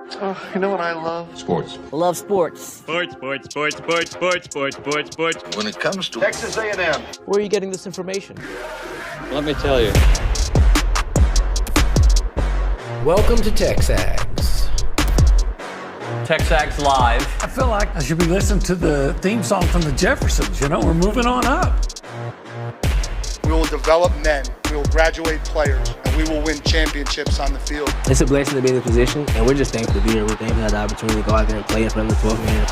Oh, you know what I love? Sports. Love sports. Sports. When it comes to Texas A&M. Where are you getting this information? Let me tell you. Welcome to TexAgs. TexAgs Live. I feel like I should be listening to the theme song from the Jeffersons. You know, we're moving on up. We will develop men, we will graduate players, and we will win championships on the field. It's a blessing to be in this position, and we're just thankful to be here. We're thankful to have the opportunity to go out there and play in front of the 12 man.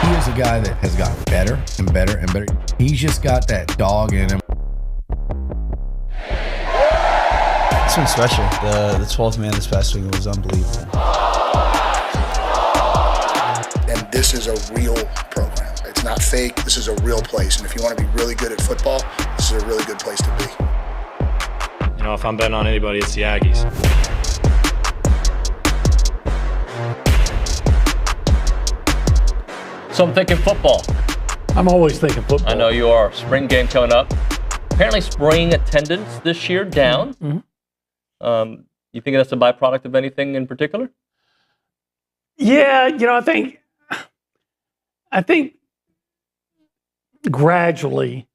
He is a guy that has gotten better and better and better. He's just got that dog in him. It's been special. The 12th man this past week was unbelievable. And this is a real program. It's not fake. This is a real place. And if you want to be really good at football, this is a really good place to be. You know, if I'm betting on anybody, it's the Aggies. So I'm thinking football. I'm always thinking football. I know you are. Spring game coming up. Apparently spring attendance this year down. Mm-hmm. You think that's a byproduct of anything in particular? Yeah, you know, I think gradually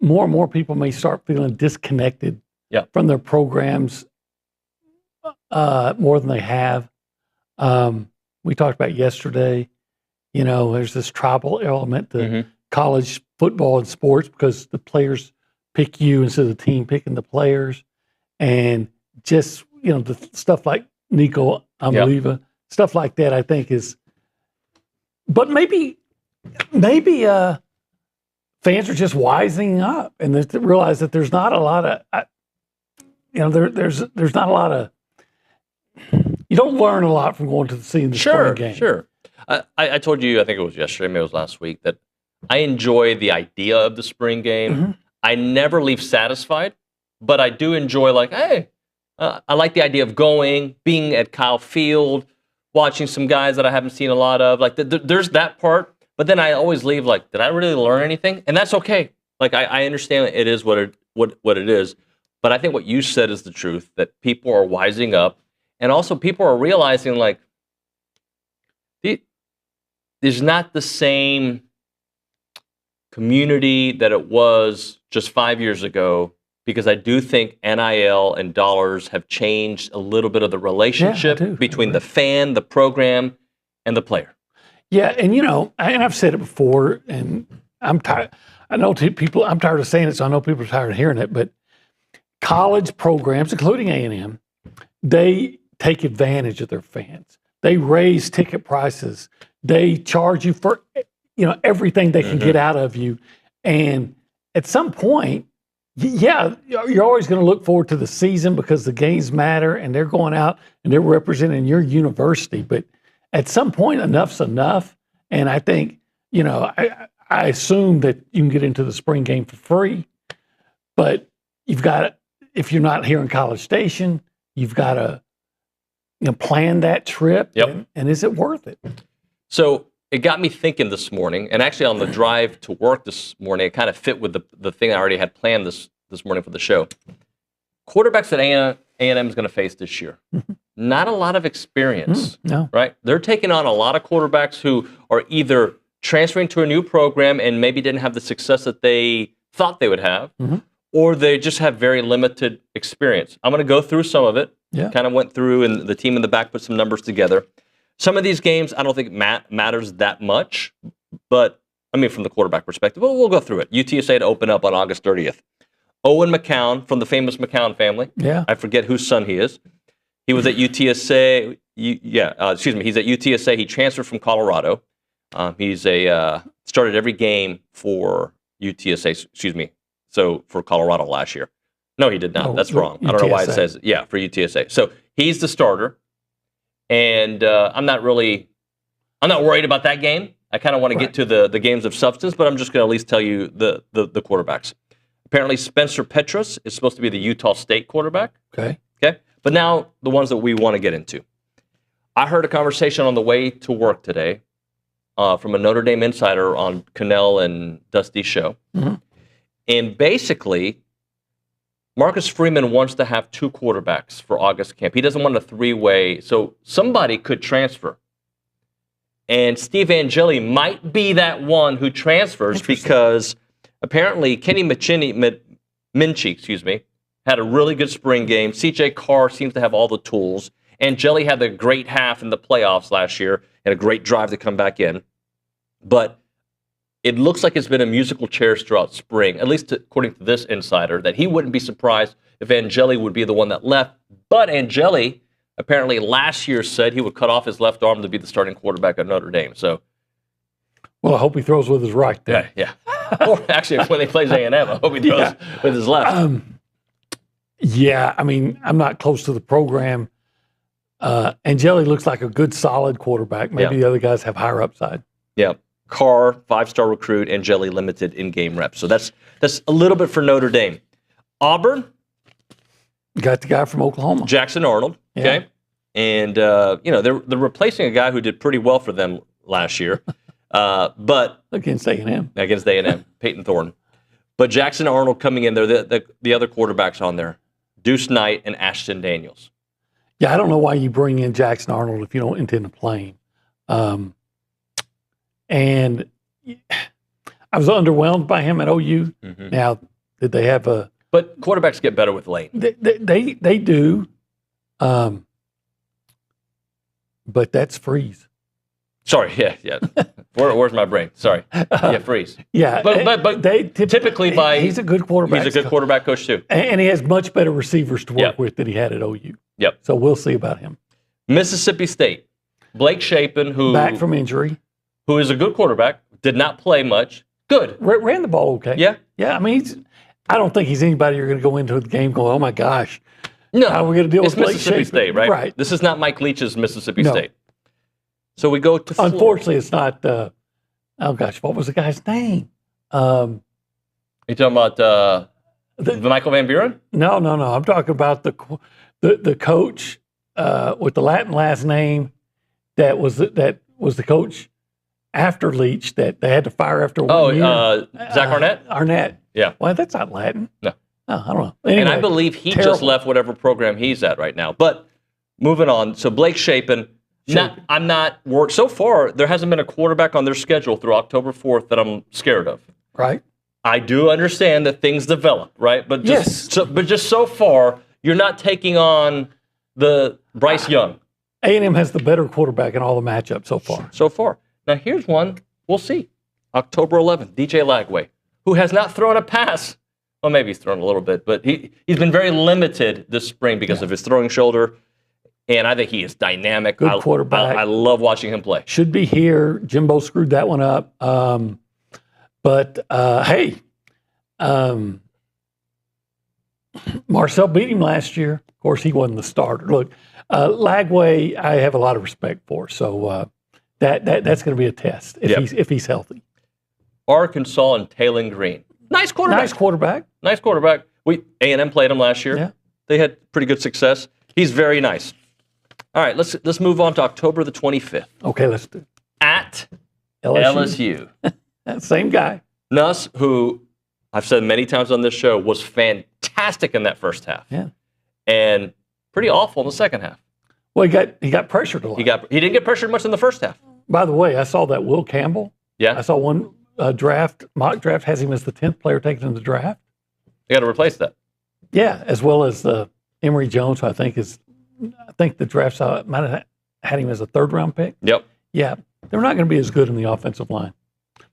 more and more people may start feeling disconnected from their programs more than they have. We talked about yesterday, you know, there's this tribal element to college football and sports because the players pick you instead of the team picking the players. And just, you know, the stuff like Nico Amaliva, stuff like that, I think is, but maybe fans are just wising up and they realize that there's not a lot of, there's not a lot of, you don't learn a lot from going to seeing the spring game. Sure. I told you, I think it was yesterday, maybe it was last week, that I enjoy the idea of the spring game. Mm-hmm. I never leave satisfied, but I do enjoy like, hey, I like the idea of going, being at Kyle Field, watching some guys that I haven't seen a lot of. Like there's that part, but then I always leave like, did I really learn anything? And that's okay. Like I understand it is what it is, but I think what you said is the truth, that people are wising up, and also people are realizing like there's not the same community that it was just 5 years ago, because I do think NIL and dollars have changed a little bit of the relationship between the fan, the program, and the player. Yeah, and you know, and I've said it before, and I'm tired. I know people. I'm tired of saying it, so I know people are tired of hearing it. But college programs, including A&M, they take advantage of their fans. They raise ticket prices. They charge you for, you know, everything they can get out of you. And at some point, yeah, you're always going to look forward to the season because the games matter and they're going out and they're representing your university. But at some point, enough's enough. And I think, you know, I assume that you can get into the spring game for free, but you've got to, if you're not here in College Station, you've got to, you know, plan that trip. And is it worth it? So it got me thinking this morning, and actually on the drive to work this morning, it kind of fit with the thing I already had planned this morning for the show. Quarterbacks that A&M is going to face this year, not a lot of experience, right? They're taking on a lot of quarterbacks who are either transferring to a new program and maybe didn't have the success that they thought they would have, or they just have very limited experience. I'm going to go through some of it. Kind of went through, and the team in the back put some numbers together. Some of these games, I don't think matters that much, but I mean, from the quarterback perspective, we'll go through it. UTSA to open up on August 30th. Owen McCown from the famous McCown family. I forget whose son he is. He was at UTSA. He's at UTSA. He transferred from Colorado. He's started every game for UTSA. So for Colorado last year. No, he did not. Oh, that's wrong. I don't know why it says for UTSA. So he's the starter. And I'm not worried about that game. I kind of want to get to the games of substance, but I'm just going to at least tell you the quarterbacks. Apparently, Spencer Petras is supposed to be the Utah State quarterback. Okay. But now the ones that we want to get into. I heard a conversation on the way to work today from a Notre Dame insider on Cannell and Dusty's show. And basically, Marcus Freeman wants to have 2 quarterbacks for August camp. He doesn't want a 3-way, so somebody could transfer. And Steve Angeli might be that one who transfers because apparently Kenny Minchie, had a really good spring game. CJ Carr seems to have all the tools. Angeli had the great half in the playoffs last year and a great drive to come back in. But it looks like it's been a musical chairs throughout spring, at least according to this insider, that he wouldn't be surprised if Angeli would be the one that left. But Angeli apparently last year said he would cut off his left arm to be the starting quarterback at Notre Dame. So, well, I hope he throws with his right then. Yeah. Or actually, when he plays A&M, I hope he throws with his left. Yeah, I mean, I'm not close to the program. Angeli looks like a good, solid quarterback. Maybe the other guys have higher upside. Yeah. Carr, 5-star recruit, Angeli limited in-game reps. So that's a little bit for Notre Dame. Auburn. Got the guy from Oklahoma. Jackson Arnold. Okay. Yeah. And, they're replacing a guy who did pretty well for them last year. But against A&M. Against A&M, Peyton Thornton. But Jackson Arnold coming in there, the other quarterbacks on there, Deuce Knight and Ashton Daniels. Yeah, I don't know why you bring in Jackson Arnold if you don't intend to play him. And I was underwhelmed by him at OU. Mm-hmm. Now, did they have a... But quarterbacks get better with Lane. They do. But that's Freeze. Sorry, yeah. Where's my brain? Sorry. Yeah, Freeze. Yeah. But they typically he's a good quarterback. He's a good quarterback coach too. And he has much better receivers to work with than he had at OU. Yep. So we'll see about him. Mississippi State. Blake Shapen, who... Back from injury. Who is a good quarterback, did not play much. Good. Ran the ball okay. Yeah. Yeah, I mean, I don't think he's anybody you're going to go into the game going, oh my gosh. No. How are we going to deal with Blake Mississippi Shapen? State, right? Right. This is not Mike Leach's Mississippi State. So we go to Florida. Unfortunately, it's not, what was the guy's name? You talking about Michael Van Buren? No. I'm talking about the coach with the Latin last name that was the coach after Leach that they had to fire after 1 year. Zach Arnett? Arnett. Yeah. Well, that's not Latin. No. I don't know. Anyway, and I believe he just left whatever program he's at right now. But moving on. So Blake Shapen. I'm not worried. So far, there hasn't been a quarterback on their schedule through October 4th that I'm scared of. Right. I do understand that things develop, right? But just so far, you're not taking on the Bryce Young. A&M has the better quarterback in all the matchups so far. So far. Now, here's one we'll see. October 11th, DJ Lagway, who has not thrown a pass. Well, maybe he's thrown a little bit, but he's been very limited this spring because of his throwing shoulder. And I think he is dynamic. Good quarterback. I love watching him play. Should be here. Jimbo screwed that one up. Hey, Marcel beat him last year. Of course, he wasn't the starter. Look, Lagway, I have a lot of respect for. So that's going to be a test if he's healthy. Arkansas and Taylon Green. Nice quarterback. A&M played him last year. Yeah. They had pretty good success. He's very nice. All right, let's move on to October the 25th. Okay, let's do it. At LSU. Same guy. Nuss, who I've said many times on this show, was fantastic in that first half. Yeah. And pretty awful in the second half. Well, he got pressured a lot. He didn't get pressured much in the first half. By the way, I saw that Will Campbell. Yeah. I saw one mock draft has him as the 10th player taken in the draft. They got to replace that. Yeah, as well as Emory Jones, who I think the draft might have had him as a third-round pick. Yep. Yeah, they're not going to be as good in the offensive line.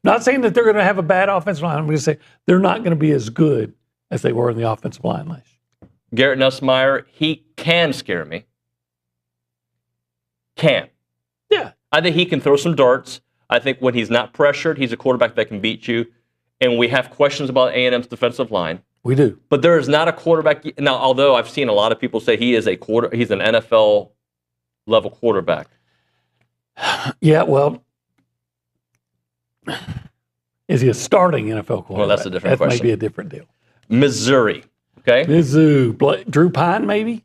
Not saying that they're going to have a bad offensive line. I'm going to say they're not going to be as good as they were in the offensive line last year. Garrett Nussmeier, he can scare me. Can. Yeah. I think he can throw some darts. I think when he's not pressured, he's a quarterback that can beat you. And we have questions about A&M's defensive line. We do. But there is not a quarterback. Now, although I've seen a lot of people say he's an NFL level quarterback. Yeah, well, is he a starting NFL quarterback? Well, that's a different question. That may be a different deal. Missouri. Okay. Mizzou. Drew Pine, maybe?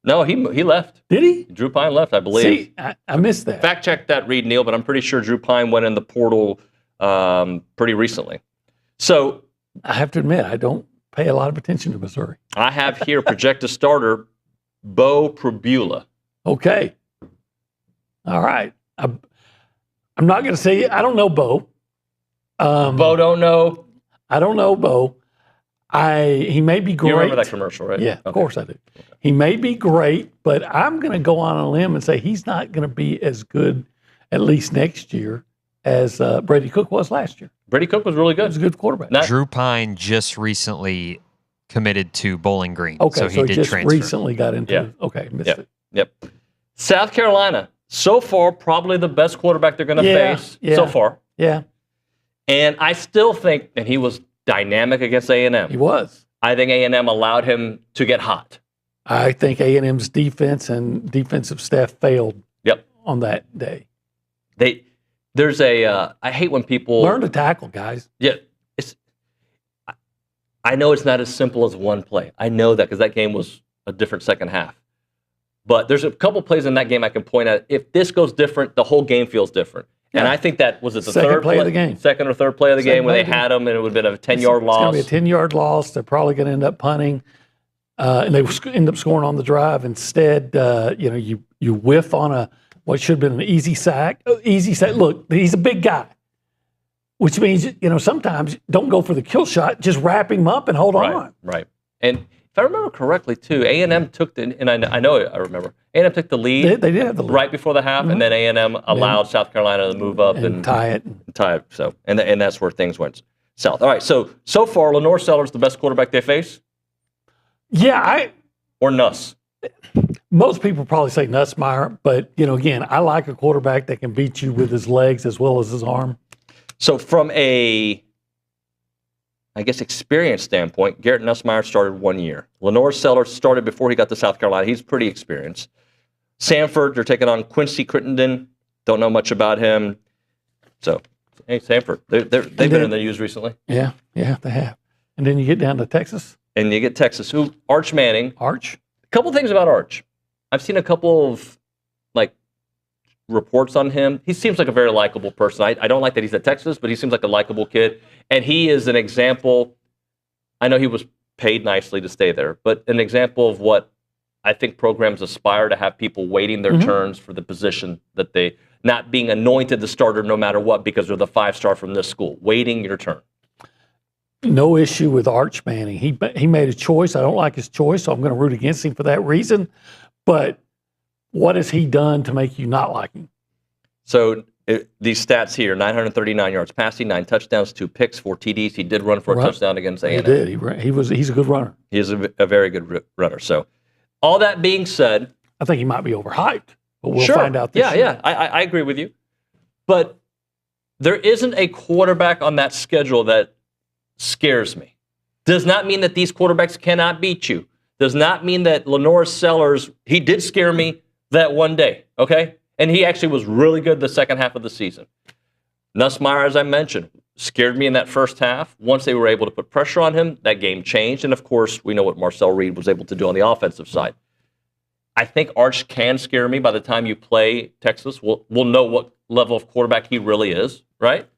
No, he left. Did he? Drew Pine left, I believe. See, I missed that. Fact check that, Reed Neal, but I'm pretty sure Drew Pine went in the portal pretty recently. So I have to admit, I don't pay a lot of attention to Missouri. I have here projected starter Bo Pribula. Okay. All right. I'm not going to say I don't know Bo. Bo don't know. I don't know Bo. He may be great. You remember that commercial, right? Yeah, Okay. of course I do. He may be great, but I'm going to go on a limb and say he's not going to be as good, at least next year, as Brady Cook was last year. Brady Cook was really He was good. a good quarterback. Drew Pine just recently committed to Bowling Green. Okay, so he did just transfer. recently got into Yeah. Okay, missed Yep. it. Yep. South Carolina, so far, probably the best quarterback they're going to face so far. Yeah, And I still think, and he was dynamic against A&M. he was. I think A&M allowed him to get hot. I think A&M's defense and defensive staff failed Yep. on that day. There's a, I hate when people. Learn to tackle, guys. Yeah. I know it's not as simple as one play. I know that because that game was a different second half. But there's a couple plays in that game I can point at. If this goes different, the whole game feels different. And I think that was it the Second third play of the game. second or third play of the Second game where play they of the had them and it would have been a 10-yard loss. It's going to be a 10-yard loss. They're probably going to end up punting, and they end up scoring on the drive. Instead, you whiff on what should have been an easy sack. Easy sack. Look, he's a big guy, which means sometimes don't go for the kill shot. Just wrap him up and hold on. Right. And if I remember correctly, too, A&M took and I know I remember, A&M took the lead. They did have the lead. Right before the half, and then A&M allowed South Carolina to move up and tie it. Tie it. So, and that's where things went south. All right. So far, Lenore Sellers the best quarterback they face, Yeah, or Nuss. most people probably say Nussmeier, but again, I like a quarterback that can beat you with his legs as well as his arm. So from a, I guess, experience standpoint, Garrett Nussmeier started 1 year. Lenore Sellers started before he got to South Carolina. He's pretty experienced. Sanford, they're taking on Quincy Crittenden. Don't know much about him. So, hey, Sanford, they've been in the news recently. Yeah, they have. And then you get down to Texas. And you get Texas, who Arch Manning. Arch. A couple things about Arch. I've seen a couple of reports on him. He seems like a very likable person. I don't like that he's at Texas, but he seems like a likable kid. And he is an example. I know he was paid nicely to stay there, but an example of what I think programs aspire to have people waiting their turns for the position that they, not being anointed the starter no matter what because they're the 5-star from this school, waiting your turn. No issue with Arch Manning. He made a choice. I don't like his choice, so I'm going to root against him for that reason. But what has he done to make you not like him? So these stats here: 939 yards passing, 9 touchdowns, 2 picks, 4 TDs. He did run for a touchdown against A&M. He did. He's a good runner. He is a very good runner. So, all that being said, I think he might be overhyped, but we'll find out this year. Yeah, I agree with you. But there isn't a quarterback on that schedule that scares me. Does not mean that these quarterbacks cannot beat you. Does not mean that Lenore Sellers, he did scare me that one day, okay? And he actually was really good the second half of the season. Nussmeier, as I mentioned, scared me in that first half. Once they were able to put pressure on him, that game changed. And, of course, we know what Marcel Reed was able to do on the offensive side. I think Arch can scare me by the time you play Texas. We'll know what level of quarterback he really is, right?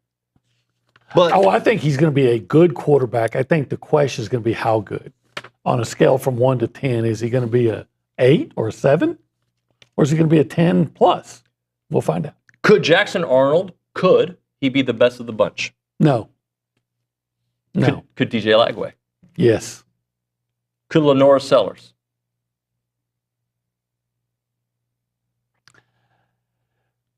But I think he's going to be a good quarterback. I think the question is going to be how good. On a scale from 1 to 10, is he going to be a 8 or a 7? Or is he going to be a 10 plus? We'll find out. Could Jackson Arnold, could he be the best of the bunch? No. Could DJ Lagway? Yes. Could Lenore Sellers?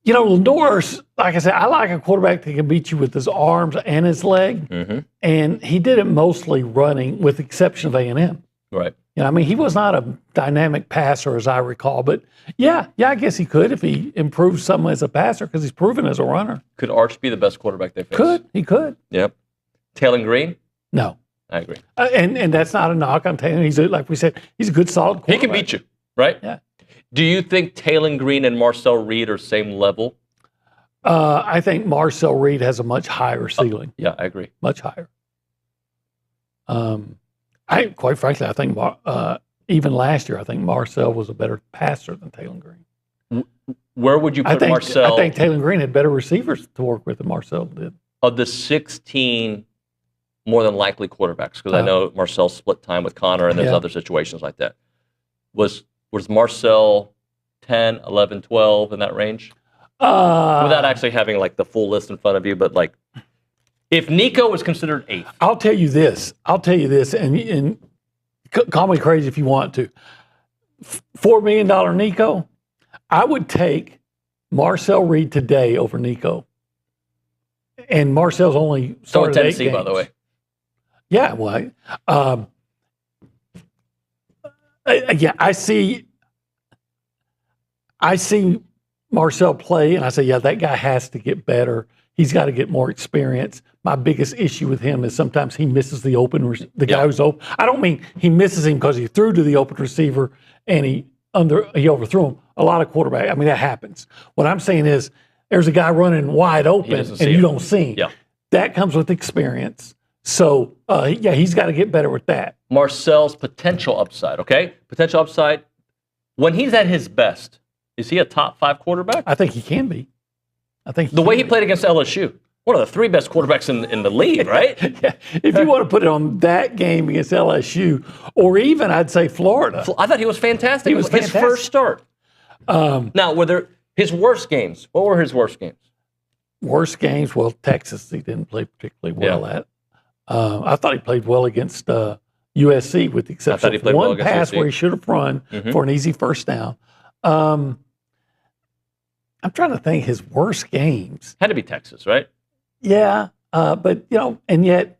Lenore's, like I said, I like a quarterback that can beat you with his arms and his leg. Mm-hmm. And he did it mostly running, with the exception of A&M. Right. He was not a dynamic passer, as I recall. But, yeah, I guess he could if he improves some as a passer because he's proven as a runner. Could Arch be the best quarterback they face? He could. Yep. Taylor Green? No. I agree. And that's not a knock on Taylor. Like we said, he's a good, solid quarterback. He can beat you, right? Yeah. Do you think Taylor Green and Marcel Reed are same level? I think Marcel Reed has a much higher ceiling. Yeah, I agree. Much higher. Quite frankly, I think even last year, I think Marcel was a better passer than Taylor Green. Where would you put Marcel? I think Taylor Green had better receivers to work with than Marcel did. Of the 16 more than likely quarterbacks, because I know Marcel split time with Connor, and there's Yeah. other situations like that. Was Marcel 10, 11, 12 in that range? Without actually having like the full list in front of you, but like if Nico was considered 8th. I'll tell you this, and call me crazy if you want to. $4 million Nico, I would take Marcel Reed today over Nico. And Marcel's only started So in Tennessee, 8 games. by the way. Yeah, well, I see Marcel play, and I say, yeah, that guy has to get better. He's got to get more experience. My biggest issue with him is sometimes he misses the guy who's open. I don't mean he misses him because he threw to the open receiver and he overthrew him. A lot of quarterbacks, I mean, that happens. What I'm saying is there's a guy running wide open and you don't see him. Yeah. That comes with experience. So, he's got to get better with that. Marcel's potential upside, okay? Potential upside. When he's at his best, is he a top 5 quarterback? I think he can be. The way he played against LSU, one of the 3 best quarterbacks in the league, right? Yeah. If you want to put it on that game against LSU, or even I'd say Florida. I thought he was fantastic. He was his fantastic. first start. Now, were there his worst games? What were his worst games? Worst games? Well, Texas, he didn't play particularly well at. I thought he played well against USC, with the exception of one pass where he should have run for an easy first down. I'm trying to think his worst games. Had to be Texas, right? Yeah, but and yet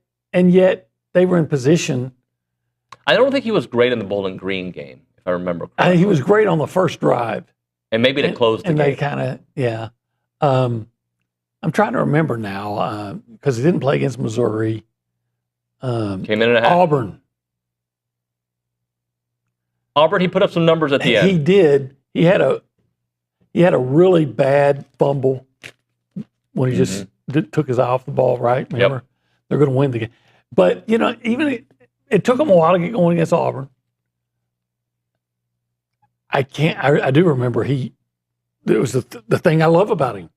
they were in position. I don't think he was great in the Bowling Green game, if I remember correctly. He was great on the first drive, and maybe to close the game. And they kind of I'm trying to remember now because he didn't play against Missouri. Came in at a half. Auburn, he put up some numbers at the end. He did. He had a really bad fumble when he just took his eye off the ball, right? Remember? They're going to win the game. But, even it took him a while to get going against Auburn. I do remember it was the thing I love about him.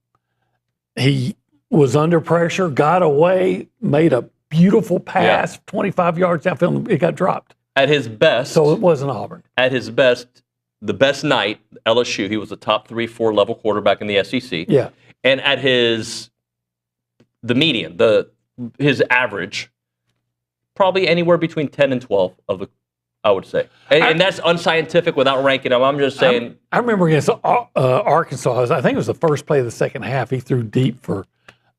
He was under pressure, got away, made a beautiful pass, 25 yards downfield, it got dropped. At his best. So it wasn't Auburn. At his best, the best night, LSU, he was a top 3-4 level quarterback in the SEC. Yeah. And at the median, his average, probably anywhere between 10 and 12 I would say. And that's unscientific without ranking him. I'm just saying. I remember against Arkansas, I think it was the first play of the second half, he threw deep for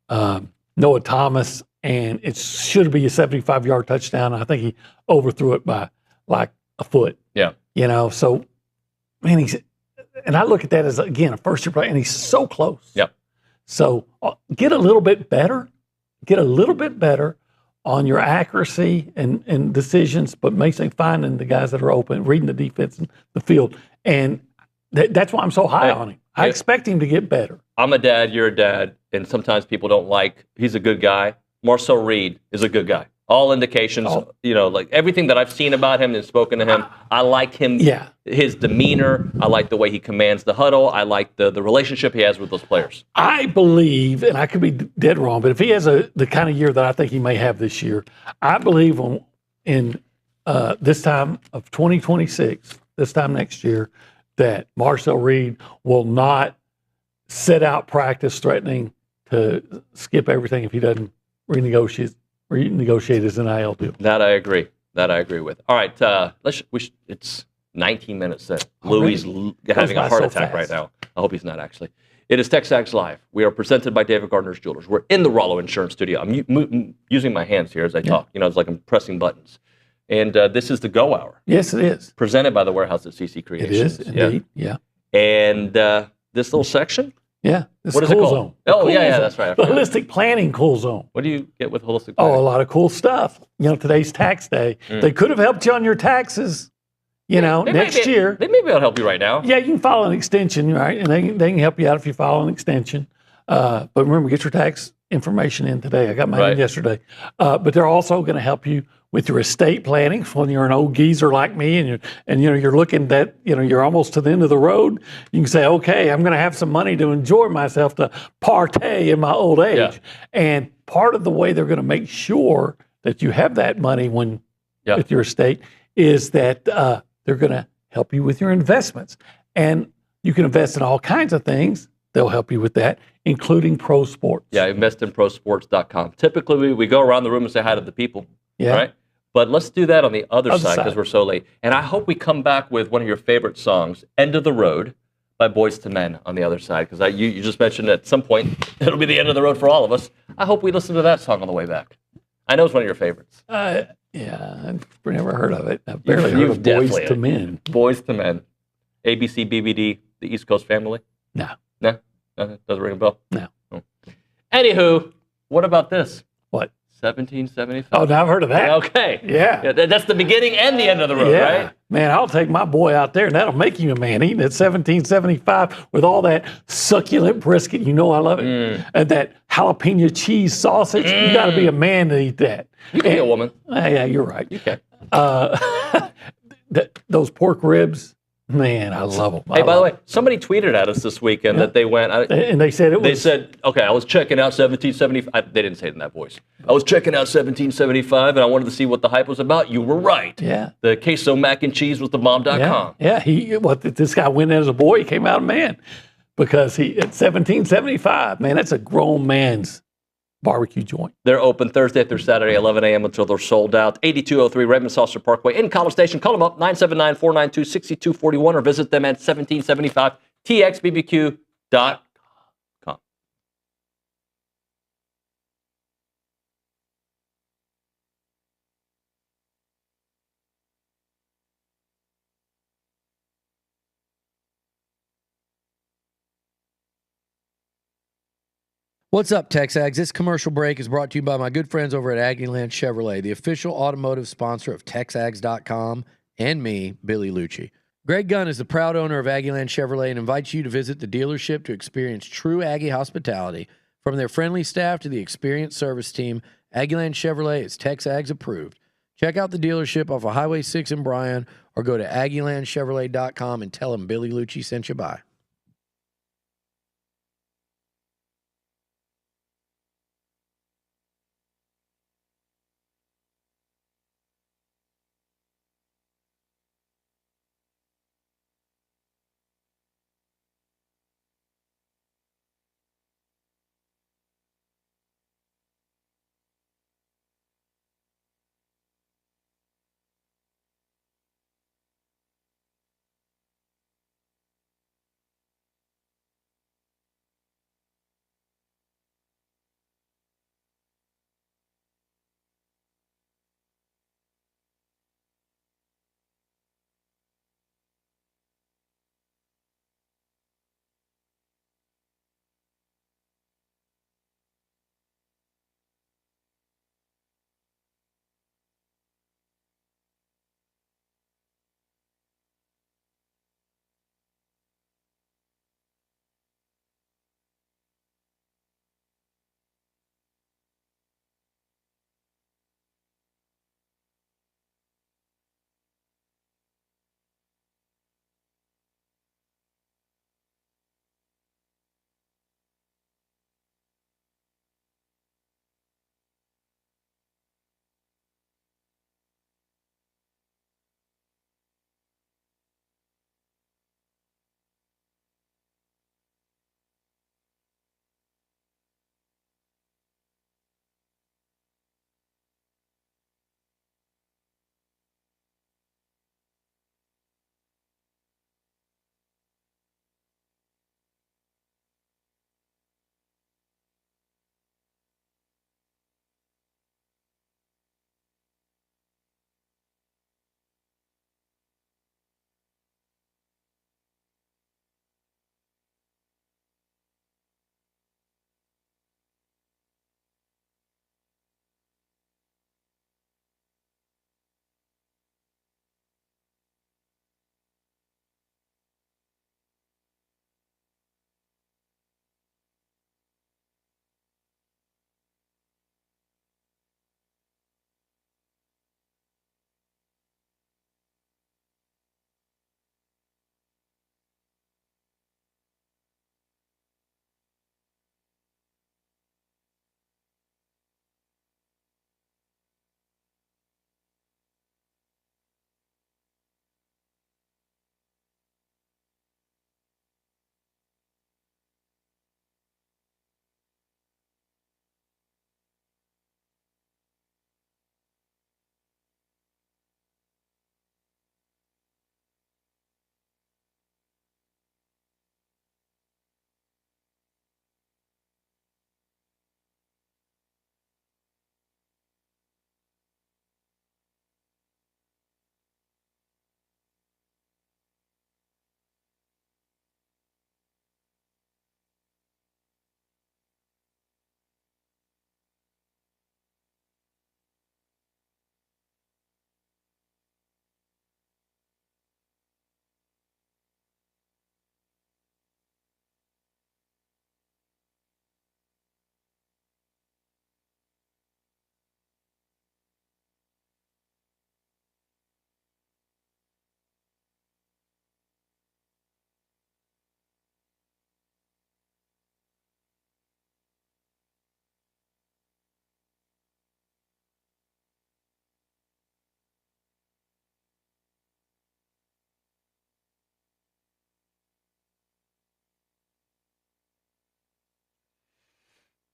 Noah Thomas, and it should be a 75-yard touchdown. I think he overthrew it by like a foot. Yeah. So, man, and I look at that as, again, a first-year player, and he's so close. Yep. So get a little bit better. Get a little bit better on your accuracy and decisions, but basically finding the guys that are open, reading the defense and the field. And that's why I'm so high on him. I expect him to get better. I'm a dad, you're a dad, and sometimes people don't he's a good guy. Marcel Reed is a good guy. All indications, like everything that I've seen about him and spoken to him, I like him, his demeanor. I like the way he commands the huddle. I like the relationship he has with those players. I believe, and I could be dead wrong, but if he has the kind of year that I think he may have this year, I believe in this time of 2026, this time next year, that Marcel Reed will not set out practice threatening to skip everything if he doesn't renegotiate his NIL deal. That I agree with. All right, it's 19 minutes in. Louis having a heart attack right now. I hope he's not actually. It is TexAgs Live. We are presented by David Gardner's Jewelers. We're in the Rollo Insurance Studio. I'm using my hands here as I talk. It's like I'm pressing buttons. And this is the Go Hour. Yes, it is. Presented by the Warehouse at CC Creations. It is, indeed, yeah. And this little section? Yeah. What is it called? Zone. Oh, yeah, that's right. The Holistic Planning Cool Zone. What do you get with Holistic Planning? Oh, a lot of cool stuff. Today's tax day. They could have helped you on your taxes, next year. They may be able to help you right now. Yeah, you can file an extension, right? And they can help you out if you file an extension. But remember, get your tax information in today. I got mine in yesterday. But they're also going to help you with your estate planning when you're an old geezer like me and you're looking at, you're almost to the end of the road. You can say, okay, I'm going to have some money to enjoy myself, to partay in my old age. Yeah. And part of the way they're going to make sure that you have that money when Yeah. with your estate is that they're going to help you with your investments. And you can invest in all kinds of things. They'll help you with that, including pro sports. Yeah, investinprosports.com. Typically, we go around the room and say hi to the people. Yeah. All right? But let's do that on the other Other side because side. we're so late. And I hope we come back with one of your favorite songs, End of the Road by Boys to Men on the other side because you just mentioned at some point it'll be the end of the road for all of us. I hope we listen to that song on the way back. I know it's one of your favorites. Yeah, I've never heard of it. I've barely You've heard of Boys definitely- to Men. Boys to Men. ABC, BBD, the East Coast Family. No. No? Doesn't ring a bell? No. Oh. Anywho, what about this? What? 1775. Oh, now I've heard of that. Okay. Yeah. That's the beginning and the end of the road, Yeah. right? Man, I'll take my boy out there, and that'll make you a man. Eating at 1775 with all that succulent brisket. You know I love it. And that jalapeno cheese sausage. You got to be a man to eat that. You can be a woman. Yeah, you're right. You can. Those pork ribs, man, I love them. Hey, by the way, somebody tweeted at us this weekend that they went. And they said They said, okay, I was checking out 1775. They didn't say it in that voice. I was checking out 1775, and I wanted to see what the hype was about. You were right. Yeah. The queso mac and cheese was the bomb.com. Yeah, this guy went in as a boy, he came out a man because at 1775, man, that's a grown man's barbecue joint. They're open Thursday through Saturday, 11 a.m. until they're sold out. 8203 Redmond Saucer Parkway in College Station. Call them up, 979-492-6241, or visit them at 1775txbbq.com. What's up, TexAgs? This commercial break is brought to you by my good friends over at Aggieland Chevrolet, the official automotive sponsor of TexAgs.com and me, Billy Lucci. Greg Gunn is the proud owner of Aggieland Chevrolet and invites you to visit the dealership to experience true Aggie hospitality. From their friendly staff to the experienced service team, Aggieland Chevrolet is TexAgs approved. Check out the dealership off of Highway 6 in Bryan or go to AggielandChevrolet.com and tell them Billy Lucci sent you by.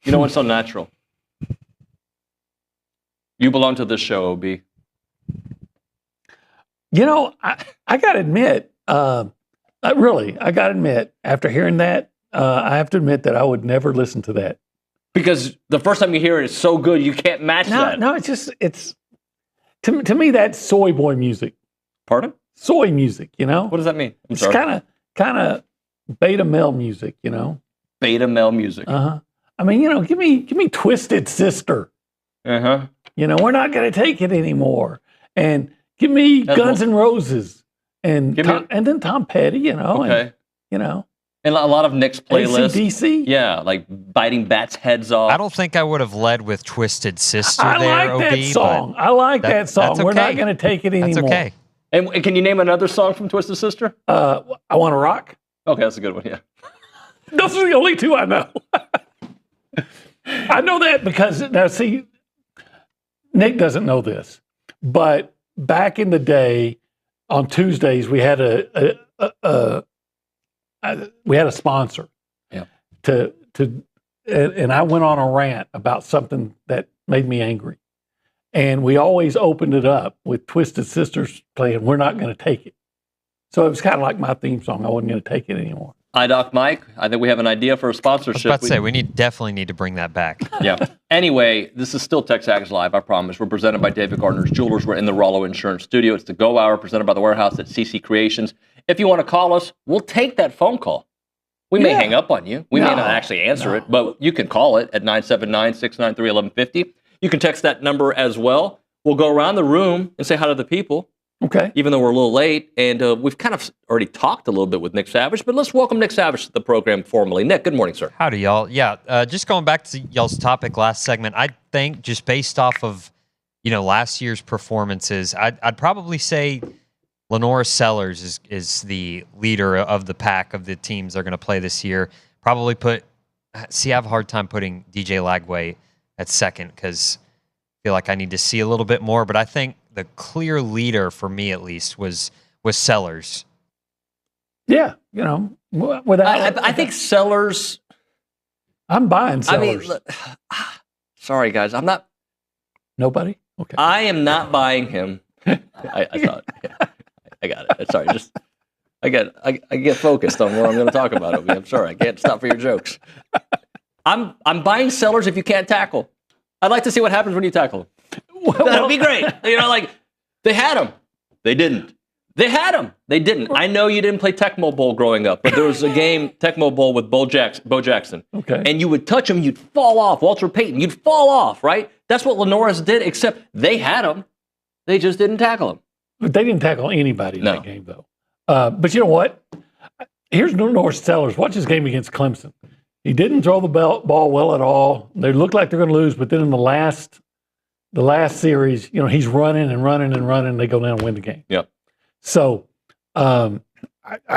You know what's so natural? You belong to this show, OB. You know, I got to admit, I got to admit, after hearing that, I have to admit that I would never listen to that. Because the first time you hear it, it's so good, you can't match that. No, to me, that's soy boy music. Pardon? Soy music, you know? What does that mean? It's kind of beta male music, you know? Beta male music. Uh-huh. I mean, you know, give me Twisted Sister. Uh-huh. You know, we're not going to take it anymore. And give me Guns N' Roses. And then Tom Petty, you know? Okay. And, you know? And a lot of Nick's playlists. AC/DC? Yeah, like biting bats' heads off. I don't think I would have led with Twisted Sister I there, like that OB, song. I like that song. that's We're not okay. going to take it anymore. That's okay. And can you name another song from Twisted Sister? I Want to Rock. Okay, that's a good one, yeah. Those are the only two I know. I know that because, now see, Nick doesn't know this, but back in the day, on Tuesdays, we had a sponsor. Yeah. And I went on a rant about something that made me angry. And we always opened it up with Twisted Sisters playing We're Not Going to Take It. So it was kind of like my theme song. I wasn't going to take it anymore. iDoc Mike, I think we have an idea for a sponsorship. I was about to say, we definitely need to bring that back. Yeah. Anyway, this is still TexAgs Live, I promise. We're presented by David Gardner's Jewelers. We're in the Rollo Insurance Studio. It's the Go Hour presented by the Warehouse at CC Creations. If you want to call us, we'll take that phone call. We may hang up on you. We may not actually answer it, but you can call it at 979-693-1150. You can text that number as well. We'll go around the room and say hi to the people. Okay. Even though we're a little late, and we've kind of already talked a little bit with Nick Savage, but let's welcome Nick Savage to the program formally. Nick, good morning, sir. Howdy, y'all. Yeah, just going back to y'all's topic last segment, I think just based off of, last year's performances, I'd probably say Lenora Sellers is the leader of the pack of the teams they're going to play this year. Probably I have a hard time putting DJ Lagway at second because I feel like I need to see a little bit more, but I think the clear leader for me, at least, was Sellers. Yeah, without. I think Sellers. I'm buying Sellers. Sorry, guys, I'm not. Nobody. Okay. I am not buying him. I thought. I got it. Sorry, I get focused on what I'm going to talk about. I'm sorry, I can't stop for your jokes. I'm buying Sellers if you can't tackle. I'd like to see what happens when you tackle him. That'd be great. They had him. They didn't. They had him. They didn't. I know you didn't play Tecmo Bowl growing up, but there was a game, Tecmo Bowl, with Bo Jackson. Okay. And you would touch him, you'd fall off. Walter Payton, you'd fall off, right? That's what Lenore's did, except they had him. They just didn't tackle him. But they didn't tackle anybody in that game, though. But you know what? Here's Lenore Sellers. Watch his game against Clemson. He didn't throw the ball well at all. They look like they're going to lose, but then in the last series, he's running and running and running. They go down and win the game. Yep. So I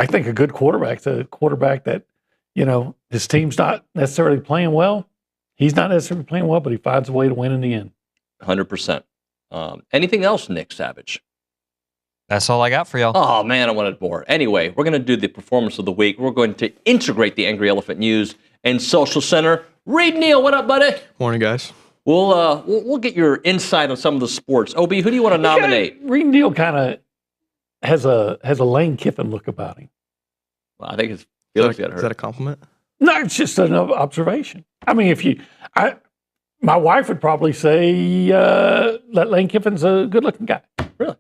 think a good quarterback's a quarterback that, his team's not necessarily playing well. He's not necessarily playing well, but he finds a way to win in the end. 100%. Anything else, Nick Savage? That's all I got for y'all. Oh, man, I wanted more. Anyway, we're going to do the performance of the week. We're going to integrate the Angry Elephant News and Social Center. Reed Neal, what up, buddy? Morning, guys. We'll get your insight on some of the sports. OB, who do you want to nominate? Reed Neal kind of has a Lane Kiffin look about him. Well, I think Is that a compliment? No, it's just an observation. I mean, my wife would probably say that Lane Kiffin's a good-looking guy. Really?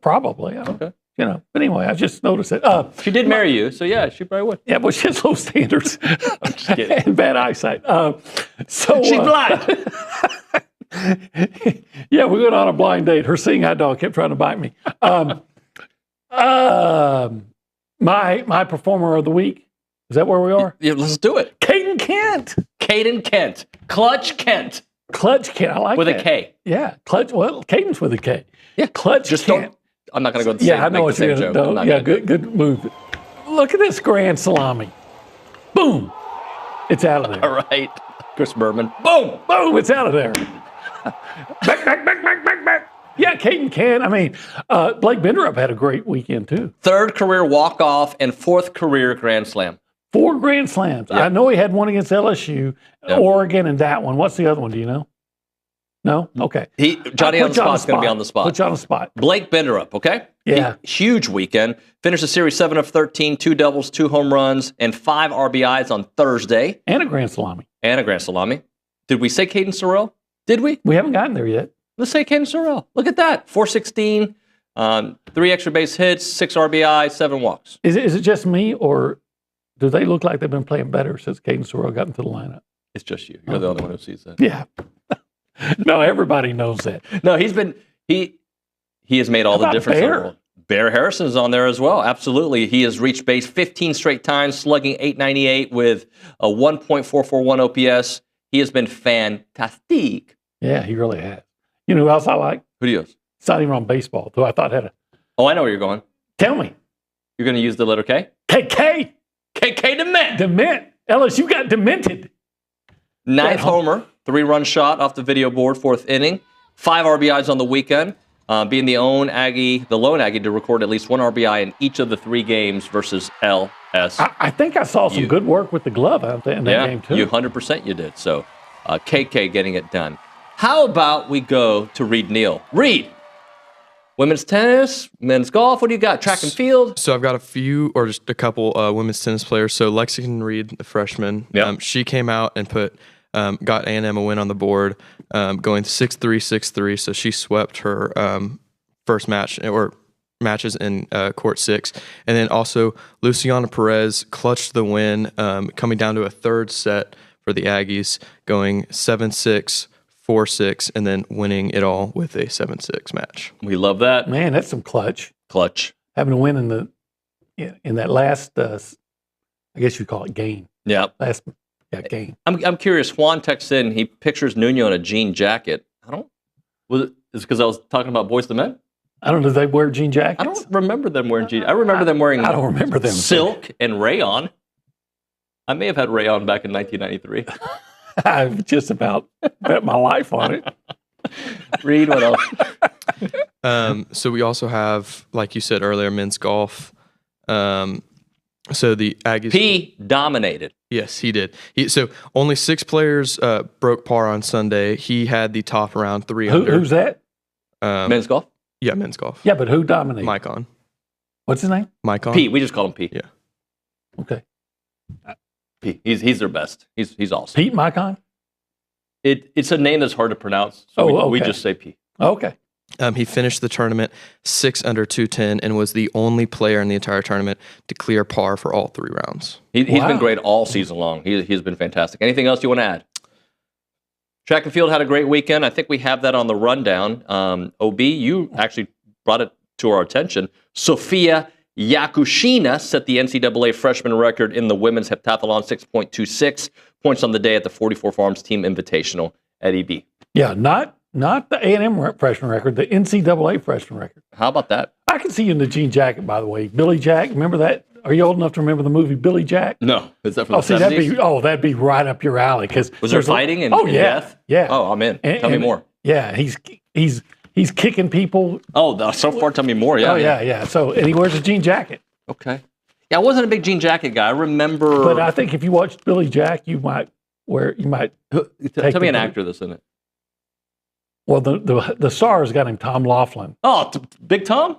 Probably. Okay. But anyway, I just noticed it. She did marry you, so yeah, she probably would. Yeah, but she has low standards. I'm just kidding. And bad eyesight. So she's blind. Yeah, we went on a blind date. Her seeing eye dog kept trying to bite me. My performer of the week. Is that where we are? Yeah, let's do it. Caden Kent. Caden Kent. Clutch Kent. Clutch Kent. I like with that. With a K. Yeah. Clutch. Well, Caden's with a K. Yeah. Clutch Just Kent. I'm not going to go the same. Yeah, I know what you're going to do. Yeah, good move. Look at this grand salami. Boom. It's out of there. All right. Chris Berman. Boom. Boom. It's out of there. Back. Yeah, Caden Kent. I mean, Blake Benderup had a great weekend, too. 3rd career walk-off and 4th career grand slam. 4 Grand Slams. Yep. I know he had one against LSU, Oregon, and that one. What's the other one? Do you know? No? Okay. Johnny on the spot's going to be on the spot. Put you on the spot. Blake Benderup, okay? Yeah. Huge weekend. Finished the series 7 of 13, 2 doubles, 2 home runs, and 5 RBIs on Thursday. And a grand salami. Did we say Caden Sorrell? Did we? We haven't gotten there yet. Let's say Caden Sorrell. Look at that. 416, 3 extra base hits, 6 RBI, 7 walks. Is it just me, or do they look like they've been playing better since Caden Sorrell got into the lineup? It's just you. You're the only one who sees that. Yeah. No, everybody knows that. No, he has made all the difference in the world. Bear Harrison's on there as well. Absolutely. He has reached base 15 straight times, slugging .898 with a 1.441 OPS. He has been fantastic. Yeah, he really has. You know who else I like? Who do you use? It's not even on baseball, who I thought had a... Oh, I know where you're going. Tell me. You're going to use the letter K? KK. KK Dement. Dement. Ellis, you got demented. 9th homer, 3-run shot off the video board, 4th inning. 5 RBIs on the weekend, being the lone Aggie to record at least 1 RBI in each of the 3 games versus LSU. I think I saw some good work with the glove out there in that game, too. You 100% you did. So, KK getting it done. How about we go to Reed Neal? Reed, women's tennis, men's golf, what do you got? Track and field? So I've got a few, or just a couple women's tennis players. So Lexington Reed, the freshman, she came out and got A&M a win on the board, going 6-3, 6-3. So she swept her first match, or matches in court 6. And then also Luciana Perez clutched the win, coming down to a third set for the Aggies, going 7-6, 4-6, and then winning it all with a 7-6 match. We love that. Man, that's some clutch. Having a win in that last, I guess you call it game. Yeah. Game. I'm curious. Juan texts in. He pictures Nuño in a jean jacket. Is it because I was talking about Boys to Men? I don't know. Do they wear jean jackets? I don't remember them wearing jeans. I remember them wearing. I don't remember them. Silk and rayon. I may have had rayon back in 1993. I've just about bet my life on it. Reed, what else? So we also have, like you said earlier, men's golf. So the Aggies... P dominated. Yes, he did. So only 6 players broke par on Sunday. He had the top around 3 under. Who's that? Men's golf? Yeah, men's golf. Yeah, but who dominated? Micon. What's his name? Micon. P. We just call him P. Yeah. Okay. P. He's their best. He's awesome. Pete Micon? It's a name that's hard to pronounce, so we just say P. Okay. He finished the tournament 6 under 210 and was the only player in the entire tournament to clear par for all 3 rounds. He's been great all season long. He's been fantastic. Anything else you want to add? Track and field had a great weekend. I think we have that on the rundown. OB, you actually brought it to our attention. Sofia Yakushina set the NCAA freshman record in the women's heptathlon, 6.26 points on the day at the 44 Farms Team Invitational at EB. Yeah, not the A&M freshman record, the NCAA freshman record. How about that? I can see you in the jean jacket, by the way. Billy Jack, remember that? Are you old enough to remember the movie Billy Jack? No. Is that from the 70s? That'd be right up your alley. Was there fighting and death? Yeah. Oh, I'm in. Tell me more. Yeah, he's kicking people. Oh, so far tell me more. Yeah. Oh, yeah. So, and he wears a jean jacket. Okay. Yeah, I wasn't a big jean jacket guy. I remember. But I think if you watched Billy Jack, you might. Tell me an actor that's in it. Well, the star's got him Tom Laughlin. Oh, Big Tom?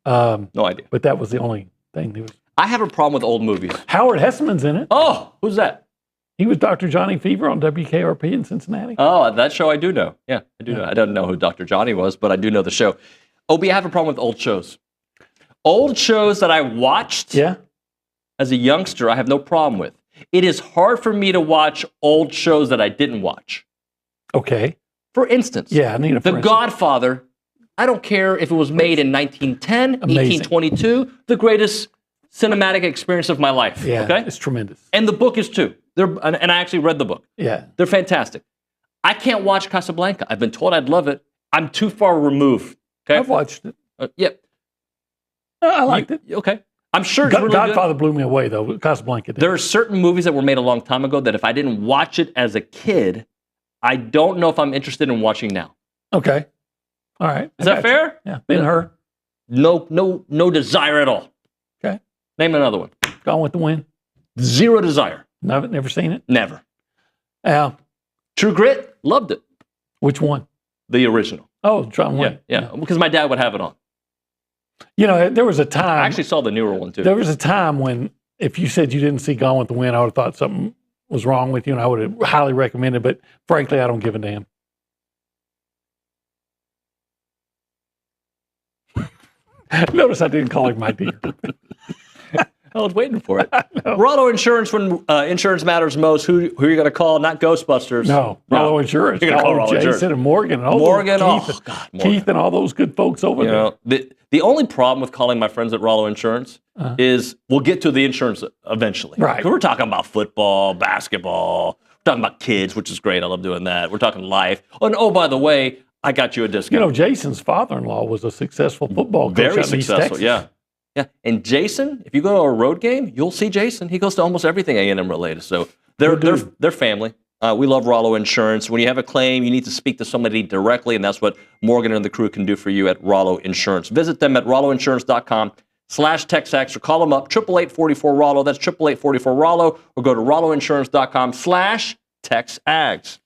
No idea. But that was the only thing. I have a problem with old movies. Howard Hesseman's in it. Oh, who's that? He was Dr. Johnny Fever on WKRP in Cincinnati. Oh, that show I do know. Yeah, I do know. I don't know who Dr. Johnny was, but I do know the show. OB, I have a problem with old shows. Old shows that I watched as a youngster, I have no problem with. It is hard for me to watch old shows that I didn't watch. Okay. For instance, The Godfather, I don't care if it was made in 1910, 1822, the greatest cinematic experience of my life. Yeah, okay? It's tremendous. And the book is too. And I actually read the book. Yeah. They're fantastic. I can't watch Casablanca. I've been told I'd love it. I'm too far removed. Okay? I've watched it. Yeah. I liked it. Okay. I'm sure it's really Godfather good. blew me away, though. Casablanca did. There are certain movies that were made a long time ago that if I didn't watch it as a kid, I don't know if I'm interested in watching now. Okay. All right. Is that fair? Yeah. Ben-Hur. No desire at all. Okay. Name another one. Gone with the Wind. Zero desire. Never seen it? Never. True Grit, loved it. Which one? The original. Oh, John Wayne. Yeah, because my dad would have it on. You know, there was a time. I actually saw the newer one too. There was a time when if you said you didn't see Gone with the Wind, I would have thought something was wrong with you, and I would have highly recommended. But frankly, I don't give a damn. Notice I didn't call him my dear. I was waiting for it. Rollo Insurance, when insurance matters most. Who are you going to call? Not Ghostbusters. No, Rollo Insurance. You're going to call Rollo Jason Insurance. and Morgan and all Morgan, those, Keith and all those good folks over there. The only problem with calling my friends at Rollo Insurance is we'll get to the insurance eventually. Right. 'Cause we're talking about football, basketball. We're talking about kids, which is great. I love doing that. We're talking life. Oh, by the way, I got you a discount. You know, Jason's father-in-law was a successful football coach Very out in East successful, Texas. yeah. And Jason, if you go to a road game, you'll see Jason. He goes to almost everything A&M related. So they're family. We love Rollo Insurance. When you have a claim, you need to speak to somebody directly, and that's what Morgan and the crew can do for you at Rollo Insurance. Visit them at rolloinsurance.com/TexAgs or call them up, 888-44-ROLLO. That's 888-44-ROLLO, or go to rolloinsurance.com/TexAgs.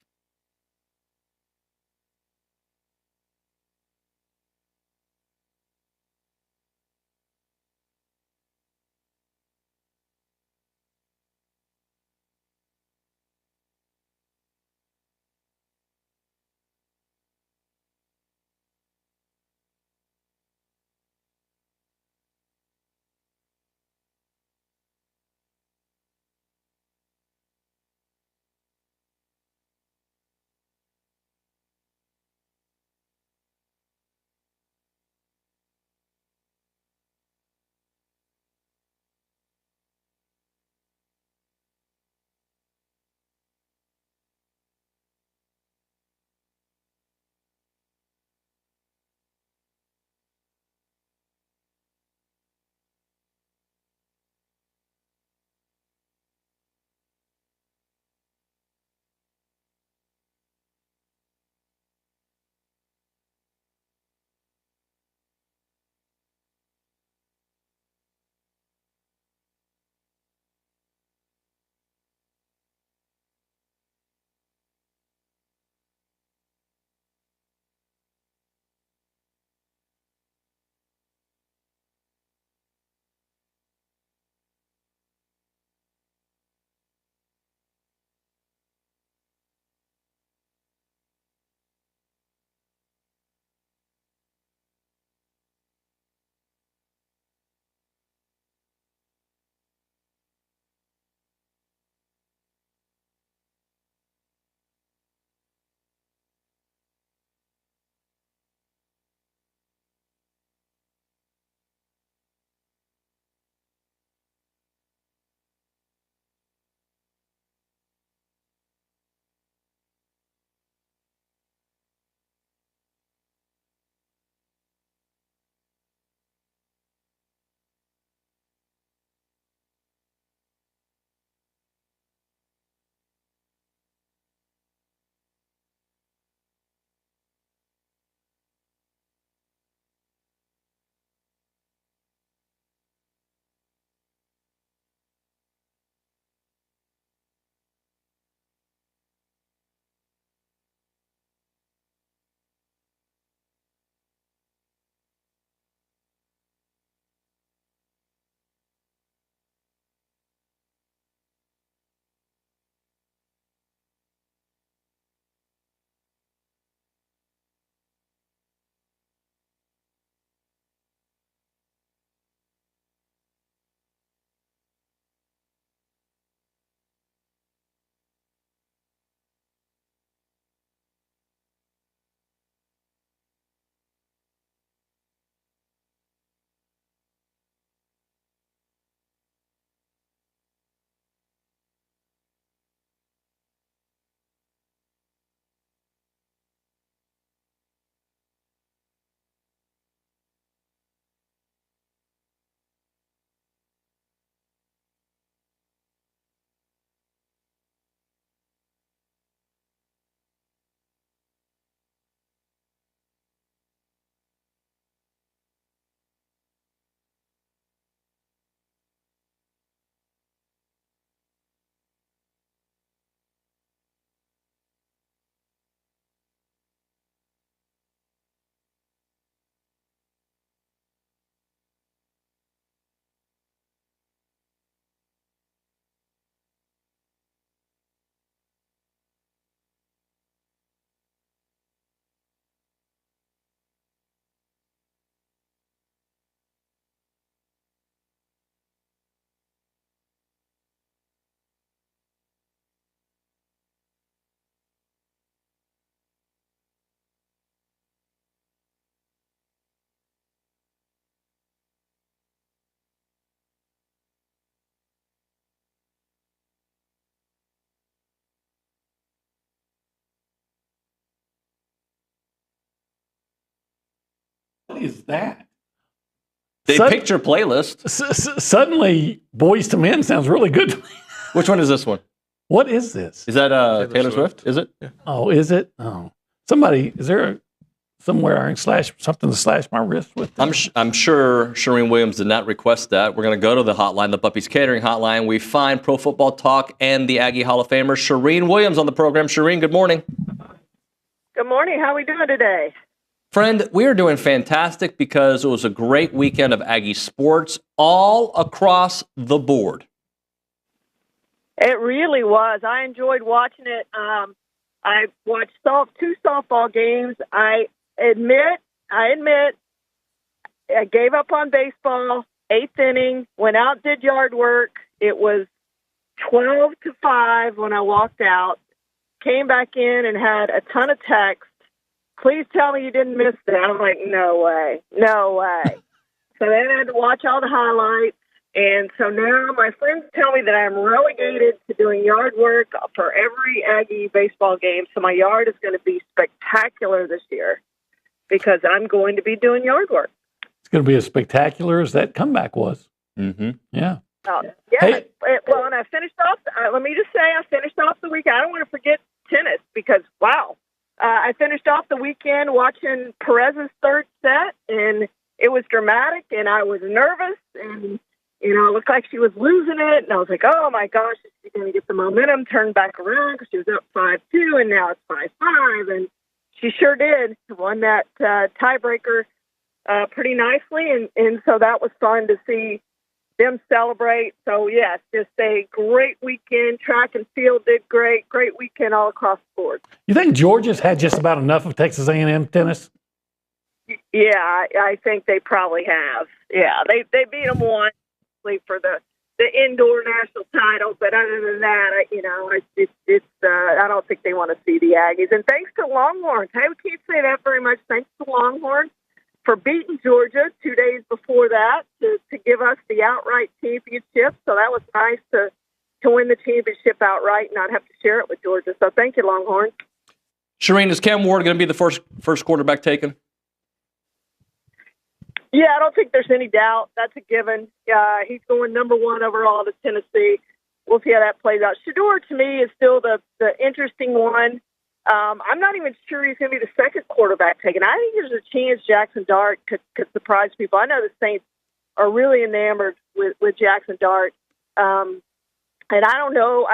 What is that? They picked your playlist. Suddenly, Boys to Men sounds really good to me. Which one is this one? What is this? Is that Taylor Swift? Is it? Yeah. Oh, is it? Oh, somebody, is there somewhere I can something to slash my wrist with? I'm sure Charean Williams did not request that. We're going to go to the hotline, the Buffy's Catering hotline. We find Pro Football Talk and the Aggie Hall of Famer, Charean Williams, on the program. Charean, good morning. Good morning. How are we doing today? Friend, we are doing fantastic because it was a great weekend of Aggie sports all across the board. It really was. I enjoyed watching it. I watched 2 softball games. I admit, I gave up on baseball. 8th inning, went out, did yard work. It was 12-5 when I walked out. Came back in and had a ton of texts. Please tell me you didn't miss that. I'm like, no way. So then I had to watch all the highlights. And so now my friends tell me that I'm relegated to doing yard work for every Aggie baseball game. So my yard is going to be spectacular this year because I'm going to be doing yard work. It's going to be as spectacular as that comeback was. Mm-hmm. Yeah. Oh, yeah. Hey. Well, and I finished off, let me just say, I finished off the weekend. I don't want to forget tennis because, wow. I finished off the weekend watching Perez's 3rd set, and it was dramatic, and I was nervous, and it looked like she was losing it. And I was like, oh, my gosh, is she going to get the momentum turned back around? Because she was up 5-2, and now it's 5-5. And she sure did. Won that tiebreaker pretty nicely. And so that was fun to see them celebrate. So, yes, just a great weekend. Track and field did great. Great weekend all across the board. You think Georgia's had just about enough of Texas A&M tennis? Yeah, I think they probably have. Yeah, they beat them once for the indoor national title, but other than that, I don't think they want to see the Aggies. And thanks to Longhorns, hey, we can't say that very much. Thanks to Longhorns for beating Georgia 2 days before that to give us the outright championship. So that was nice to win the championship outright and not have to share it with Georgia. So thank you, Longhorns. Charean, is Cam Ward going to be the first quarterback taken? Yeah, I don't think there's any doubt. That's a given. He's going number 1 overall to Tennessee. We'll see how that plays out. Shedeur, to me, is still the interesting one. I'm not even sure he's going to be the second quarterback taken. I think there's a chance Jackson Dart could surprise people. I know the Saints are really enamored with Jackson Dart. And I don't know.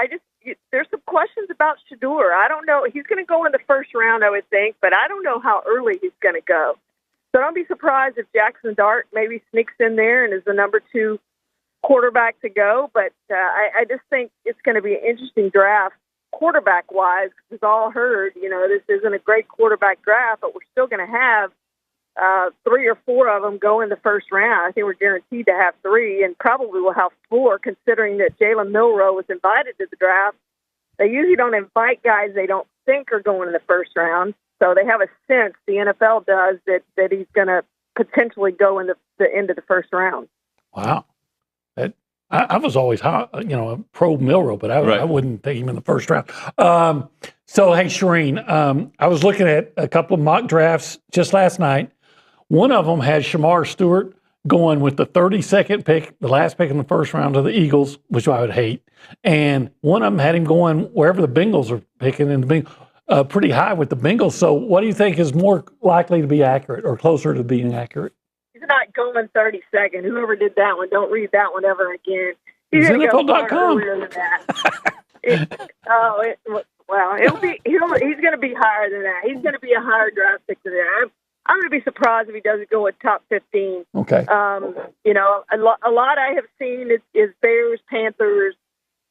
There's some questions about Shedeur. I don't know. He's going to go in the first round, I would think, but I don't know how early he's going to go. So don't be surprised if Jackson Dart maybe sneaks in there and is the number 2 quarterback to go. But I just think it's going to be an interesting draft quarterback-wise. We've all heard, this isn't a great quarterback draft, but we're still going to have 3 or 4 of them go in the first round. I think we're guaranteed to have 3, and probably we'll have 4, considering that Jalen Milroe was invited to the draft. They usually don't invite guys they don't think are going in the first round. So they have a sense, the NFL does, that he's going to potentially go in the end of the first round. Wow. I was always pro Milroe, but I wouldn't take him in the first round. So, hey, Charean, I was looking at a couple of mock drafts just last night. One of them had Shamar Stewart going with the 32nd pick, the last pick in the first round, to the Eagles, which I would hate. And one of them had him going wherever the Bengals are picking, and the Bengals pretty high with the Bengals. So what do you think is more likely to be accurate or closer to being accurate? He's not going 32nd. Whoever did that one, don't read that one ever again. He's going to go far earlier than that. He's going to be higher than that. He's going to be a higher draft pick than that. I'm going to be surprised if he doesn't go with top 15. Okay. A lot I have seen is Bears, Panthers.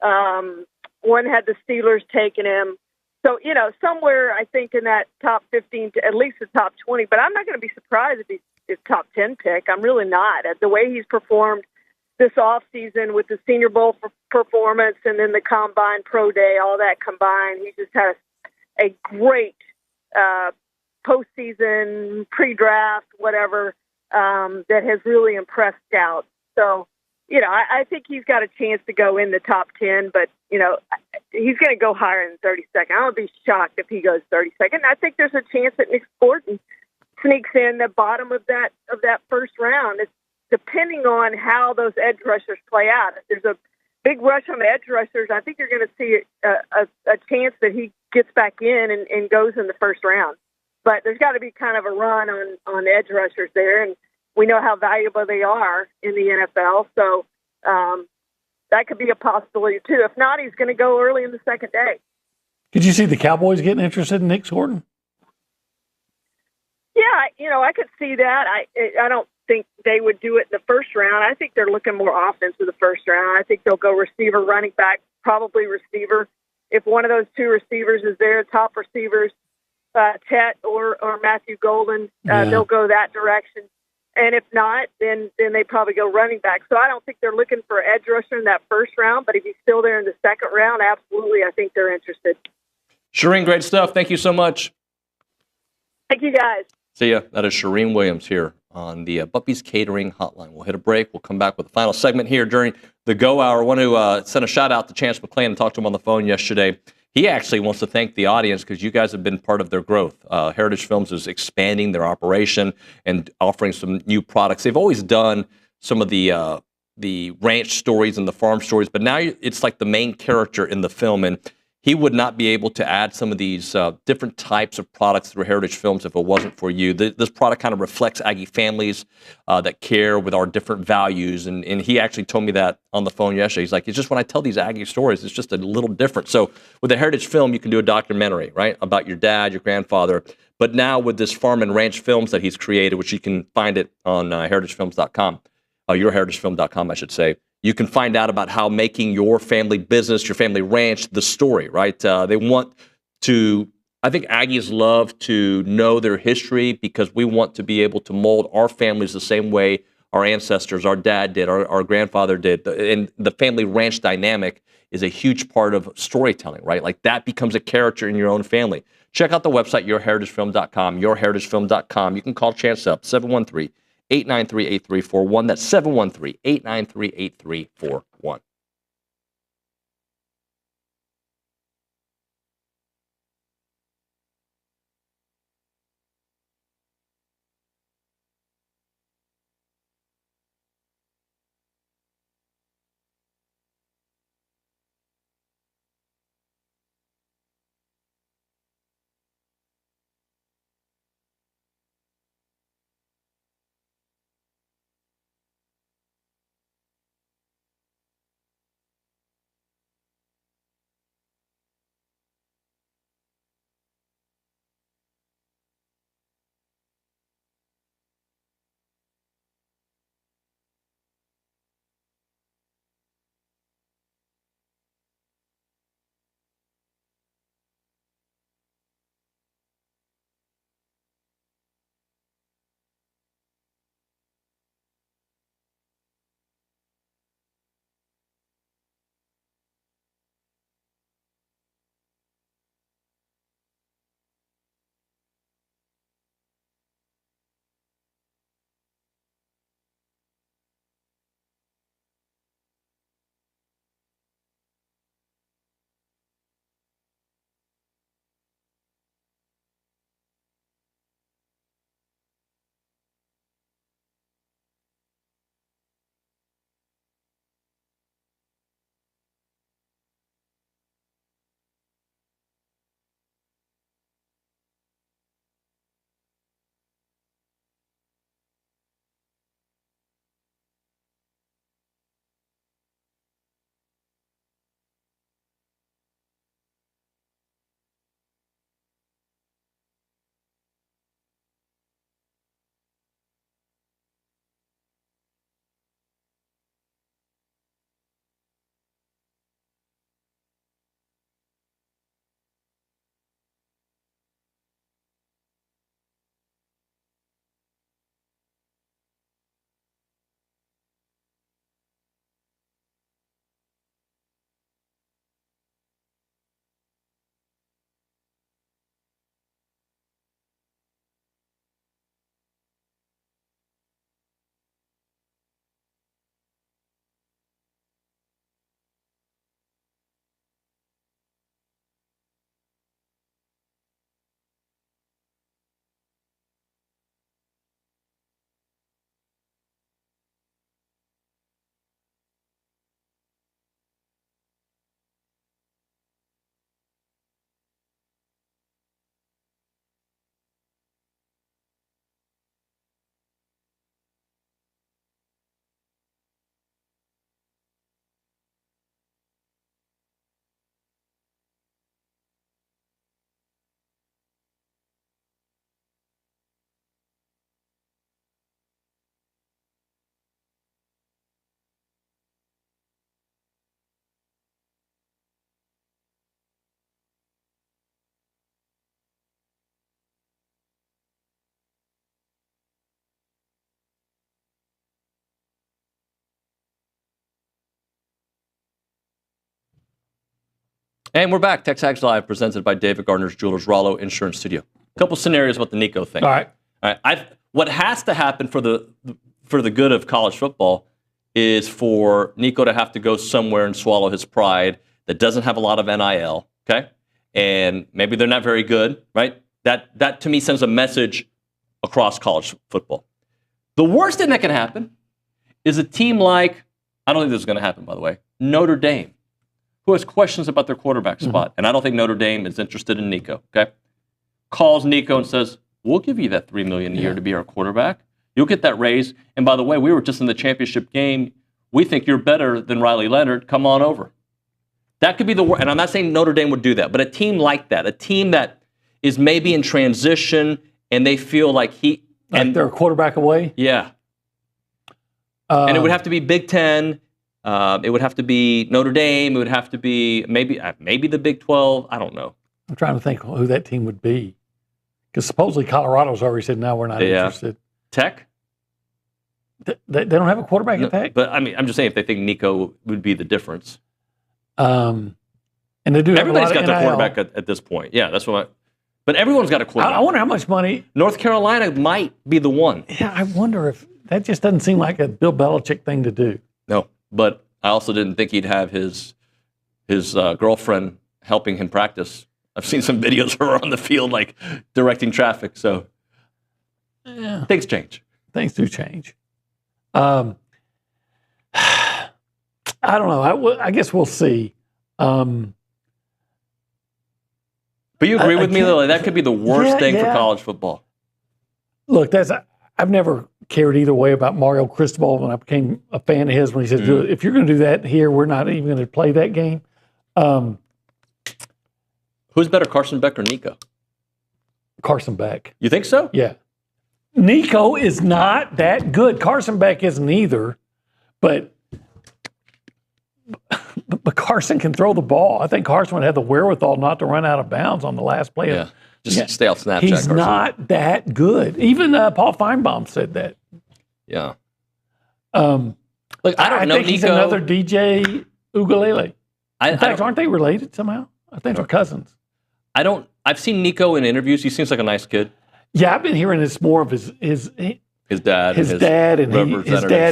One had the Steelers taking him. So, somewhere I think in that top 15 to at least the top 20. But I'm not going to be surprised if he's his top 10 pick. I'm really not. The way he's performed this offseason with the Senior Bowl performance and then the Combine Pro Day, all that combined, he just has a great postseason, pre-draft, whatever, that has really impressed scouts. So, I think he's got a chance to go in the top 10, but, he's going to go higher than 32nd. I would be shocked if he goes 32nd. I think there's a chance that Nick Sporton sneaks in the bottom of that first round. It's depending on how those edge rushers play out. If there's a big rush on the edge rushers, I think you're going to see a chance that he gets back in and goes in the first round. But there's got to be kind of a run on edge rushers there, and we know how valuable they are in the NFL. So that could be a possibility too. If not, he's going to go early in the second day. Could you see the Cowboys getting interested in Nick Gordon? Yeah, I could see that. I don't think they would do it in the first round. I think they're looking more offense in the first round. I think they'll go receiver, running back, probably receiver. If one of those two receivers is there, top receivers, Chet or Matthew Golden, they'll go that direction. And if not, then they probably go running back. So I don't think they're looking for edge rusher in that first round, but if he's still there in the second round, absolutely, I think they're interested. Charean, great stuff. Thank you so much. Thank you, guys. See ya. That is Charean Williams here on the Buppy's Catering Hotline. We'll hit a break. We'll come back with the final segment here during the Go Hour. I want to send a shout out to Chance McClain and talk to him on the phone yesterday. He actually wants to thank the audience because you guys have been part of their growth. Heritage Films is expanding their operation and offering some new products. They've always done some of the ranch stories and the farm stories, but now it's like the main character in the film, and he would not be able to add some of these different types of products through Heritage Films if it wasn't for you. This product kind of reflects Aggie families that care with our different values. And he actually told me that on the phone yesterday. He's like, it's just when I tell these Aggie stories, it's just a little different. So with the Heritage Film, you can do a documentary, right, about your dad, your grandfather. But now with this farm and ranch films that he's created, which you can find it on heritagefilms.com, yourheritagefilm.com, I should say, you can find out about how making your family business, your family ranch, the story, right? They want to, I think Aggies love to know their history because we want to be able to mold our families the same way our ancestors, our dad did, our grandfather did. And the family ranch dynamic is a huge part of storytelling, right? Like that becomes a character in your own family. Check out the website, yourheritagefilm.com, yourheritagefilm.com. You can call Chance up, 713-893-8341. That's 713-893-8341. And we're back. TexAgs Live, presented by David Gardner's Jewelers, Rollo Insurance Studio. A couple scenarios about the Nico thing. All right. What has to happen for the good of college football is for Nico to have to go somewhere and swallow his pride that doesn't have a lot of NIL, okay? And maybe they're not very good, right? That to me sends a message across college football. The worst thing that can happen is a team like, I don't think this is going to happen, by the way, Notre Dame, who has questions about their quarterback spot. And I don't think Notre Dame is interested in Nico, okay? Calls Nico and says, we'll give you that $3 million a year to be our quarterback. You'll get that raise. And by the way, we were just in the championship game. We think you're better than Riley Leonard. Come on over. That could be the worst. And I'm not saying Notre Dame would do that, but a team like that, a team that is maybe in transition and they feel like they're a quarterback away? Yeah. And it would have to be Big Ten. It would have to be Notre Dame. It would have to be maybe the Big 12. I don't know. I'm trying to think who that team would be. Because supposedly Colorado's already said, no, we're not interested. Tech? They don't have a quarterback at Tech? But I mean, I'm just saying if they think Nico would be the difference. And they do have Everybody's a lot got of their NIL. quarterback at this point. Yeah, that's what but everyone's got a quarterback. I wonder how much money. North Carolina might be the one. Yeah, I wonder if that just doesn't seem like a Bill Belichick thing to do. No, but I also didn't think he'd have his girlfriend helping him practice. I've seen some videos of her on the field, like directing traffic. So things change. Things do change. I don't know. I guess we'll see. But you agree with me, though? Like, that could be the worst thing for college football. Look, I've never cared either way about Mario Cristobal when I became a fan of his when he said, if you're going to do that here, we're not even going to play that game. Who's better, Carson Beck or Nico? Carson Beck. You think so? Yeah. Nico is not that good. Carson Beck isn't either, but Carson can throw the ball. I think Carson would have the wherewithal not to run out of bounds on the last play. Yeah. Just stay off Snapchat. He's Carson. not that good. Even Paul Feinbaum said that. Yeah. Look, I think he's Nico. another DJ Ugalele. In fact, aren't they related somehow? I think they're cousins. I've seen Nico in interviews. He seems like a nice kid. Yeah, I've been hearing it's more of his dad. His dad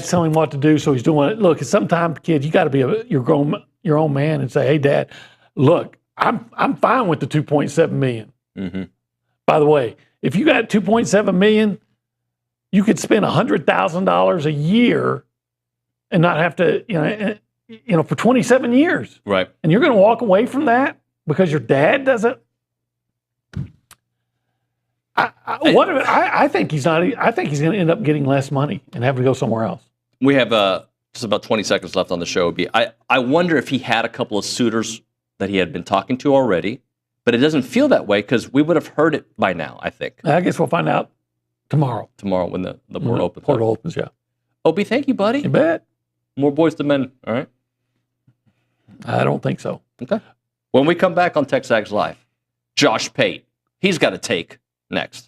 telling him what to do, so he's doing it. Look, sometimes, kid, you got to be your own man and say, "Hey, Dad, look, I'm fine with the $2.7 million." Mm-hmm. By the way, if you got $2.7 million, you could spend $100,000 a year and not have to, for 27 years, right? And you're going to walk away from that because your dad doesn't. I think he's not. I think he's going to end up getting less money and having to go somewhere else. We have just about 20 seconds left on the show. I wonder if he had a couple of suitors that he had been talking to already, but it doesn't feel that way because we would have heard it by now, I think. I guess we'll find out tomorrow. Tomorrow when the portal opens. Portal opens, yeah. Opie, thank you, buddy. You bet. More boys to men, all right? I don't think so. Okay. When we come back on TexAgs Live, Josh Pate, he's got a take next.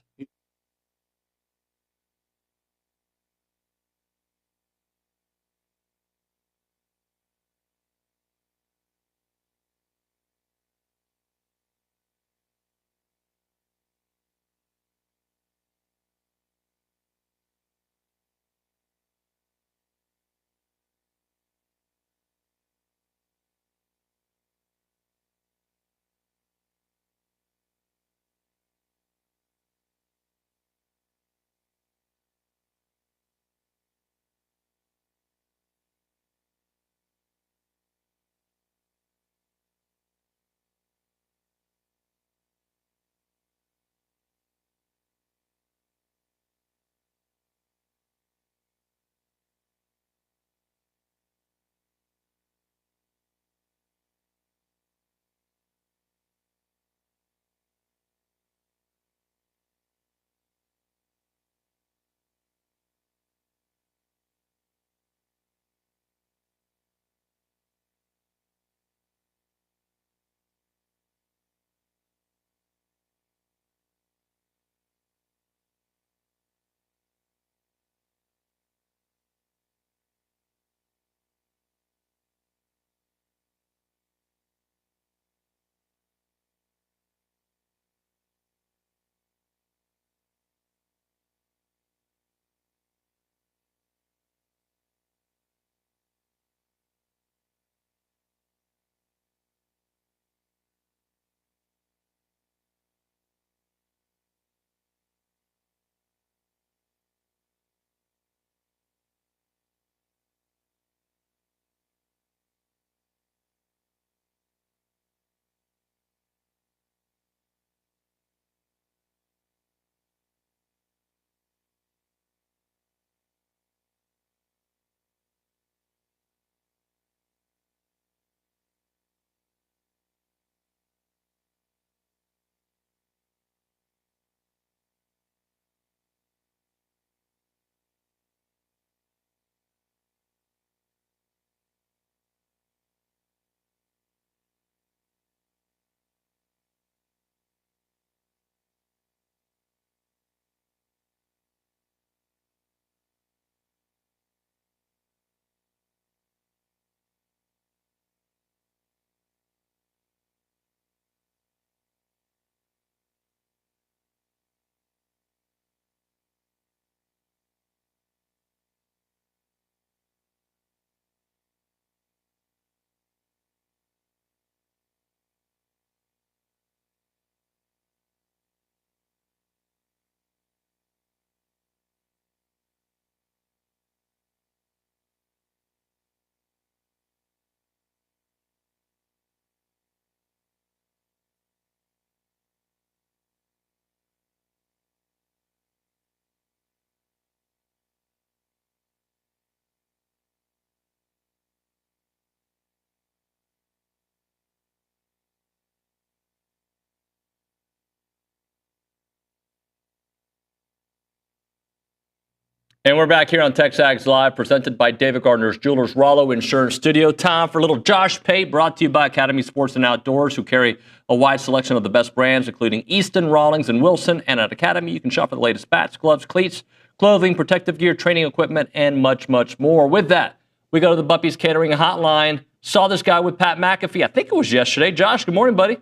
And we're back here on TexAgs Live, presented by David Gardner's Jewelers Rollo Insurance Studio. Time for a little Josh Pate, brought to you by Academy Sports and Outdoors, who carry a wide selection of the best brands, including Easton, Rawlings, and Wilson. And at Academy, you can shop for the latest bats, gloves, cleats, clothing, protective gear, training equipment, and much, much more. With that, we go to the Buppies Catering Hotline. Saw this guy with Pat McAfee. I think it was yesterday. Josh, good morning, buddy.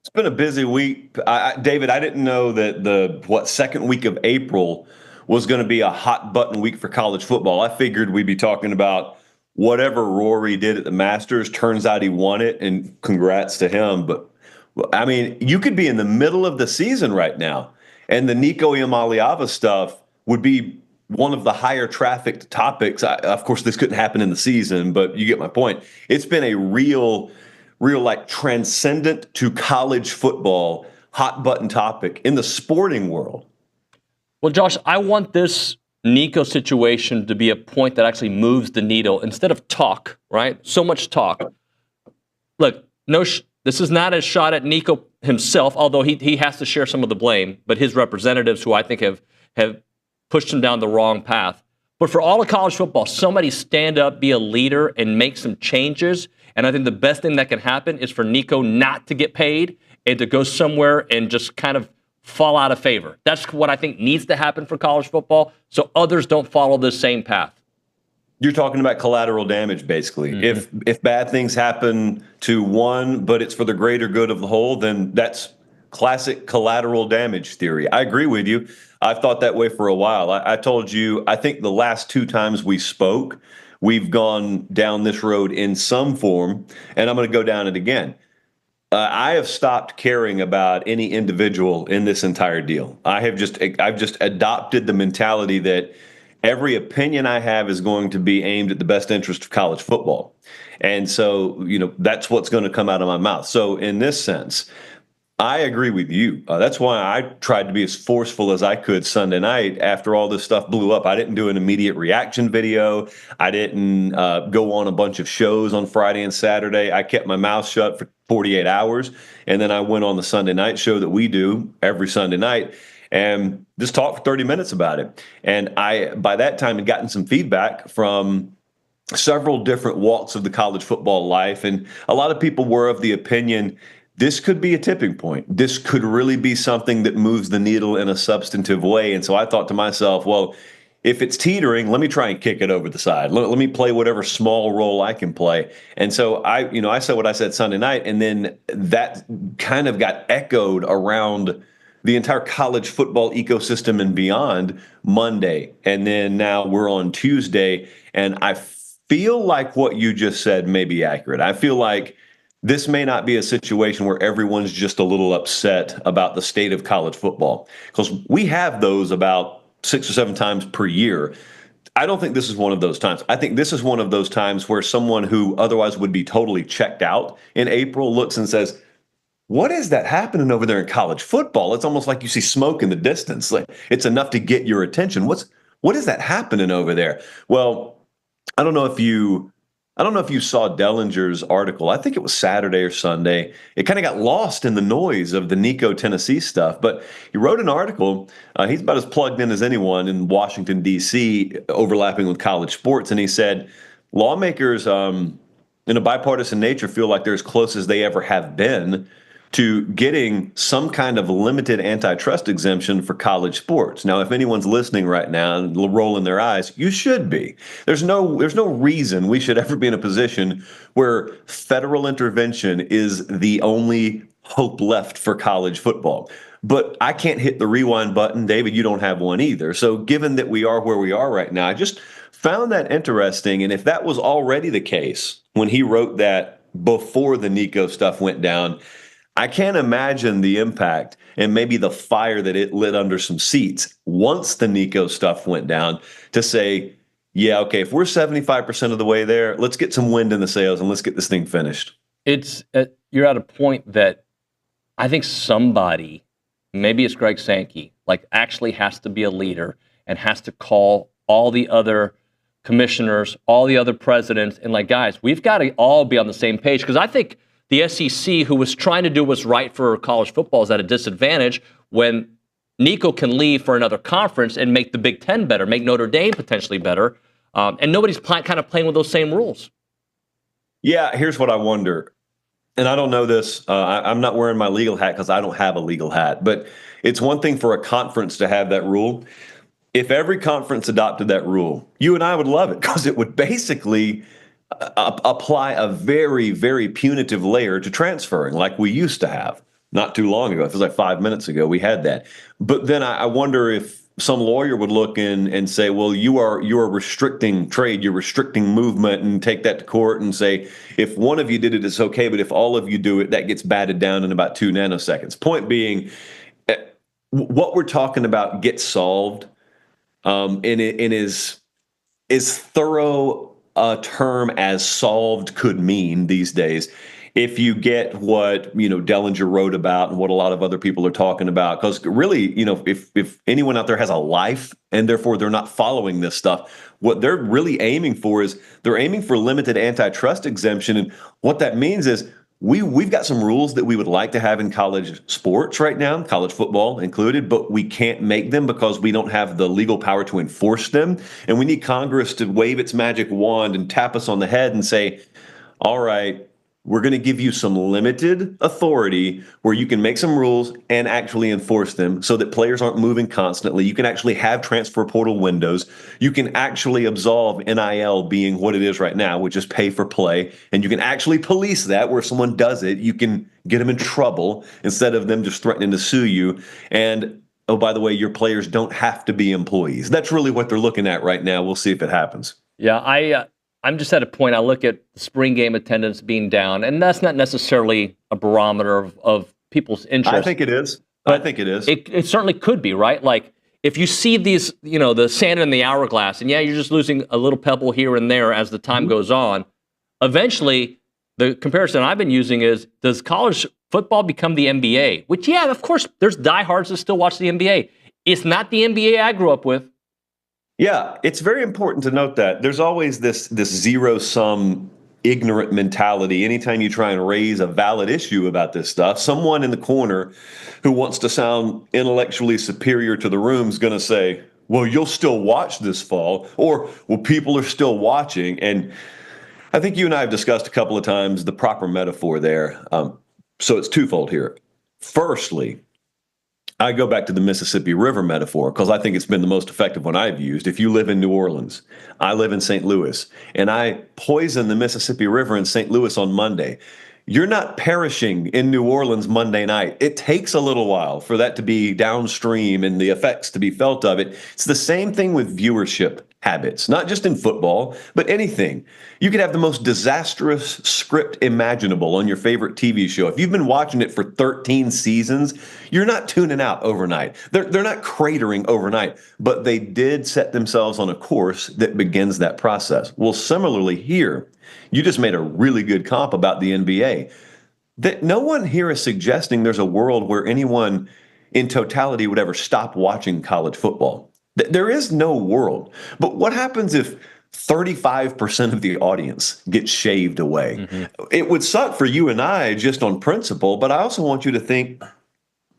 It's been a busy week. David, I didn't know that the second week of April was going to be a hot button week for college football. I figured we'd be talking about whatever Rory did at the Masters. Turns out he won it, and congrats to him. But, I mean, you could be in the middle of the season right now, and the Nico Iamaleava stuff would be one of the higher trafficked topics. Of course, this couldn't happen in the season, but you get my point. It's been a real like transcendent to college football hot button topic in the sporting world. Well, Josh, I want this Nico situation to be a point that actually moves the needle instead of talk, right? So much talk. Look, this is not a shot at Nico himself, although he has to share some of the blame, but his representatives, who I think have pushed him down the wrong path. But for all of college football, somebody stand up, be a leader, and make some changes. And I think the best thing that can happen is for Nico not to get paid and to go somewhere and just kind of fall out of favor. That's what I think needs to happen for college football, so others don't follow this same path. You're talking about collateral damage, basically. Mm-hmm. If bad things happen to one, but it's for the greater good of the whole, then that's classic collateral damage theory. I agree with you. I've thought that way for a while. I told you, I think the last two times we spoke, we've gone down this road in some form, and I'm going to go down it again. I have stopped caring about any individual in this entire deal. I've just adopted the mentality that every opinion I have is going to be aimed at the best interest of college football. And so, that's what's going to come out of my mouth. So in this sense, I agree with you. That's why I tried to be as forceful as I could Sunday night after all this stuff blew up. I didn't do an immediate reaction video. I didn't go on a bunch of shows on Friday and Saturday. I kept my mouth shut for 48 hours. And then I went on the Sunday night show that we do every Sunday night and just talked for 30 minutes about it. And I, by that time, had gotten some feedback from several different walks of the college football life. And a lot of people were of the opinion this could be a tipping point. This could really be something that moves the needle in a substantive way. And so I thought to myself, well, if it's teetering, let me try and kick it over the side. Let me play whatever small role I can play. And so I said what I said Sunday night, and then that kind of got echoed around the entire college football ecosystem and beyond Monday. And then now we're on Tuesday, and I feel like what you just said may be accurate. I feel like this may not be a situation where everyone's just a little upset about the state of college football, because we have those about 6 or 7 times per year. I don't think this is one of those times. I think this is one of those times where someone who otherwise would be totally checked out in April looks and says, what is that happening over there in college football? It's almost like you see smoke in the distance. Like it's enough to get your attention. What is that happening over there? Well, I don't know if you saw Dellinger's article. I think it was Saturday or Sunday. It kind of got lost in the noise of the Nico, Tennessee stuff. But he wrote an article. He's about as plugged in as anyone in Washington, D.C., overlapping with college sports. And he said, lawmakers in a bipartisan nature feel like they're as close as they ever have been to getting some kind of limited antitrust exemption for college sports. Now, if anyone's listening right now and rolling their eyes, you should be. There's no reason we should ever be in a position where federal intervention is the only hope left for college football. But I can't hit the rewind button. David, you don't have one either. So given that we are where we are right now, I just found that interesting. And if that was already the case when he wrote that before the Nico stuff went down, I can't imagine the impact and maybe the fire that it lit under some seats once the Nico stuff went down to say, yeah, okay, if we're 75% of the way there, let's get some wind in the sails and let's get this thing finished. You're at a point that I think somebody, maybe it's Greg Sankey, actually has to be a leader and has to call all the other commissioners, all the other presidents, and guys, we've got to all be on the same page, because I think the SEC, who was trying to do what's right for college football, is at a disadvantage when Nico can leave for another conference and make the Big Ten better, make Notre Dame potentially better, and nobody's kind of playing with those same rules. Yeah, here's what I wonder. And I don't know this. I'm not wearing my legal hat because I don't have a legal hat. But it's one thing for a conference to have that rule. If every conference adopted that rule, you and I would love it because it would basically apply a very, very punitive layer to transferring like we used to have not too long ago. It was like 5 minutes ago we had that. But then I wonder if some lawyer would look in and say, well, you are restricting trade, you're restricting movement, and take that to court and say, if one of you did it, it's okay, but if all of you do it, that gets batted down in about 2 nanoseconds. Point being, what we're talking about gets solved in as thorough a term as solved could mean these days. If you get what, Dellinger wrote about and what a lot of other people are talking about, because really, if anyone out there has a life and therefore they're not following this stuff, what they're really aiming for is they're aiming for limited antitrust exemption. And what that means is we've got some rules that we would like to have in college sports right now, college football included, but we can't make them because we don't have the legal power to enforce them. And we need Congress to wave its magic wand and tap us on the head and say, all right, we're going to give you some limited authority where you can make some rules and actually enforce them so that players aren't moving constantly. You can actually have transfer portal windows. You can actually absolve NIL being what it is right now, which is pay for play. And you can actually police that where if someone does it, you can get them in trouble instead of them just threatening to sue you. And, oh, by the way, your players don't have to be employees. That's really what they're looking at right now. We'll see if it happens. Yeah, I'm just at a point, I look at spring game attendance being down, and that's not necessarily a barometer of people's interest. I think it is. It certainly could be, right? Like, if you see these, the sand in the hourglass, and you're just losing a little pebble here and there as the time goes on, eventually, the comparison I've been using is, does college football become the NBA? Which, of course, there's diehards that still watch the NBA. It's not the NBA I grew up with. Yeah, it's very important to note that there's always this zero-sum ignorant mentality. Anytime you try and raise a valid issue about this stuff, someone in the corner who wants to sound intellectually superior to the room is going to say, well, you'll still watch this fall, or, well, people are still watching. And I think you and I have discussed a couple of times the proper metaphor there. So it's twofold here. Firstly, I go back to the Mississippi River metaphor because I think it's been the most effective one I've used. If you live in New Orleans, I live in St. Louis, and I poison the Mississippi River in St. Louis on Monday, you're not perishing in New Orleans Monday night. It takes a little while for that to be downstream and the effects to be felt of it. It's the same thing with viewership habits, not just in football, but anything. You could have the most disastrous script imaginable on your favorite TV show. If you've been watching it for 13 seasons, you're not tuning out overnight. They're not cratering overnight, but they did set themselves on a course that begins that process. Well, similarly here, you just made a really good comp about the NBA. That no one here is suggesting there's a world where anyone in totality would ever stop watching college football. There is no world. But what happens if 35% of the audience gets shaved away? Mm-hmm. It would suck for you and I just on principle, but I also want you to think,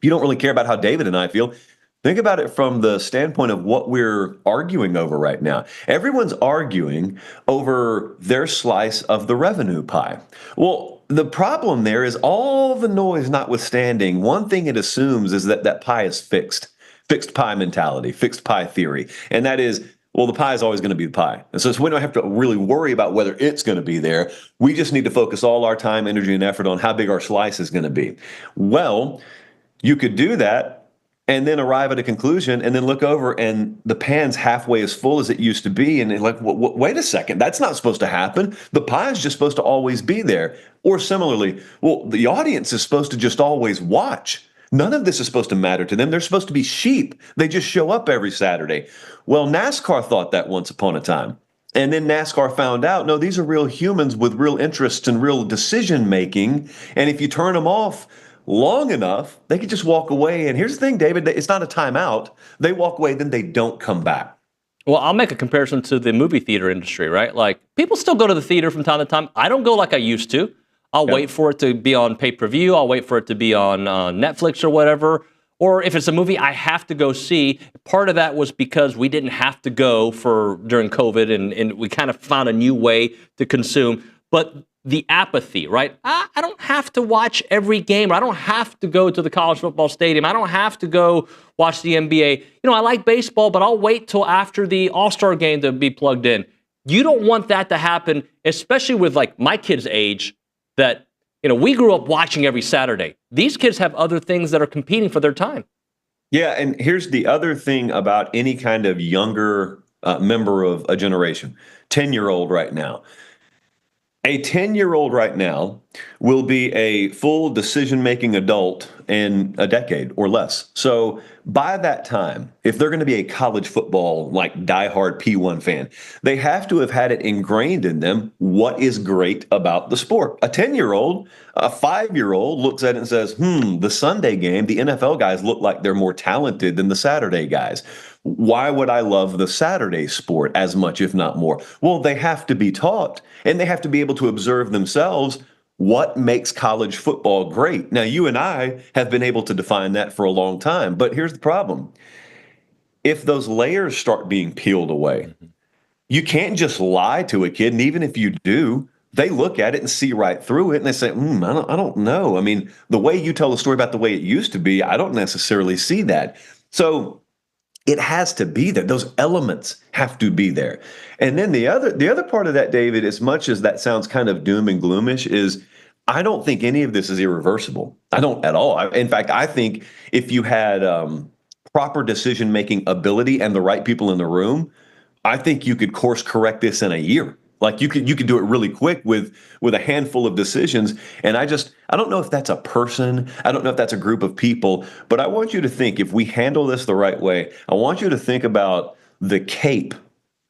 you don't really care about how David and I feel. Think about it from the standpoint of what we're arguing over right now. Everyone's arguing over their slice of the revenue pie. Well, the problem there is, all the noise notwithstanding, one thing it assumes is that that pie is fixed pie mentality, fixed pie theory. And that is, well, the pie is always going to be the pie. And so we don't have to really worry about whether it's going to be there. We just need to focus all our time, energy, and effort on how big our slice is going to be. Well, you could do that and then arrive at a conclusion and then look over and the pan's halfway as full as it used to be. And like, wait a second, that's not supposed to happen. The pie is just supposed to always be there. Or similarly, well, the audience is supposed to just always watch. None of this is supposed to matter to them. They're supposed to be sheep. They just show up every Saturday. Well, NASCAR thought that once upon a time. And then NASCAR found out, no, these are real humans with real interests and real decision making. And if you turn them off long enough, they could just walk away. And here's the thing, David, it's not a timeout. They walk away, then they don't come back. Well, I'll make a comparison to the movie theater industry, right? Like, people still go to the theater from time to time. I don't go like I used to. I'll wait for it to be on pay-per-view. I'll wait for it to be on Netflix or whatever. or if it's a movie I have to go see. Part of that was because we didn't have to go during COVID, and we kind of found a new way to consume. But the apathy, right? I don't have to watch every game. I don't have to go to the college football stadium. I don't have to go watch the NBA. I like baseball, but I'll wait till after the All-Star game to be plugged in. You don't want that to happen, especially with like my kids' age that, we grew up watching every Saturday. These kids have other things that are competing for their time. Yeah, and here's the other thing about any kind of younger member of a generation, 10-year-old right now. A 10-year-old right now will be a full decision-making adult in a decade or less. So by that time, if they're going to be a college football, like diehard P1 fan, they have to have had it ingrained in them what is great about the sport. A 10-year-old, a 5-year-old looks at it and says, the Sunday game, the NFL guys look like they're more talented than the Saturday guys. Why would I love the Saturday sport as much, if not more? Well, they have to be taught, and they have to be able to observe themselves what makes college football great. Now, you and I have been able to define that for a long time, but here's the problem. If those layers start being peeled away, you can't just lie to a kid, and even if you do, they look at it and see right through it, and they say, I don't know. I mean, the way you tell the story about the way it used to be, I don't necessarily see that. So it has to be there. Those elements have to be there. And then the other part of that, David, as much as that sounds kind of doom and gloomish, is I don't think any of this is irreversible. I don't at all. In fact, I think if you had proper decision-making ability and the right people in the room, I think you could course correct this in a year. Like you could do it really quick with a handful of decisions. And I don't know if that's a person. I don't know if that's a group of people. But I want you to think, if we handle this the right way, I want you to think about the cape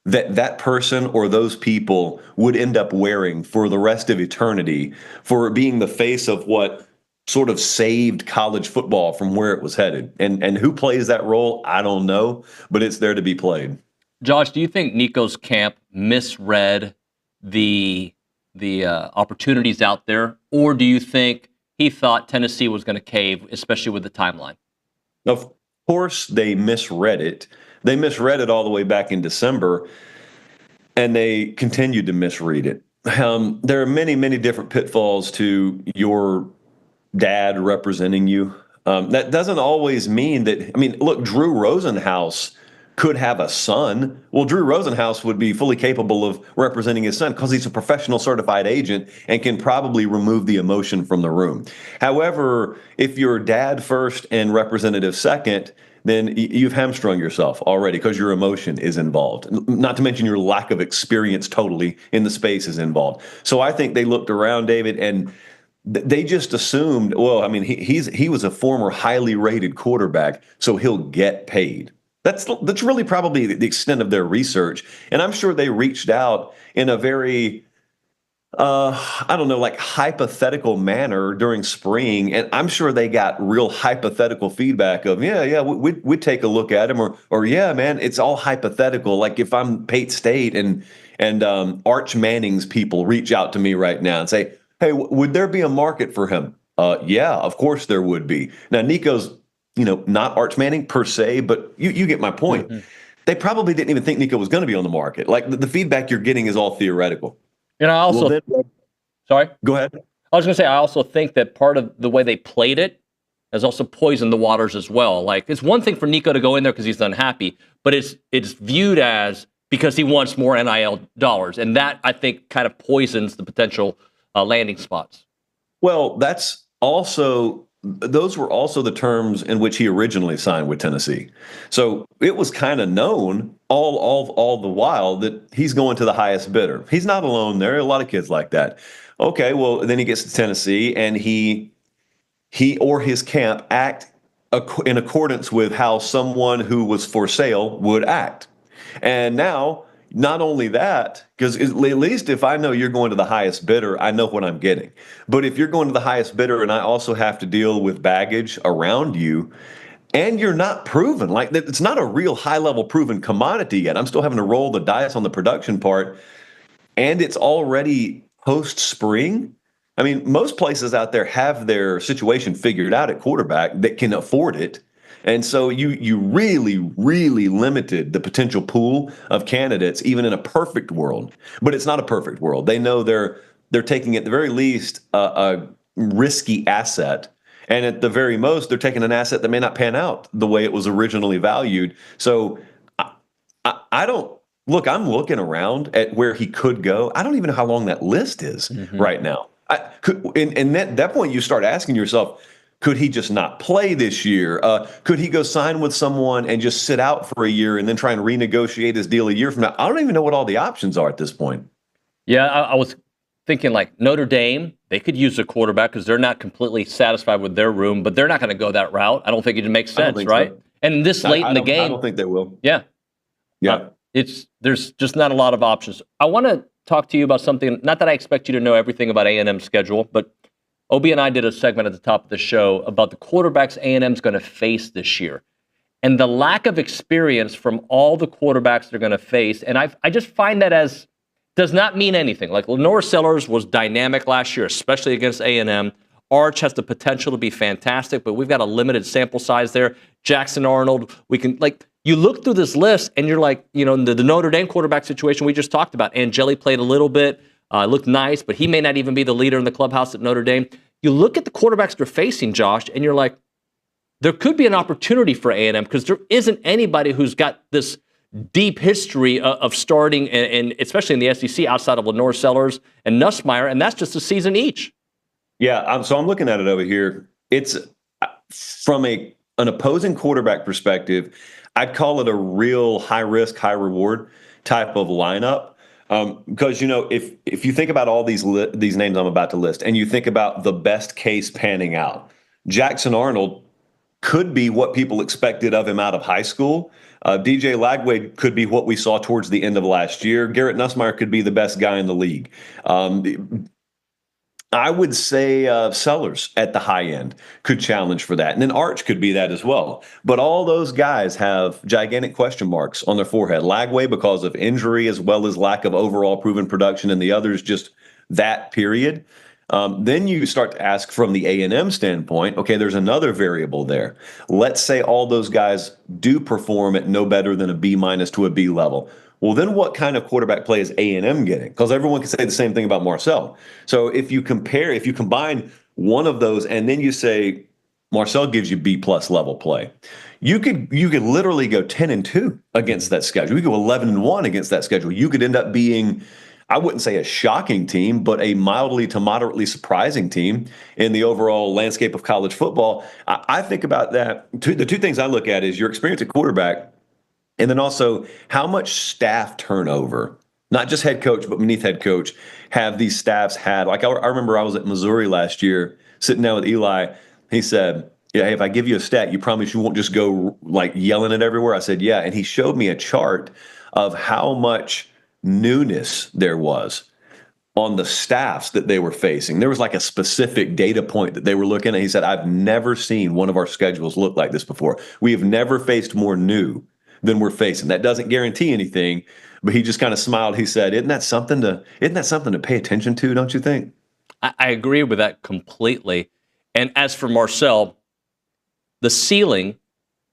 that person or those people would end up wearing for the rest of eternity for being the face of what sort of saved college football from where it was headed. And who plays that role, I don't know, but it's there to be played. Josh, do you think Nico's camp misread the opportunities out there, or do you think he thought Tennessee was going to cave, especially with the timeline? Of course, they misread it. They misread it all the way back in December, and they continued to misread it. There are many, many different pitfalls to your dad representing you. That doesn't always mean that. I mean, look, Drew Rosenhaus could have a son. Well, Drew Rosenhaus would be fully capable of representing his son because he's a professional certified agent and can probably remove the emotion from the room. However, if you're dad first and representative second, then you've hamstrung yourself already because your emotion is involved. Not to mention your lack of experience totally in the space is involved. So I think they looked around, David, and they just assumed, well, I mean, he was a former highly rated quarterback, so he'll get paid. That's really probably the extent of their research. And I'm sure they reached out in a very, like hypothetical manner during spring. And I'm sure they got real hypothetical feedback of, we'd take a look at him or yeah, man, it's all hypothetical. Like if I'm Pate State and Arch Manning's people reach out to me right now and say, hey, would there be a market for him? Yeah, of course there would be. Now, Nico's not Arch Manning per se, but you get my point. Mm-hmm. They probably didn't even think Nico was going to be on the market. Like the feedback you're getting is all theoretical. And I also, sorry? Go ahead. I was going to say, I also think that part of the way they played it has also poisoned the waters as well. Like it's one thing for Nico to go in there because he's unhappy, but it's viewed as because he wants more NIL dollars. And that, I think, kind of poisons the potential landing spots. Well, those were also the terms in which he originally signed with Tennessee. So it was kind of known all the while that he's going to the highest bidder. He's not alone. There are a lot of kids like that. Okay, well, then he gets to Tennessee and he or his camp act in accordance with how someone who was for sale would act. And now, not only that, because at least if I know you're going to the highest bidder, I know what I'm getting. But if you're going to the highest bidder and I also have to deal with baggage around you, and you're not proven, like it's not a real high-level proven commodity yet. I'm still having to roll the dice on the production part, and it's already post-spring. I mean, most places out there have their situation figured out at quarterback that can afford it. And so you really, really limited the potential pool of candidates, even in a perfect world. But it's not a perfect world. They know they're taking at the very least a risky asset. And at the very most, they're taking an asset that may not pan out the way it was originally valued. So I don't look, I'm looking around at where he could go. I don't even know how long that list is right now. And at that point, you start asking yourself, could he just not play this year? Could he go sign with someone and just sit out for a year and then try and renegotiate his deal a year from now? I don't even know what all the options are at this point. Yeah, I was thinking like Notre Dame, they could use a quarterback because they're not completely satisfied with their room, but they're not going to go that route. I don't think it makes sense, right? So. And this late in the game. I don't think they will. Yeah. Yeah. There's just not a lot of options. I want to talk to you about something, not that I expect you to know everything about A&M's schedule, but Obi and I did a segment at the top of the show about the quarterbacks A&M's going to face this year and the lack of experience from all the quarterbacks they're going to face. And I just find that as does not mean anything. Like Lenore Sellers was dynamic last year, especially against A&M. Arch has the potential to be fantastic, but we've got a limited sample size there. Jackson Arnold, we can you look through this list and you're like, the Notre Dame quarterback situation we just talked about. Angeli played a little bit, looked nice, but he may not even be the leader in the clubhouse at Notre Dame. You look at the quarterbacks they're facing, Josh, and you're like, there could be an opportunity for A&M because there isn't anybody who's got this deep history of starting, and especially in the SEC, outside of Lenore Sellers and Nussmeier, and that's just a season each. Yeah, so I'm looking at it over here. It's from an opposing quarterback perspective, I'd call it a real high risk, high reward type of lineup. Because if you think about all these names I'm about to list, and you think about the best case panning out, Jackson Arnold could be what people expected of him out of high school. DJ Lagway could be what we saw towards the end of last year. Garrett Nussmeier could be the best guy in the league. I would say Sellers at the high end could challenge for that. And then Arch could be that as well. But all those guys have gigantic question marks on their forehead. Lagway because of injury as well as lack of overall proven production, and the others just that period. Then you start to ask from the A&M standpoint, okay, there's another variable there. Let's say all those guys do perform at no better than a B- to a B level. Well, then what kind of quarterback play is A&M getting? Because everyone can say the same thing about Marcel. So if you combine one of those and then you say Marcel gives you B+ level play, you could literally go 10-2 against that schedule. You could go 11-1 against that schedule. You could end up being, I wouldn't say a shocking team, but a mildly to moderately surprising team in the overall landscape of college football. I think about that. The two things I look at is your experience at quarterback, and then also how much staff turnover, not just head coach, but beneath head coach, have these staffs had. Like I remember I was at Missouri last year sitting down with Eli. He said, yeah, hey, if I give you a stat, you promise you won't just go like yelling it everywhere? I said, yeah. And he showed me a chart of how much newness there was on the staffs that they were facing. There was like a specific data point that they were looking at. He said, I've never seen one of our schedules look like this before. We have never faced more new than we're facing. That doesn't guarantee anything, but he just kind of smiled. He said, isn't that something to pay attention to, don't you think? I agree with that completely. And as for Marcel, the ceiling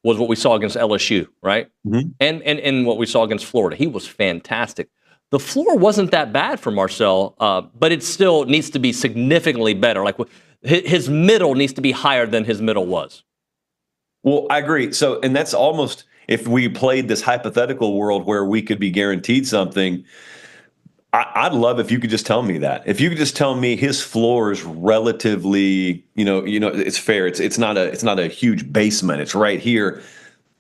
was what we saw against LSU, right? Mm-hmm. And what we saw against Florida. He was fantastic. The floor wasn't that bad for Marcel, but it still needs to be significantly better. Like his middle needs to be higher than his middle was. Well, I agree. So, and that's almost, if we played this hypothetical world where we could be guaranteed something, I'd love if you could just tell me that. If you could just tell me his floor is relatively, it's fair. It's not a huge basement. It's right here.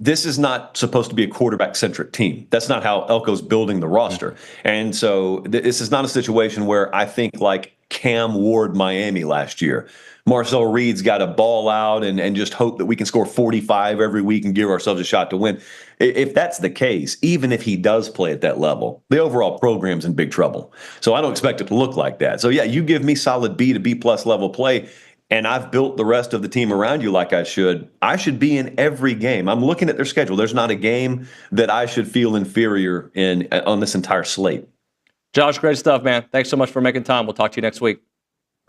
This is not supposed to be a quarterback-centric team. That's not how Elko's building the roster. And so this is not a situation where I think like Cam Ward Miami last year. Marcel Reed's got to ball out and just hope that we can score 45 every week and give ourselves a shot to win. If that's the case, even if he does play at that level, the overall program's in big trouble. So I don't expect it to look like that. So yeah, you give me solid B to B+ level play, and I've built the rest of the team around you like I should be in every game. I'm looking at their schedule. There's not a game that I should feel inferior in on this entire slate. Josh, great stuff, man. Thanks so much for making time. We'll talk to you next week.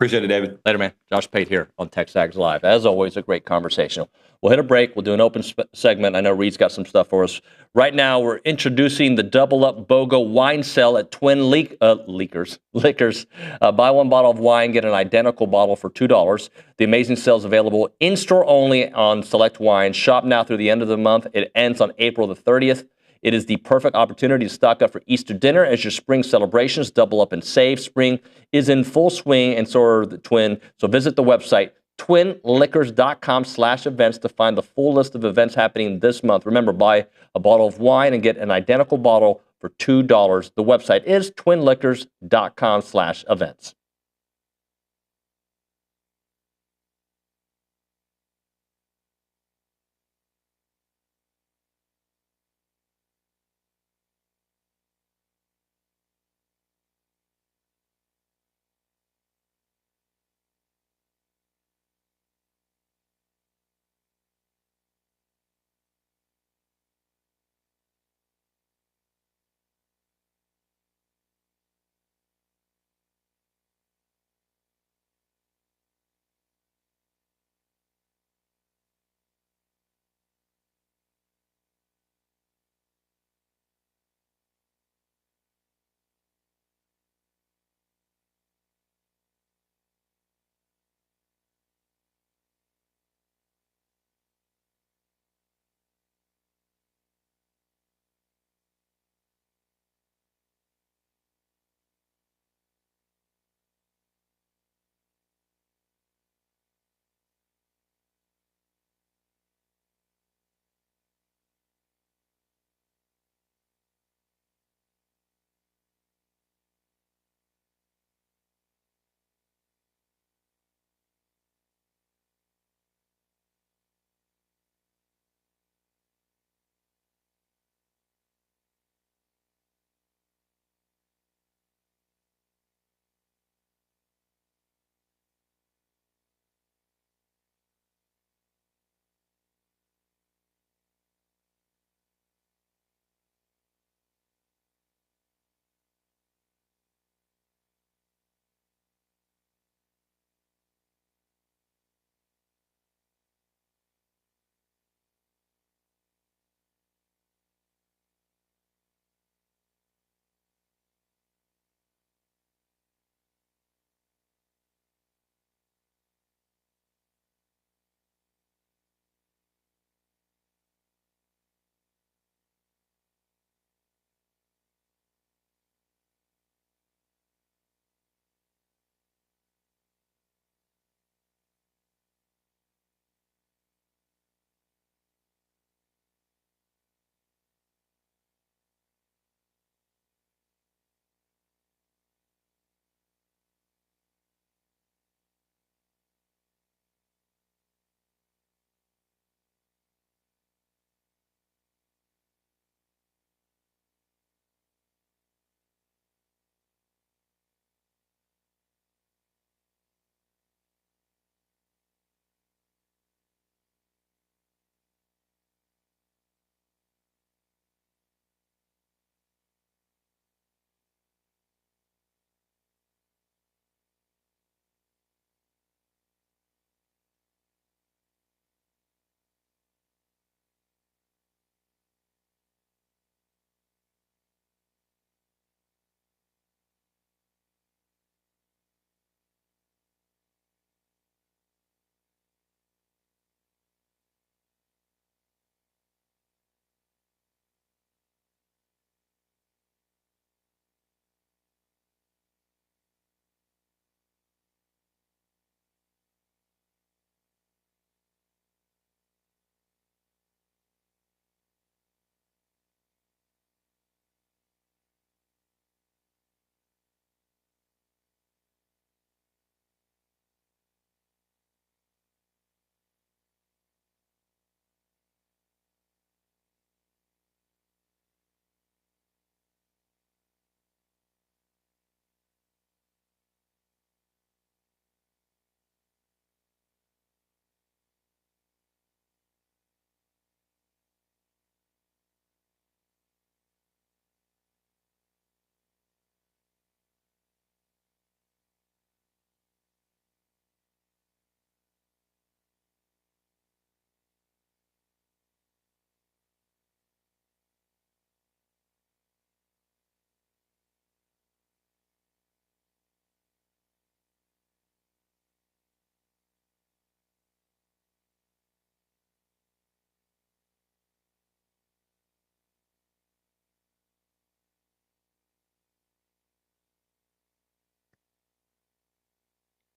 Appreciate it, David. Later, man. Josh Pate here on TexAgs Live. As always, a great conversation. We'll hit a break. We'll do an open segment. I know Reed's got some stuff for us. Right now, we're introducing the Double Up BOGO wine sale at Twin Liquors. Buy one bottle of wine, get an identical bottle for $2. The amazing sale is available in-store only on select wines. Shop now through the end of the month. It ends on April the 30th. It is the perfect opportunity to stock up for Easter dinner as your spring celebrations double up and save. Spring is in full swing, and so are the Twin. So visit the website, twinliquors.com/events to find the full list of events happening this month. Remember, buy a bottle of wine and get an identical bottle for $2. The website is twinliquors.com/events.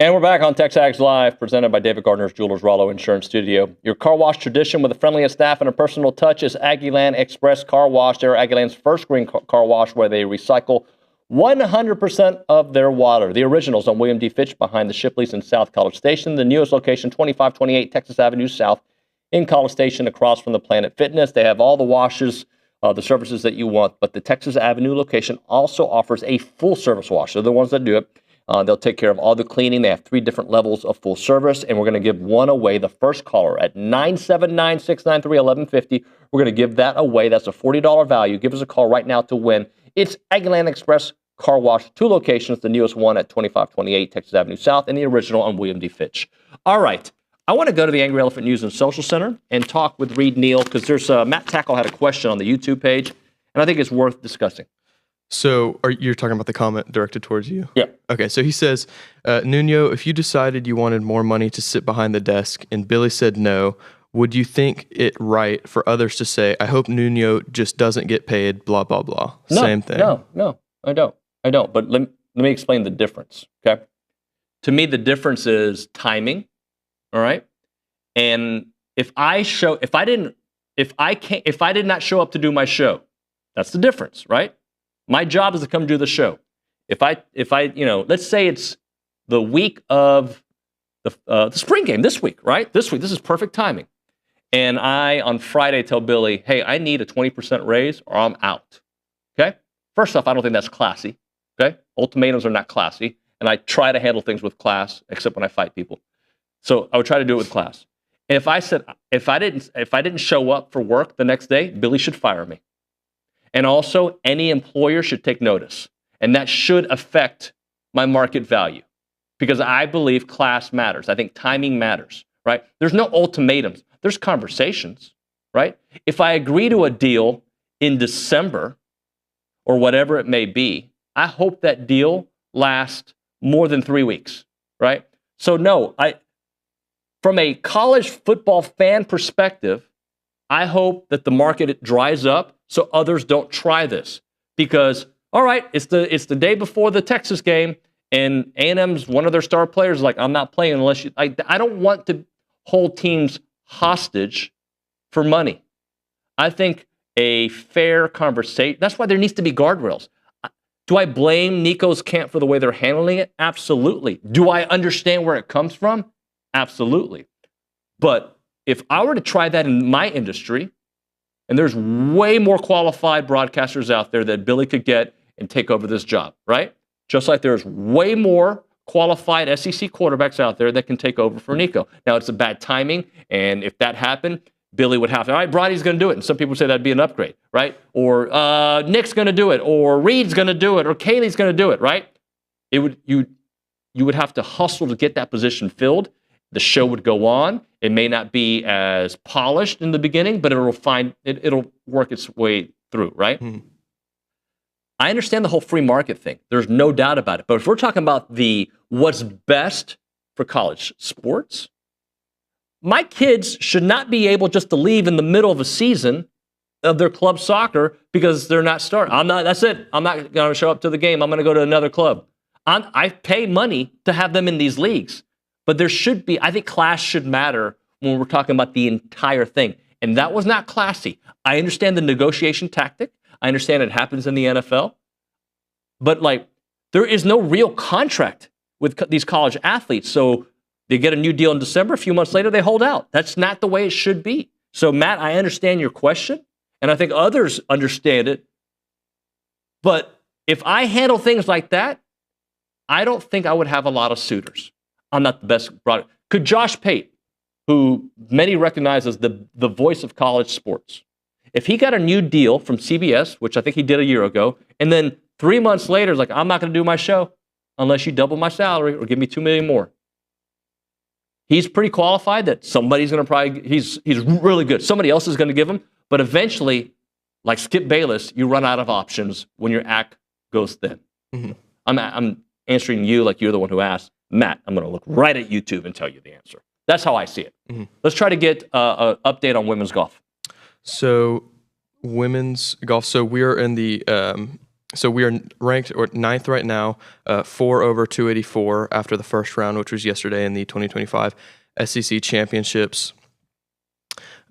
And we're back on TexAgs Live, presented by David Gardner's Jewelers Rollo Insurance Studio. Your car wash tradition with the friendliest staff and a personal touch is Aggieland Express Car Wash. They're Aggieland's first green car wash where they recycle 100% of their water. The originals on William D. Fitch behind the Shipleys in South College Station. The newest location, 2528 Texas Avenue South in College Station, across from the Planet Fitness. They have all the washes, the services that you want, but the Texas Avenue location also offers a full service wash. They're the ones that do it. They'll take care of all the cleaning. They have 3 different levels of full service, and we're going to give one away. The first caller at 979-693-1150. We're going to give that away. That's a $40 value. Give us a call right now to win. It's Aggieland Express Car Wash, 2 locations. The newest one at 2528 Texas Avenue South, and the original on William D. Fitch. All right. I want to go to the Angry Elephant News and Social Center and talk with Reed Neal, because there's Matt Tackle had a question on the YouTube page, and I think it's worth discussing. So you're talking about the comment directed towards you? Yeah. Okay, so he says, Nuño, if you decided you wanted more money to sit behind the desk and Billy said no, would you think it right for others to say, I hope Nuño just doesn't get paid, blah, blah, blah? No, Same thing. No, I don't. But let me explain the difference, okay? To me, the difference is timing, all right? And if I did not show up to do my show, that's the difference, right? My job is to come do the show. If I, let's say it's the week of the spring game this week, right? This is perfect timing. And I, on Friday, tell Billy, hey, I need a 20% raise or I'm out, okay? First off, I don't think that's classy, okay? Ultimatums are not classy. And I try to handle things with class, except when I fight people. So I would try to do it with class. And if I said, if I didn't show up for work the next day, Billy should fire me. And also, any employer should take notice. And that should affect my market value, because I believe class matters. I think timing matters, right? There's no ultimatums. There's conversations, right? If I agree to a deal in December or whatever it may be, I hope that deal lasts more than 3 weeks, right? So no, from a college football fan perspective, I hope that the market dries up so others don't try this, because, all right, it's the day before the Texas game, and A&M's one of their star players like, I'm not playing unless you. I don't want to hold teams hostage for money. I think a fair conversation. That's why there needs to be guardrails. Do I blame Nico's camp for the way they're handling it? Absolutely. Do I understand where it comes from? Absolutely. But if I were to try that in my industry, and there's way more qualified broadcasters out there that Billy could get and take over this job, right? Just like there's way more qualified SEC quarterbacks out there that can take over for Nico. Now, it's a bad timing, and if that happened, Billy would have to, all right, Brody's going to do it. And some people say that'd be an upgrade, right? Or Nick's going to do it, or Reed's going to do it, or Kaylee's going to do it, right? You would have to hustle to get that position filled. The show would go on. It may not be as polished in the beginning, but it'll work its way through, right? Mm-hmm. I understand the whole free market thing. There's no doubt about it. But if we're talking about what's best for college sports, my kids should not be able just to leave in the middle of a season of their club soccer because they're not starting. That's it. I'm not going to show up to the game. I'm going to go to another club. I pay money to have them in these leagues. But there should be, I think class should matter when we're talking about the entire thing. And that was not classy. I understand the negotiation tactic. I understand it happens in the NFL. But there is no real contract with these college athletes. So they get a new deal in December. A few months later, they hold out. That's not the way it should be. So Matt, I understand your question. And I think others understand it. But if I handle things like that, I don't think I would have a lot of suitors. I'm not the best product. Could Josh Pate, who many recognize as the voice of college sports, if he got a new deal from CBS, which I think he did a year ago, and then 3 months later is like, I'm not going to do my show unless you double my salary or give me $2 million more. He's pretty qualified that somebody's going to he's really good. Somebody else is going to give him. But eventually, like Skip Bayless, you run out of options when your act goes thin. Mm-hmm. I'm answering you like you're the one who asked. Matt, I'm going to look right at YouTube and tell you the answer. That's how I see it. Mm-hmm. Let's try to get an update on women's golf. So women's golf. So we are in the So we are ranked ninth right now, 4 over 284 after the first round, which was yesterday in the 2025 SEC Championships.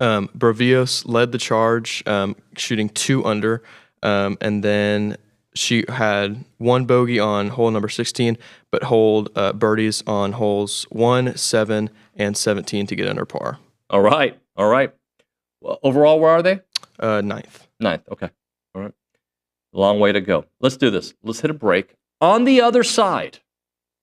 Bravios led the charge, shooting 2 under, and then she had 1 bogey on hole number 16, but hold birdies on holes 1, 7, and 17 to get under par. All right. Well, overall, where are they? Ninth. Okay. All right. Long way to go. Let's do this. Let's hit a break. On the other side,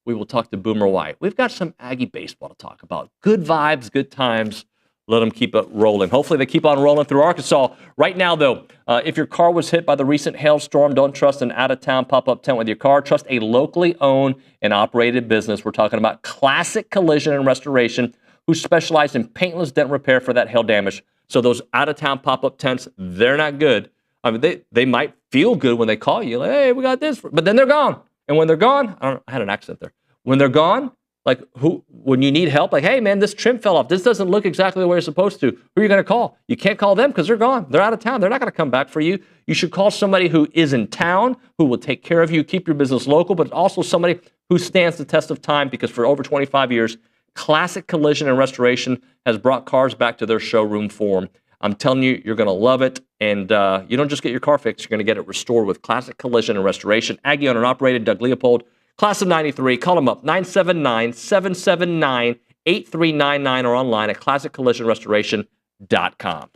we will talk to Boomer White. We've got some Aggie baseball to talk about. Good vibes, good times. Let them keep it rolling. Hopefully they keep on rolling through Arkansas. Right now, though, if your car was hit by the recent hailstorm, don't trust an out-of-town pop-up tent with your car. Trust a locally owned and operated business. We're talking about Classic Collision and Restoration, who specialize in paintless dent repair for that hail damage. So those out-of-town pop-up tents, they're not good. I mean, they might feel good when they call you, like, hey, we got this, but then they're gone. And when they're gone, I had an accent there. When they're gone, like when you need help, like, hey, man, this trim fell off. This doesn't look exactly the way it's supposed to. Who are you going to call? You can't call them because they're gone. They're out of town. They're not going to come back for you. You should call somebody who is in town, who will take care of you, keep your business local, but also somebody who stands the test of time, because for over 25 years, Classic Collision and Restoration has brought cars back to their showroom form. I'm telling you, you're going to love it. And you don't just get your car fixed, you're going to get it restored with Classic Collision and Restoration. Aggie owned and operated, Doug Leopold, class of 93. Call them up, 979-779-8399, or online at classiccollisionrestoration.com.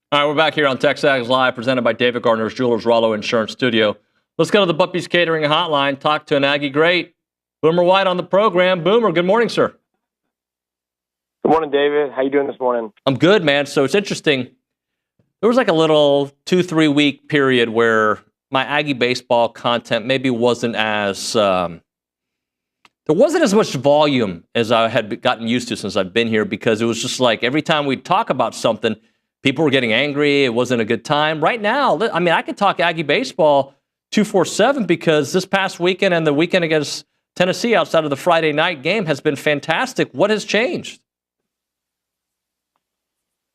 All right, we're back here on TexAgs Live, presented by David Gardner's Jewelers Rollo Insurance Studio. Let's go to the Buppy's Catering Hotline, talk to an Aggie great. Boomer White on the program. Boomer, good morning, sir. Good morning, David. How you doing this morning? I'm good, man. So it's interesting. There was like a little 2-3 week period where my Aggie baseball content maybe wasn't as there wasn't as much volume as I had gotten used to since I've been here, because it was just like every time we'd talk about something, people were getting angry. It wasn't a good time. Right now, I mean, I could talk Aggie baseball 247 because this past weekend and the weekend against Tennessee outside of the Friday night game has been fantastic. What has changed?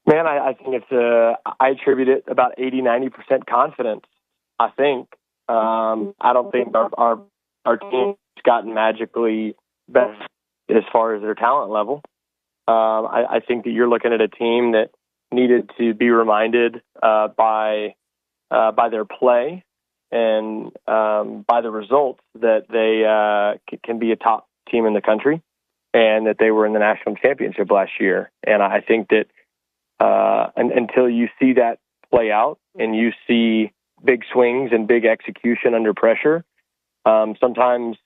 Man, I think it's I attribute it about 80-90% confidence. I think I don't think our team's gotten magically better as far as their talent level. I think that you're looking at a team that needed to be reminded by their play and by the results that they can be a top team in the country, and that they were in the national championship last year. And I think that until you see that play out and you see big swings and big execution under pressure, sometimes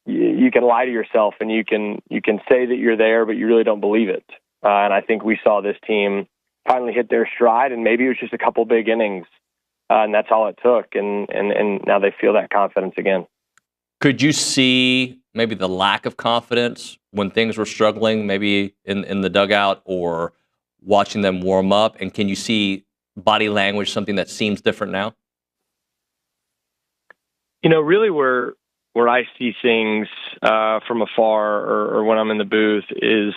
you can lie to yourself and you can say that you're there, but you really don't believe it. And I think we saw this team finally hit their stride, and maybe it was just a couple big innings, and that's all it took. And now they feel that confidence again. Could you see maybe the lack of confidence when things were struggling, maybe in the dugout or watching them warm up? And can you see body language, something that seems different now? You know, really where I see things from afar or when I'm in the booth is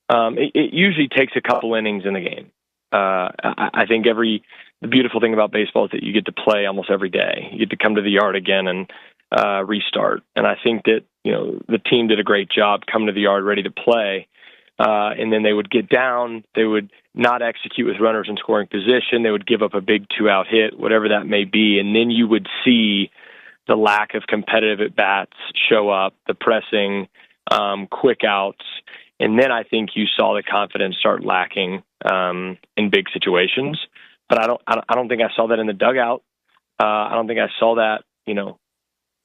it usually takes a couple innings in the game. I think the beautiful thing about baseball is that you get to play almost every day. You get to come to the yard again and restart. And I think that, you know, the team did a great job coming to the yard ready to play. And then they would get down. They would not execute with runners in scoring position. They would give up a big 2-out hit, whatever that may be. And then you would see the lack of competitive at-bats show up, the pressing, quick outs. And then I think you saw the confidence start lacking in big situations. But I don't think I saw that in the dugout. I don't think I saw that, you know,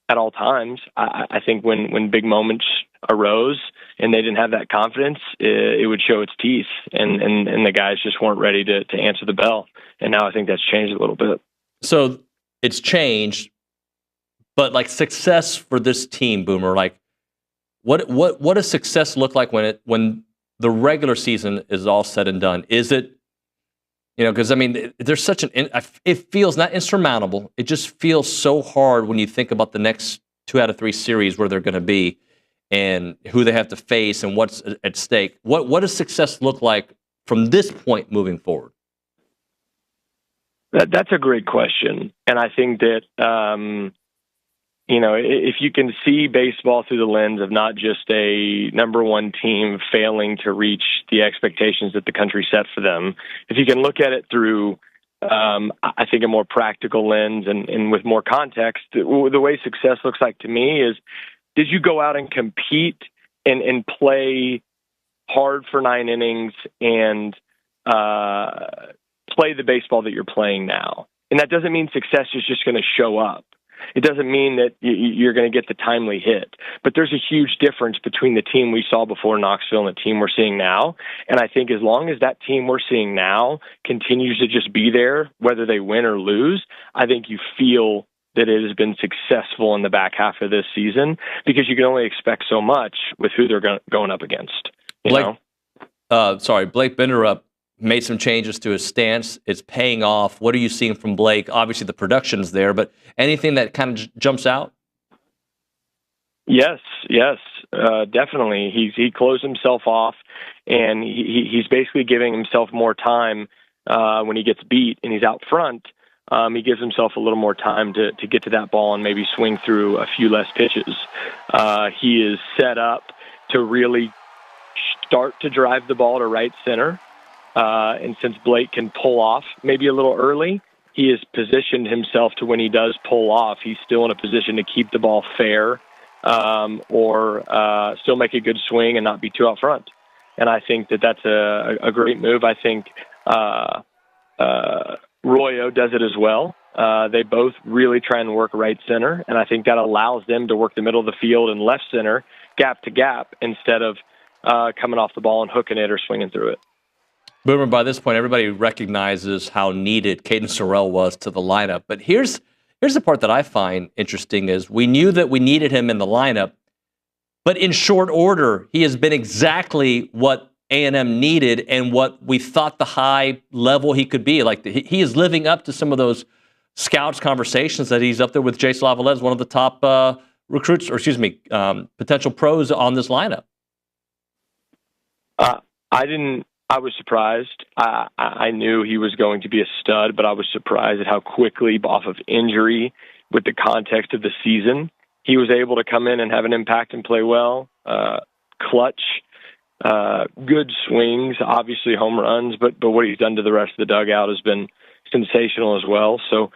at all times. I think when big moments arose and they didn't have that confidence, it would show its teeth, and the guys just weren't ready to answer the bell. And now I think that's changed a little bit. So it's changed, but like success for this team, Boomer, like what does success look like when the regular season is all said and done? Is it, you know, because I mean, there's such it feels not insurmountable. It just feels so hard when you think about the next 2 out of 3 series where they're going to be and who they have to face and what's at stake. What does success look like from this point moving forward? That's a great question. And I think that, you know, if you can see baseball through the lens of not just a number one team failing to reach the expectations that the country set for them, if you can look at it through, I think, a more practical lens and with more context, the way success looks like to me is, did you go out and compete and play hard for 9 innings and play the baseball that you're playing now? And that doesn't mean success is just going to show up. It doesn't mean that you're going to get the timely hit. But there's a huge difference between the team we saw before Knoxville and the team we're seeing now. And I think as long as that team we're seeing now continues to just be there, whether they win or lose, I think you feel that it has been successful in the back half of this season, because you can only expect so much with who they're going up against. Blake Benderup made some changes to his stance. It's paying off. What are you seeing from Blake? Obviously, the production's there, but anything that kind of jumps out? Yes, definitely. He closed himself off, and he's basically giving himself more time when he gets beat and he's out front. He gives himself a little more time to get to that ball and maybe swing through a few less pitches. He is set up to really start to drive the ball to right center. And since Blake can pull off maybe a little early, he has positioned himself to, when he does pull off, he's still in a position to keep the ball fair or still make a good swing and not be too out front. And I think that that's a great move. I think Royo does it as well. They both really try and work right center, and I think that allows them to work the middle of the field and left center, gap to gap, instead of coming off the ball and hooking it or swinging through it. Boomer, by this point, everybody recognizes how needed Caden Sorrell was to the lineup. But here's the part that I find interesting is we knew that we needed him in the lineup, but in short order, he has been exactly what A&M needed and what we thought the high level he could be. Like he is living up to some of those scouts conversations that he's up there with Jace Lavalette, one of the top recruits, or potential pros on this lineup. I was surprised. I knew he was going to be a stud, but I was surprised at how quickly, off of injury, with the context of the season, he was able to come in and have an impact and play well. Clutch, good swings, obviously home runs, but what he's done to the rest of the dugout has been sensational as well. So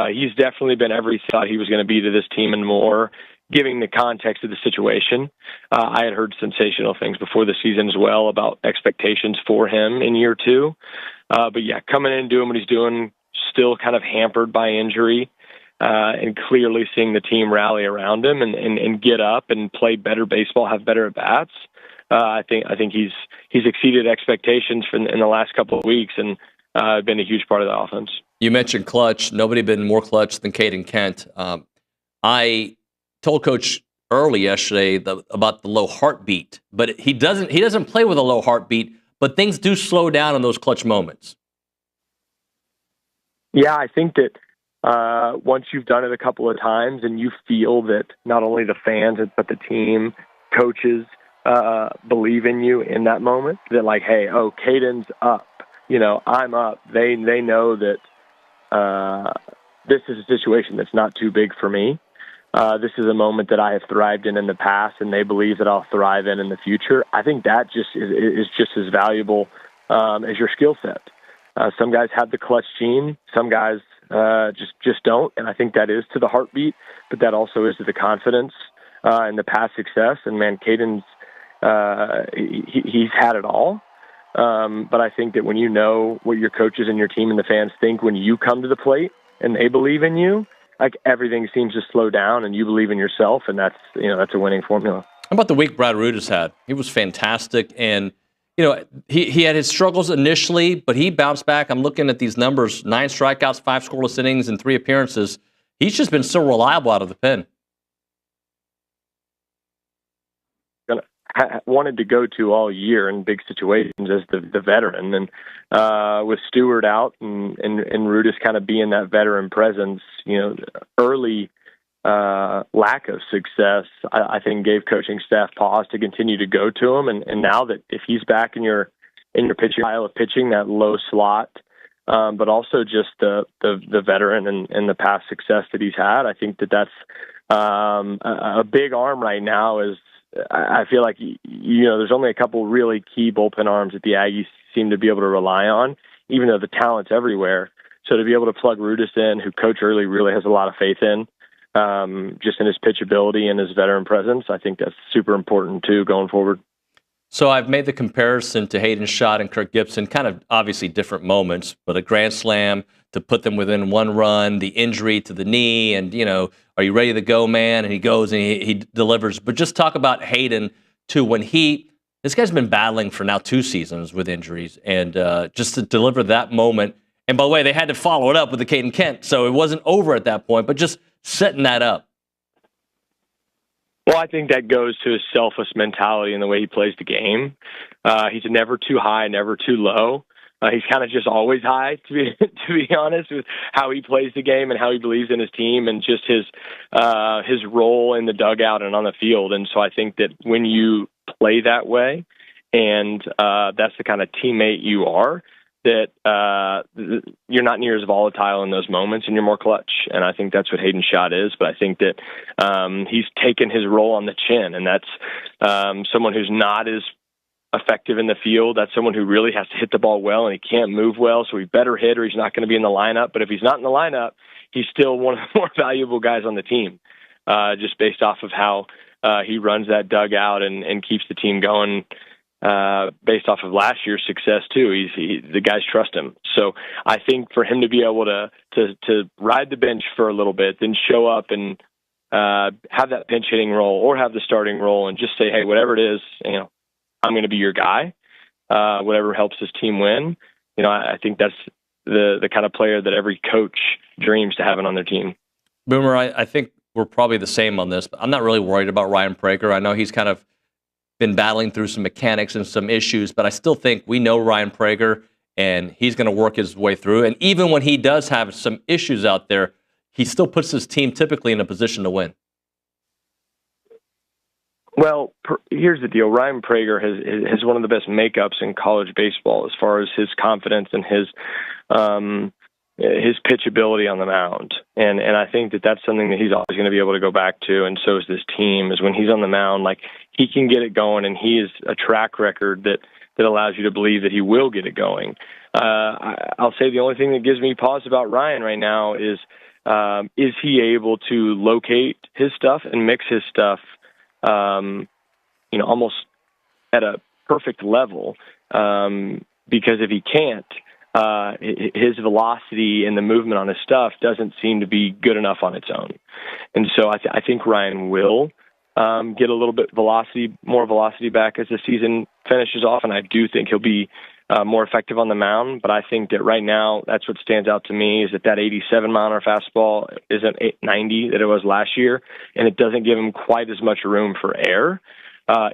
he's definitely been everything I thought he was going to be to this team and more, giving the context of the situation. I had heard sensational things before the season as well about expectations for him in year two. But yeah, coming in and doing what he's doing, still kind of hampered by injury, and clearly seeing the team rally around him and get up and play better baseball, have better at-bats. I think he's exceeded expectations in the last couple of weeks and been a huge part of the offense. You mentioned clutch. Nobody been more clutch than Caden Kent. I told Coach early yesterday about the low heartbeat, but he doesn't play with a low heartbeat, but things do slow down in those clutch moments. Yeah, I think that once you've done it a couple of times and you feel that not only the fans but the team, coaches believe in you in that moment, that like, hey, Caden's up, I'm up. They know that this is a situation that's not too big for me. This is a moment that I have thrived in the past, and they believe that I'll thrive in the future. I think that just is just as valuable as your skill set. Some guys have the clutch gene, some guys just don't, and I think that is to the heartbeat, but that also is to the confidence and the past success. And man, Caden's he's had it all. But I think that when you know what your coaches and your team and the fans think when you come to the plate and they believe in you, like everything seems to slow down and you believe in yourself, and that's a winning formula. How about the week Brad Rudis had? He was fantastic, and he had his struggles initially, but he bounced back. I'm looking at these numbers: 9 strikeouts, 5 scoreless innings, and 3 appearances. He's just been so reliable out of the pen. Wanted to go to all year in big situations as the veteran, and with Stewart out and Rudis kind of being that veteran presence, early lack of success, I think gave coaching staff pause to continue to go to him. And now that if he's back in your pitching style of pitching, that low slot, but also just the veteran and the past success that he's had, I think that's a big arm right now. I feel like, there's only a couple really key bullpen arms that the Aggies seem to be able to rely on, even though the talent's everywhere. So to be able to plug Rudis in, who Coach Early really has a lot of faith in, just in his pitchability and his veteran presence, I think that's super important too going forward. So I've made the comparison to Hayden Schott and Kirk Gibson, kind of obviously different moments, but a grand slam to put them within 1 run, the injury to the knee, and, are you ready to go, man? And he goes and he delivers. But just talk about Hayden, too, when this guy's been battling for now 2 seasons with injuries, and just to deliver that moment. And by the way, they had to follow it up with the Caden Kent, so it wasn't over at that point, but just setting that up. Well, I think that goes to his selfless mentality and the way he plays the game. He's never too high, never too low. He's kind of just always high, to be honest, with how he plays the game and how he believes in his team and just his role in the dugout and on the field. And so I think that when you play that way, and that's the kind of teammate you are, that you're not near as volatile in those moments and you're more clutch. And I think that's what Hayden Schott is. But I think that he's taken his role on the chin, and that's someone who's not as effective in the field. That's someone who really has to hit the ball well, and he can't move well, so he better hit or he's not going to be in the lineup. But if he's not in the lineup, he's still one of the more valuable guys on the team, just based off of how he runs that dugout and keeps the team going based off of last year's success too. The guys trust him. So I think for him to be able to ride the bench for a little bit, then show up and have that pinch hitting role or have the starting role and just say, hey, whatever it is, I'm going to be your guy. Whatever helps his team win. I think that's the kind of player that every coach dreams to having on their team. Boomer, I think we're probably the same on this, but I'm not really worried about Ryan Prager. I know he's kind of been battling through some mechanics and some issues, but I still think we know Ryan Prager, and he's going to work his way through. And even when he does have some issues out there, he still puts his team typically in a position to win. Well, here's the deal. Ryan Prager has one of the best makeups in college baseball as far as his confidence and his pitchability on the mound. And I think that's something that he's always going to be able to go back to, and so is this team, is when he's on the mound, like, he can get it going, and he is a track record that allows you to believe that he will get it going. I'll say the only thing that gives me pause about Ryan right now is he able to locate his stuff and mix his stuff almost at a perfect level, because if he can't, his velocity and the movement on his stuff doesn't seem to be good enough on its own. And so I think Ryan will get a little bit more velocity back as the season finishes off, and I do think he'll be more effective on the mound. But I think that right now, that's what stands out to me, is that 87-mile-an-hour fastball isn't 90 that it was last year, and it doesn't give him quite as much room for error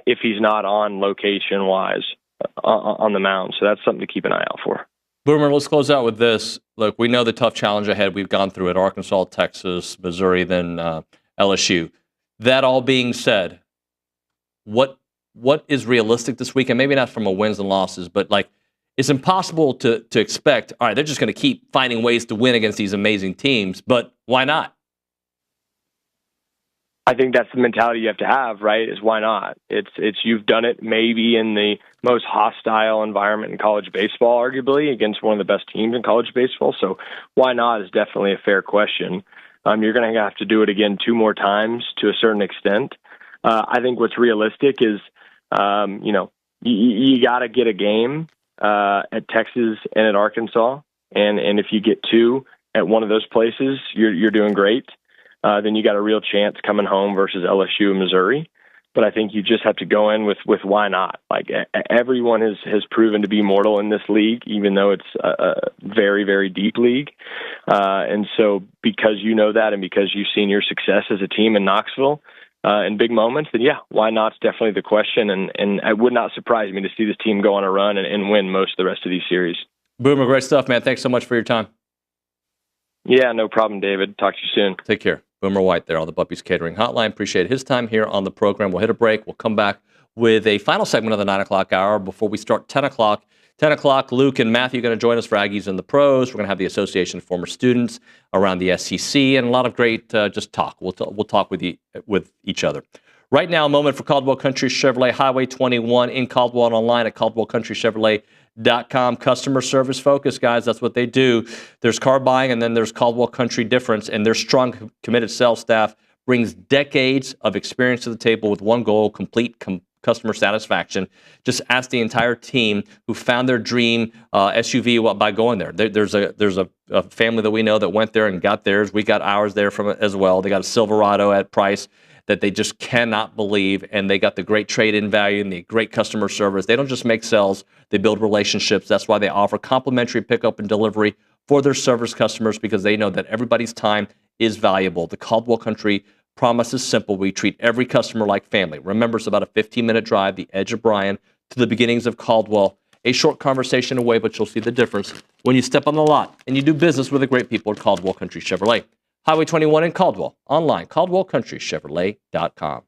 if he's not on location-wise on the mound. So that's something to keep an eye out for. Boomer, let's close out with this. Look, we know the tough challenge ahead. We've gone through it: Arkansas, Texas, Missouri, then LSU. That all being said, what is realistic this weekend? Maybe not from a wins and losses, but like, it's impossible to expect, all right, they're just going to keep finding ways to win against these amazing teams, but why not? I think that's the mentality you have to have, right? Is why not? It's you've done it maybe in the most hostile environment in college baseball, arguably, against one of the best teams in college baseball. So why not is definitely a fair question. You're going to have to do it again 2 more times to a certain extent. I think what's realistic is, you got to get a game at Texas and at Arkansas, and if you get 2 at one of those places, you're doing great. Then you got a real chance coming home versus LSU and Missouri. But I think you just have to go in with why not? Like, everyone has proven to be mortal in this league, even though it's a very, very deep league. And so because you know that, and because you've seen your success as a team in Knoxville in big moments, then yeah, why not's definitely the question. And it would not surprise me to see this team go on a run and win most of the rest of these series. Boomer, great stuff, man. Thanks so much for your time. Yeah, no problem, David. Talk to you soon. Take care. Boomer White there on the Buppies Catering Hotline. Appreciate his time here on the program. We'll hit a break. We'll come back with a final segment of the 9 o'clock hour before we start 10 o'clock. 10 o'clock, Luke and Matthew are going to join us for Aggies and the Pros. We're going to have the Association of Former Students around the SEC and a lot of great just talk. We'll talk with each other. Right now, a moment for Caldwell Country Chevrolet, Highway 21 in Caldwell and online at CaldwellCountryChevrolet.com. Customer service focus, guys. That's what they do. There's car buying, and then there's Caldwell Country difference, and their strong, committed sales staff brings decades of experience to the table with one goal: complete customer satisfaction. Just ask the entire team who found their dream SUV by going there. There's a family that we know that went there and got theirs. We got ours there from it as well. They got a Silverado at price that they just cannot believe, and they got the great trade-in value and the great customer service. They don't just make sales, they build relationships. That's why they offer complimentary pickup and delivery for their service customers, because they know that everybody's time is valuable. The Caldwell Country promise is simple. We treat every customer like family. Remember, it's about a 15-minute drive, the edge of Bryan, to the beginnings of Caldwell. A short conversation away, but you'll see the difference when you step on the lot and you do business with the great people at Caldwell Country Chevrolet. Highway 21 in Caldwell. Online, CaldwellCountryChevrolet.com.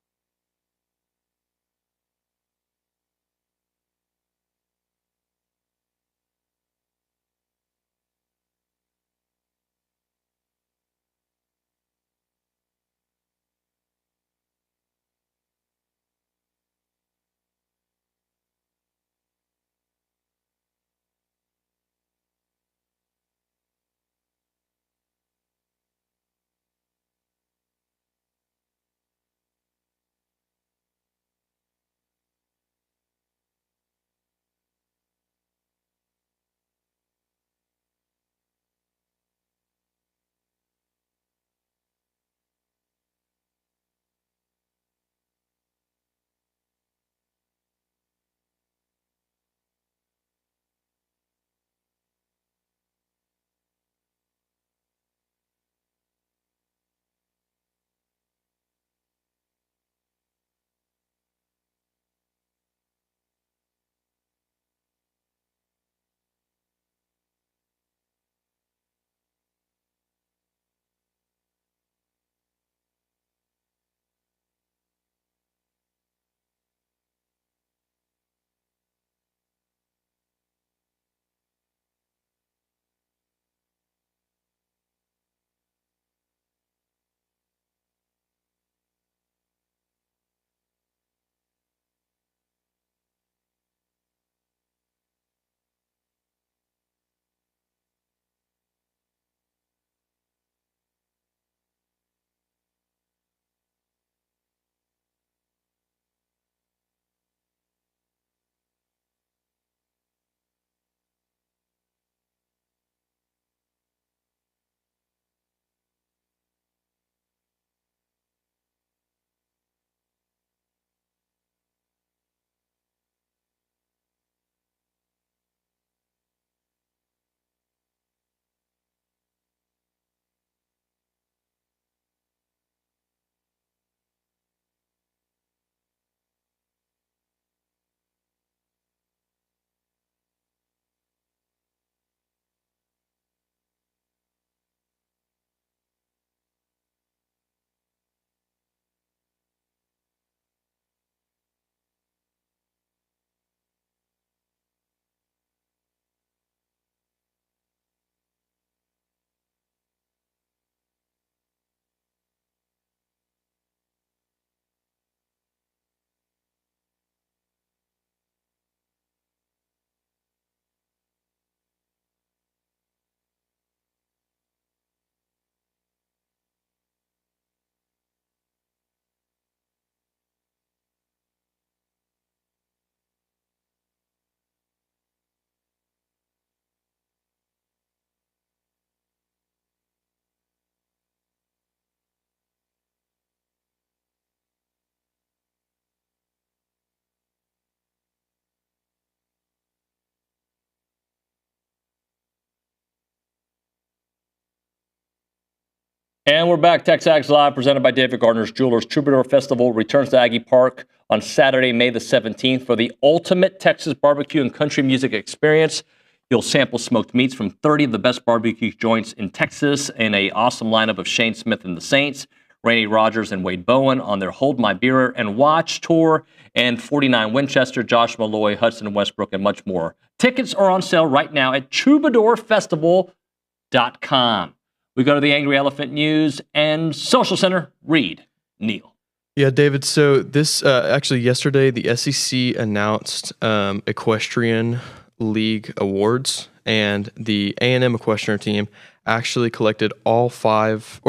And we're back. TexAgs Live, presented by David Gardner's Jewelers. Troubadour Festival returns to Aggie Park on Saturday, May the 17th for the ultimate Texas barbecue and country music experience. You'll sample smoked meats from 30 of the best barbecue joints in Texas and an awesome lineup of Shane Smith and the Saints, Randy Rogers and Wade Bowen on their Hold My Beer and Watch tour, and 49 Winchester, Josh Malloy, Hudson Westbrook, and much more. Tickets are on sale right now at troubadourfestival.com. We go to the Angry Elephant News and Social Center. Read, Neil. Yeah, David. So this actually yesterday, the SEC announced Equestrian League awards, and the A&M equestrian team actually collected five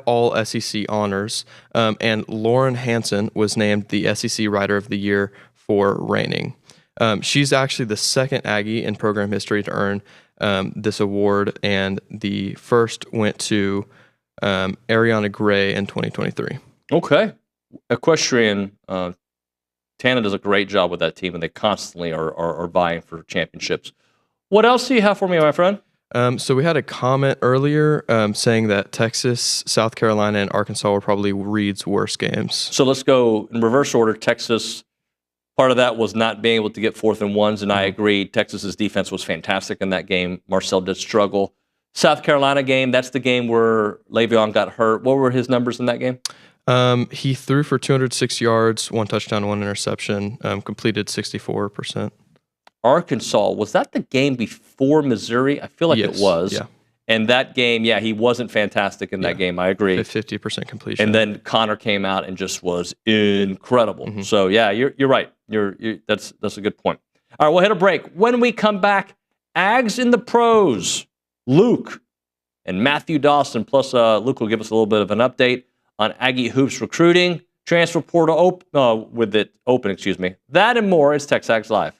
all SEC honors, and Lauren Hansen was named the SEC Rider of the Year for reining. She's actually the second Aggie in program history to earn this award, and the first went to Ariana Gray in 2023. Okay. Equestrian, Tana does a great job with that team, and they constantly are vying for championships. What else do you have for me, my friend? So we had a comment earlier saying that Texas, South Carolina, and Arkansas were probably Reed's worst games. So let's go in reverse order. Texas, part of that was not being able to get 4th and 1s, and I agree. Texas's defense was fantastic in that game. Marcel did struggle. South Carolina game, that's the game where Le'Veon got hurt. What were his numbers in that game? He threw for 206 yards, 1 touchdown, 1 interception, completed 64%. Arkansas, was that the game before Missouri? I feel like it was. Yeah. And that game, he wasn't fantastic in that game. I agree. 50% completion. And then Connor came out and just was incredible. Mm-hmm. So you're right. That's a good point. All right, we'll hit a break. When we come back, Ags in the pros, Luke and Matthew Dawson. Plus, Luke will give us a little bit of an update on Aggie hoops recruiting, transfer portal open. That and more. It's TexAgs Live.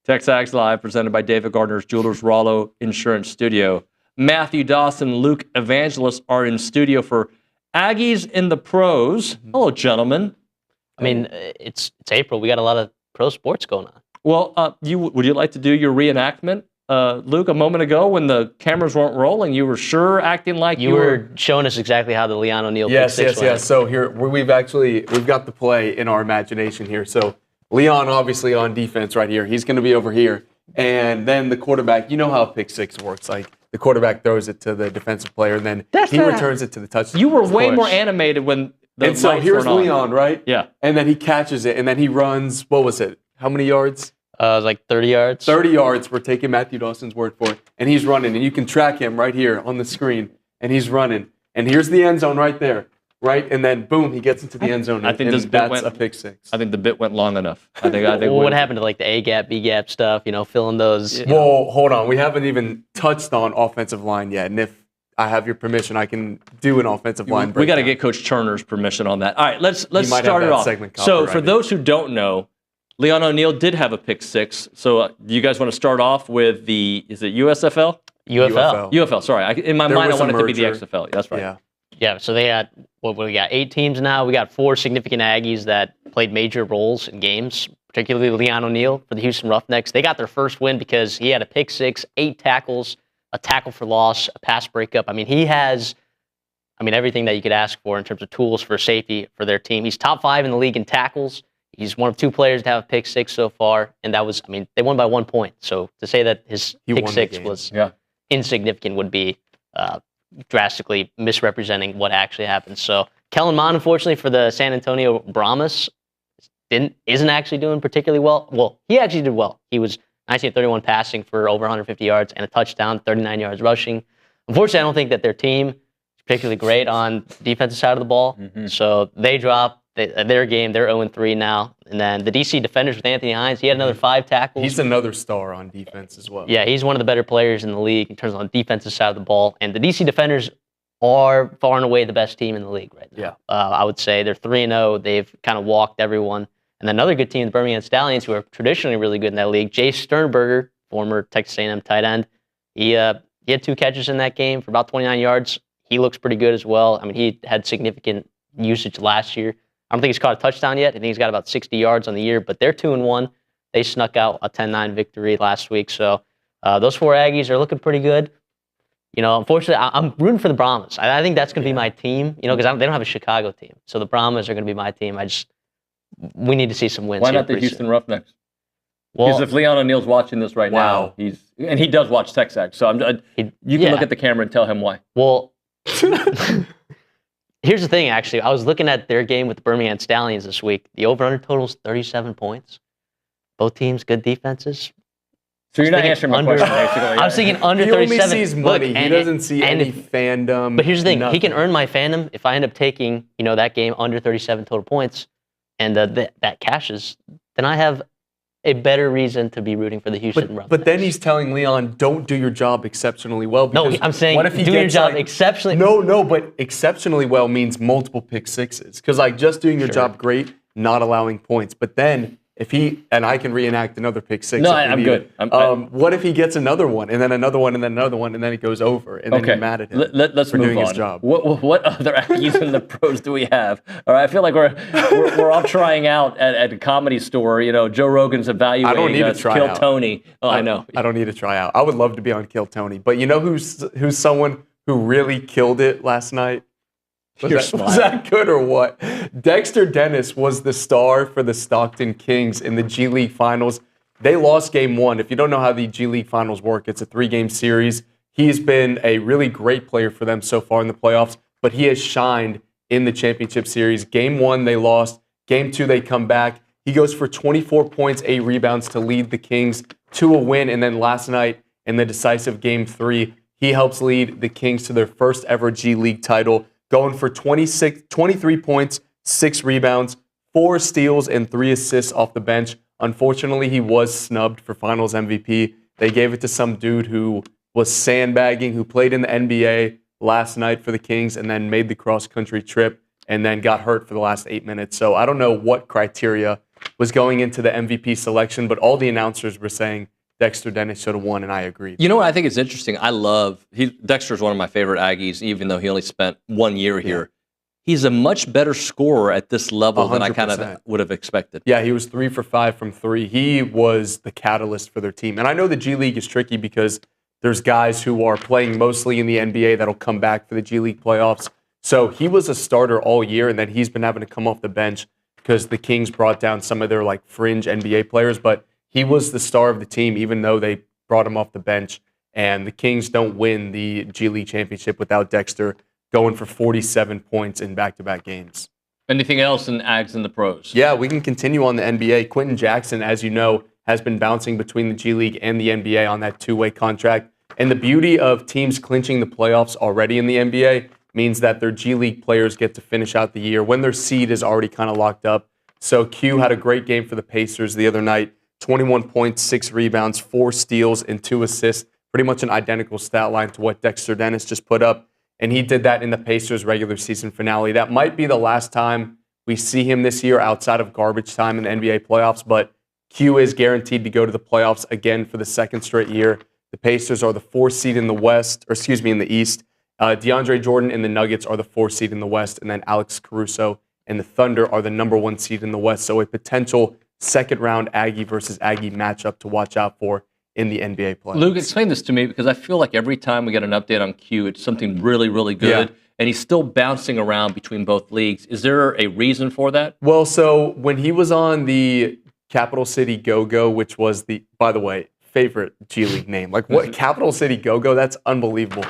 TexAgs Live, presented by David Gardner's Jewelers Rollo Insurance Studio. Matthew Dawson, Luke Evangelist are in studio for Aggies in the Pros. Hello, gentlemen. I mean, it's April. We got a lot of pro sports going on. Well, would you like to do your reenactment? Luke, a moment ago when the cameras weren't rolling, you were sure acting like you were showing us exactly how the Leon O'Neal Yes. went. So here we've got the play in our imagination here. So Leon obviously on defense right here. He's going to be over here, and then the quarterback. You know how a pick six works. Like the quarterback throws it to the defensive player, and then he returns it to the touchdown. You were way more animated when the and so lights here's weren't on. Leon, right? Yeah. And then he catches it, and then he runs. What was it? How many yards? It was like 30 yards. 30 yards. We're taking Matthew Dawson's word for it. And he's running. And you can track him right here on the screen. And he's running. And here's the end zone right there. Right? And then, boom, he gets into the end zone. I think and that's a pick six. I think the bit went long enough. I think what happened to like the A gap, B gap stuff, filling those. Well, hold on. We haven't even touched on offensive line yet. And if I have your permission, I can do an offensive line breakdown. We got to get Coach Turner's permission on that. All right, let's start it off. So for those who don't know, Leon O'Neal did have a pick six. So do you guys want to start off with is it USFL? UFL. UFL, sorry. In my mind, I want it to be the XFL. That's right. Yeah, so they had, we got 8 teams now. We got 4 significant Aggies that played major roles in games, particularly Leon O'Neal for the Houston Roughnecks. They got their first win because he had a pick six, 8 tackles, a tackle for loss, a pass breakup. I mean, he has everything that you could ask for in terms of tools for safety for their team. He's top 5 in the league in tackles. He's one of 2 players to have a pick six so far, and that was, they won by 1 point. So to say that his pick six was insignificant would be drastically misrepresenting what actually happened. So Kellen Mond, unfortunately for the San Antonio Brahmas, isn't actually doing particularly well. Well, he actually did well. He was 19-31 passing for over 150 yards and a touchdown, 39 yards rushing. Unfortunately, I don't think that their team is particularly great on the defensive side of the ball. So they dropped their game. They're 0-3 now. And then the DC Defenders with Anthony Hines, he had another 5 tackles. He's another star on defense as well. Yeah, he's one of the better players in the league in terms of on the defensive side of the ball. And the DC Defenders are far and away the best team in the league right now. I would say they're 3-0. They've kind of walked everyone. And then another good team, the Birmingham Stallions, who are traditionally really good in that league. Jay Sternberger, former Texas A&M tight end, he had 2 catches in that game for about 29 yards. He looks pretty good as well. He had significant usage last year. I don't think he's caught a touchdown yet. I think he's got about 60 yards on the year, but they're 2-1. They snuck out a 10-9 victory last week. So those 4 Aggies are looking pretty good. Unfortunately, I'm rooting for the Brahmas. I think that's going to be my team, because they don't have a Chicago team. So the Brahmas are going to be my team. We need to see some wins. Why not the Houston Roughnecks? Because if Leon O'Neal's watching this right now, he does watch TexAgs. So you can look at the camera and tell him why. Well, here's the thing, actually. I was looking at their game with the Birmingham Stallions this week. The over-under total is 37 points. Both teams, good defenses. So you're not answering my question, basically. I was thinking under 37. He only sees money. He doesn't see any fandom. But here's the thing. Nothing. He can earn my fandom if I end up taking, that game under 37 total points and that cashes. Then I have a better reason to be rooting for the Houston Roughnecks. But then he's telling Leon, don't do your job exceptionally well. No, I'm saying what if he do your job exceptionally. No, but exceptionally well means multiple pick sixes. Because just doing your job great, not allowing points. But then if I can reenact another pick six. No, I'm good. What if he gets another one, and then another one, and then another one, and then it goes over, and then you're mad at him let's for move doing on. his job? What other Aggies in the pros do we have? All right, I feel like we're all trying out at a comedy store. Joe Rogan's evaluating I don't need to try Kill out. Tony. Oh, I know. I don't need to try out. I would love to be on Kill Tony, but who's someone who really killed it last night? Was that good or what? Dexter Dennis was the star for the Stockton Kings in the G League Finals. They lost game 1. If you don't know how the G League Finals work, it's a 3-game series. He's been a really great player for them so far in the playoffs, but he has shined in the championship series. Game 1, they lost. Game 2, they come back. He goes for 24 points, 8 rebounds to lead the Kings to a win. And then last night in the decisive Game 3, he helps lead the Kings to their first ever G League title, going for 23 points, 6 rebounds, 4 steals, and 3 assists off the bench. Unfortunately, he was snubbed for Finals MVP. They gave it to some dude who was sandbagging, who played in the NBA last night for the Kings and then made the cross-country trip and then got hurt for the last 8 minutes. So I don't know what criteria was going into the MVP selection, but all the announcers were saying Dexter Dennis should have won, and I agreed. You know what I think is interesting? Dexter's one of my favorite Aggies, even though he only spent 1 year here. He's a much better scorer at this level than I kind of would have expected. Yeah, he was 3 for 5 from 3. He was the catalyst for their team. And I know the G League is tricky because there's guys who are playing mostly in the NBA that'll come back for the G League playoffs. So he was a starter all year, and then he's been having to come off the bench because the Kings brought down some of their like fringe NBA players. But he was the star of the team, even though they brought him off the bench. And the Kings don't win the G League championship without Dexter going for 47 points in back-to-back games. Anything else in Ags and the pros? Yeah, we can continue on the NBA. Quentin Jackson, as you know, has been bouncing between the G League and the NBA on that two-way contract. And the beauty of teams clinching the playoffs already in the NBA means that their G League players get to finish out the year when their seed is already kind of locked up. So Q had a great game for the Pacers the other night. 21 points, 6 rebounds, 4 steals, and 2 assists. Pretty much an identical stat line to what Dexter Dennis just put up. And he did that in the Pacers regular season finale. That might be the last time we see him this year outside of garbage time in the NBA playoffs, but Q is guaranteed to go to the playoffs again for the second straight year. The Pacers are the 4th seed in the in the East. DeAndre Jordan and the Nuggets are the 4th seed in the West, and then Alex Caruso and the Thunder are the number 1 seed in the West. So a potential second-round Aggie versus Aggie matchup to watch out for in the NBA playoffs. Luke, explain this to me because I feel like every time we get an update on Q, it's something really, really good. Yeah. And he's still bouncing around between both leagues. Is there a reason for that? Well, so when he was on the Capital City Go-Go, which was by the way, favorite G League name. Like what Capital City Go-Go, that's unbelievable.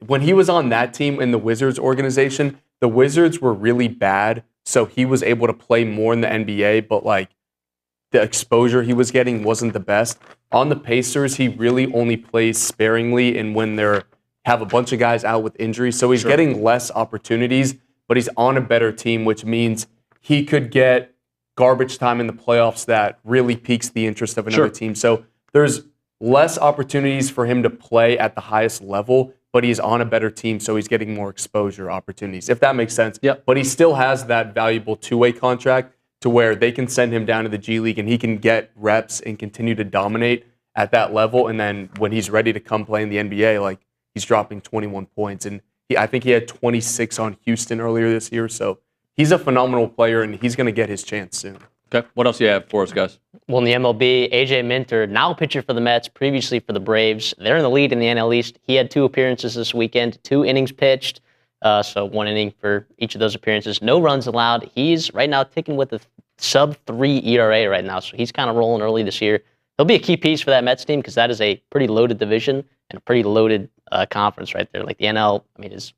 When he was on that team in the Wizards organization, the Wizards were really bad. So he was able to play more in the NBA, but like the exposure he was getting wasn't the best. On the Pacers, he really only plays sparingly and when they have a bunch of guys out with injuries. So he's getting less opportunities, but he's on a better team, which means he could get garbage time in the playoffs that really piques the interest of another team. So there's less opportunities for him to play at the highest level, but he's on a better team, so he's getting more exposure opportunities, if that makes sense. Yep. But he still has that valuable two-way contract to where they can send him down to the G League and he can get reps and continue to dominate at that level. And then when he's ready to come play in the NBA, like he's dropping 21 points. And I think he had 26 on Houston earlier this year. So he's a phenomenal player and he's going to get his chance soon. Okay. What else do you have for us, guys? Well, in the MLB, AJ Minter, now pitcher for the Mets, previously for the Braves. They're in the lead in the NL East. He had 2 appearances this weekend, 2 innings pitched. So 1 inning for each of those appearances. No runs allowed. He's right now ticking with a sub-3 ERA right now. So he's kind of rolling early this year. He'll be a key piece for that Mets team because that is a pretty loaded division and a pretty loaded conference right there. Like the NL, I mean, it's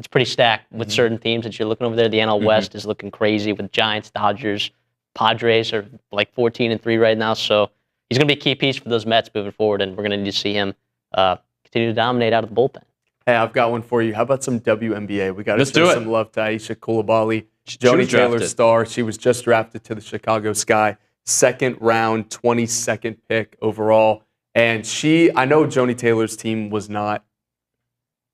pretty stacked with certain teams that you're looking over there. The NL West is looking crazy with Giants, Dodgers, Padres are like 14-3 right now. So he's going to be a key piece for those Mets moving forward, and we're going to need to see him continue to dominate out of the bullpen. Hey, I've got one for you. How about some WNBA? We got to show some love to Aisha Coulibaly, Joni Taylor's star. She was just drafted to the Chicago Sky, 2nd round, 22nd pick overall. And I know Joni Taylor's team was not,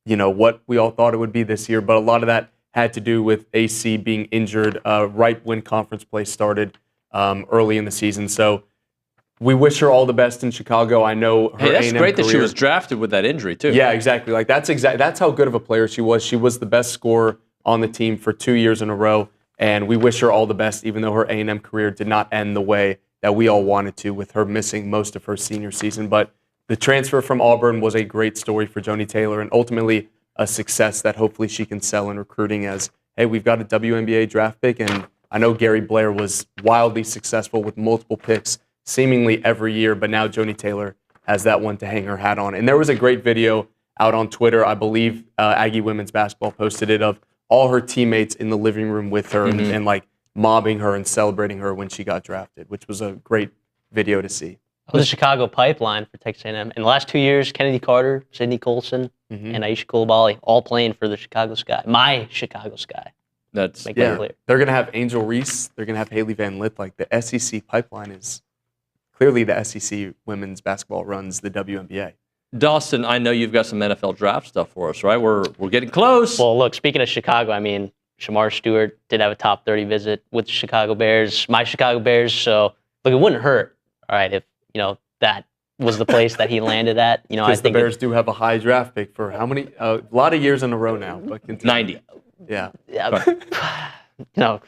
what we all thought it would be this year, but a lot of that had to do with AC being injured right when conference play started early in the season. So we wish her all the best in Chicago. I know her that's A&M great career, that she was drafted with that injury, too. Yeah, exactly. Like that's how good of a player she was. She was the best scorer on the team for 2 years in a row, and we wish her all the best, even though her A&M career did not end the way that we all wanted to, with her missing most of her senior season. But the transfer from Auburn was a great story for Joni Taylor, and ultimately a success that hopefully she can sell in recruiting as, hey, we've got a WNBA draft pick, and I know Gary Blair was wildly successful with multiple picks seemingly every year, but now Joni Taylor has that one to hang her hat on. And there was a great video out on Twitter, I believe Aggie Women's Basketball posted it, of all her teammates in the living room with her and like mobbing her and celebrating her when she got drafted, which was a great video to see. The Chicago pipeline for Texas A&M. In the last 2 years, Kennedy Carter, Sydney Colson, and Aisha Coulibaly all playing for the Chicago Sky. My Chicago Sky. That's clear. They're going to have Angel Reese. They're going to have Haley Van Lith. Like the SEC pipeline is clearly the SEC women's basketball runs the WNBA. Dawson, I know you've got some NFL draft stuff for us, right? We're getting close. Well, look, speaking of Chicago, I mean, Shamar Stewart did have a top 30 visit with the Chicago Bears, my Chicago Bears. So, look, it wouldn't hurt, all right, if, that was the place that he landed at. I Because the think Bears do have a high draft pick for how many? A lot of years in a row now. But continue. 90. Yeah. No.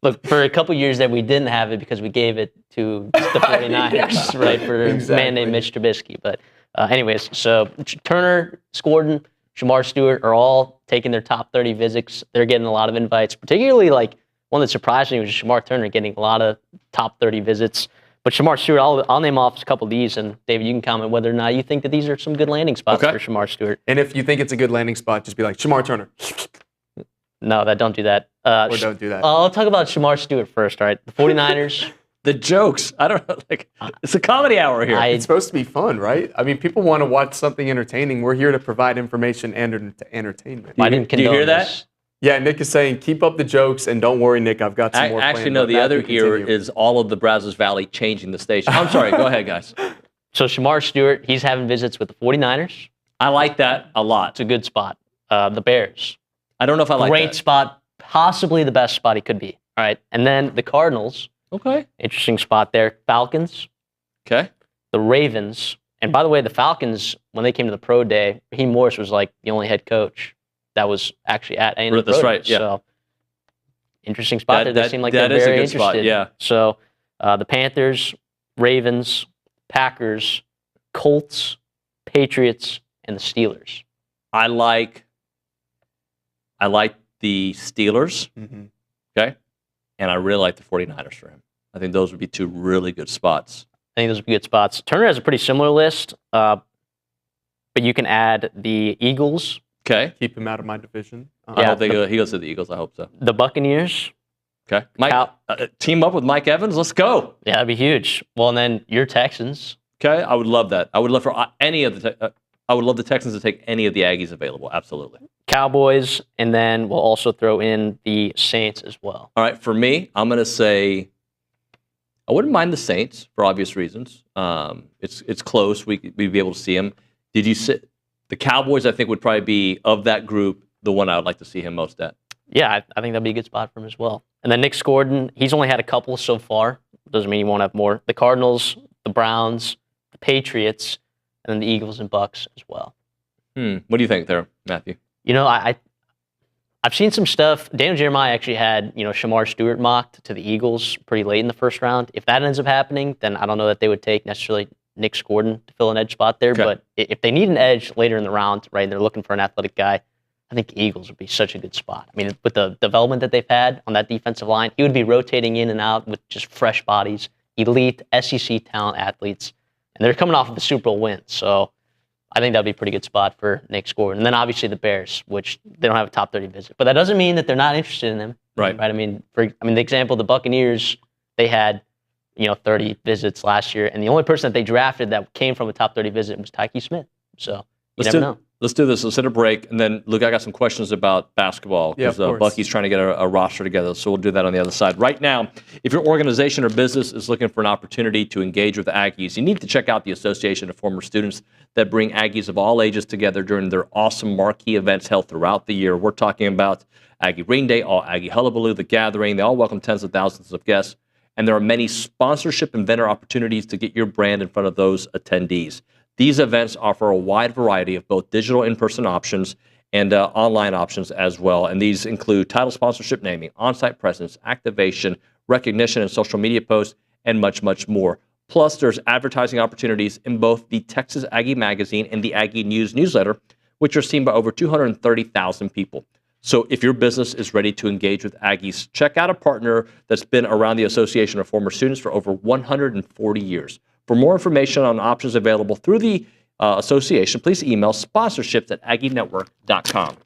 Look, for a couple years there, we didn't have it because we gave it to the 49ers, right, for a man named Mitch Trubisky. But anyways, so Turner, Scorden, Shamar Stewart are all taking their top 30 visits. They're getting a lot of invites, particularly like one that surprised me was Shamar Turner getting a lot of top 30 visits. But Shamar Stewart, I'll name off a couple of these, and David, you can comment whether or not you think that these are some good landing spots for Shamar Stewart. And if you think it's a good landing spot, just be like, Shamar Turner. No, don't do that. Or don't do that. I'll talk about Shamar Stewart first, all right? The 49ers. The jokes. I don't know. It's a comedy hour here. It's supposed to be fun, right? I mean, people want to watch something entertaining. We're here to provide information and entertainment. I didn't condone Do you hear that? this. Yeah, Nick is saying, keep up the jokes, and don't worry, Nick, I've got some more Actually, planned, no, but the Matthew, other ear continue. is all of the Brazos Valley changing the station. I'm sorry. Go ahead, guys. So Shamar Stewart, he's having visits with the 49ers. I like that a lot. It's a good spot. The Bears. I don't know if I like that. Great spot. Possibly the best spot he could be. All right. And then the Cardinals. Okay. Interesting spot there. Falcons. Okay. The Ravens. And by the way, the Falcons, when they came to the pro day, Raheem Morris was like the only head coach that was actually at A&M. That's pro right, day. yeah. So interesting spot there. They seem like they're that is a very good interested. spot, yeah. So the Panthers, Ravens, Packers, Colts, Patriots, and the Steelers. I like the Steelers. Mm-hmm. Okay. And I really like the 49ers for him. I think those would be two really good spots. I think those would be good spots. Turner has a pretty similar list, but you can add the Eagles. Okay. Keep him out of my division. I hope he goes to the Eagles. I hope so. The Buccaneers. Okay. Mike, team up with Mike Evans. Let's go. Yeah, that'd be huge. Well, and then your Texans. Okay. I would love that. I would love for any of the. I would love the Texans to take any of the Aggies available. Absolutely. Cowboys, and then we'll also throw in the Saints as well. All right. For me, I'm going to say I wouldn't mind the Saints for obvious reasons. It's close. We'd be able to see him. Did you sit? The Cowboys, I think, would probably be, of that group, the one I would like to see him most at. Yeah, I think that'd be a good spot for him as well. And then Nick Scorden, he's only had a couple so far. Doesn't mean he won't have more. The Cardinals, the Browns, the Patriots, and then the Eagles and Bucks as well. What do you think there, Matthew? I've seen some stuff. Daniel Jeremiah actually had, Shamar Stewart mocked to the Eagles pretty late in the first round. If that ends up happening, then I don't know that they would take necessarily Nick Scorden to fill an edge spot there. Okay. But if they need an edge later in the round, right, and they're looking for an athletic guy, I think Eagles would be such a good spot. I mean, with the development that they've had on that defensive line, he would be rotating in and out with just fresh bodies, elite SEC talent athletes, and they're coming off of a Super Bowl win. So I think that would be a pretty good spot for Nick Scorden. And then obviously the Bears, which they don't have a top 30 visit. But that doesn't mean that they're not interested in him. Right. I mean, the example, the Buccaneers, they had 30 visits last year, and the only person that they drafted that came from a top 30 visit was Tyke Smith. So you never know. Let's do this. Let's hit a break, and then Luke, I got some questions about basketball because Bucky's trying to get a roster together. So we'll do that on the other side. Right now, if your organization or business is looking for an opportunity to engage with Aggies, you need to check out the Association of Former Students that bring Aggies of all ages together during their awesome marquee events held throughout the year. We're talking about Aggie Ring Day, All Aggie Hullabaloo, The Gathering. They all welcome tens of thousands of guests. And there are many sponsorship and vendor opportunities to get your brand in front of those attendees. These events offer a wide variety of both digital in-person options and online options as well. And these include title sponsorship naming, on-site presence, activation, recognition, and social media posts, and much, much more. Plus, there's advertising opportunities in both the Texas Aggie Magazine and the Aggie News newsletter, which are seen by over 230,000 people. So if your business is ready to engage with Aggies, check out a partner that's been around the Association of Former Students for over 140 years. For more information on options available through the association, please email sponsorships@aggienetwork.com.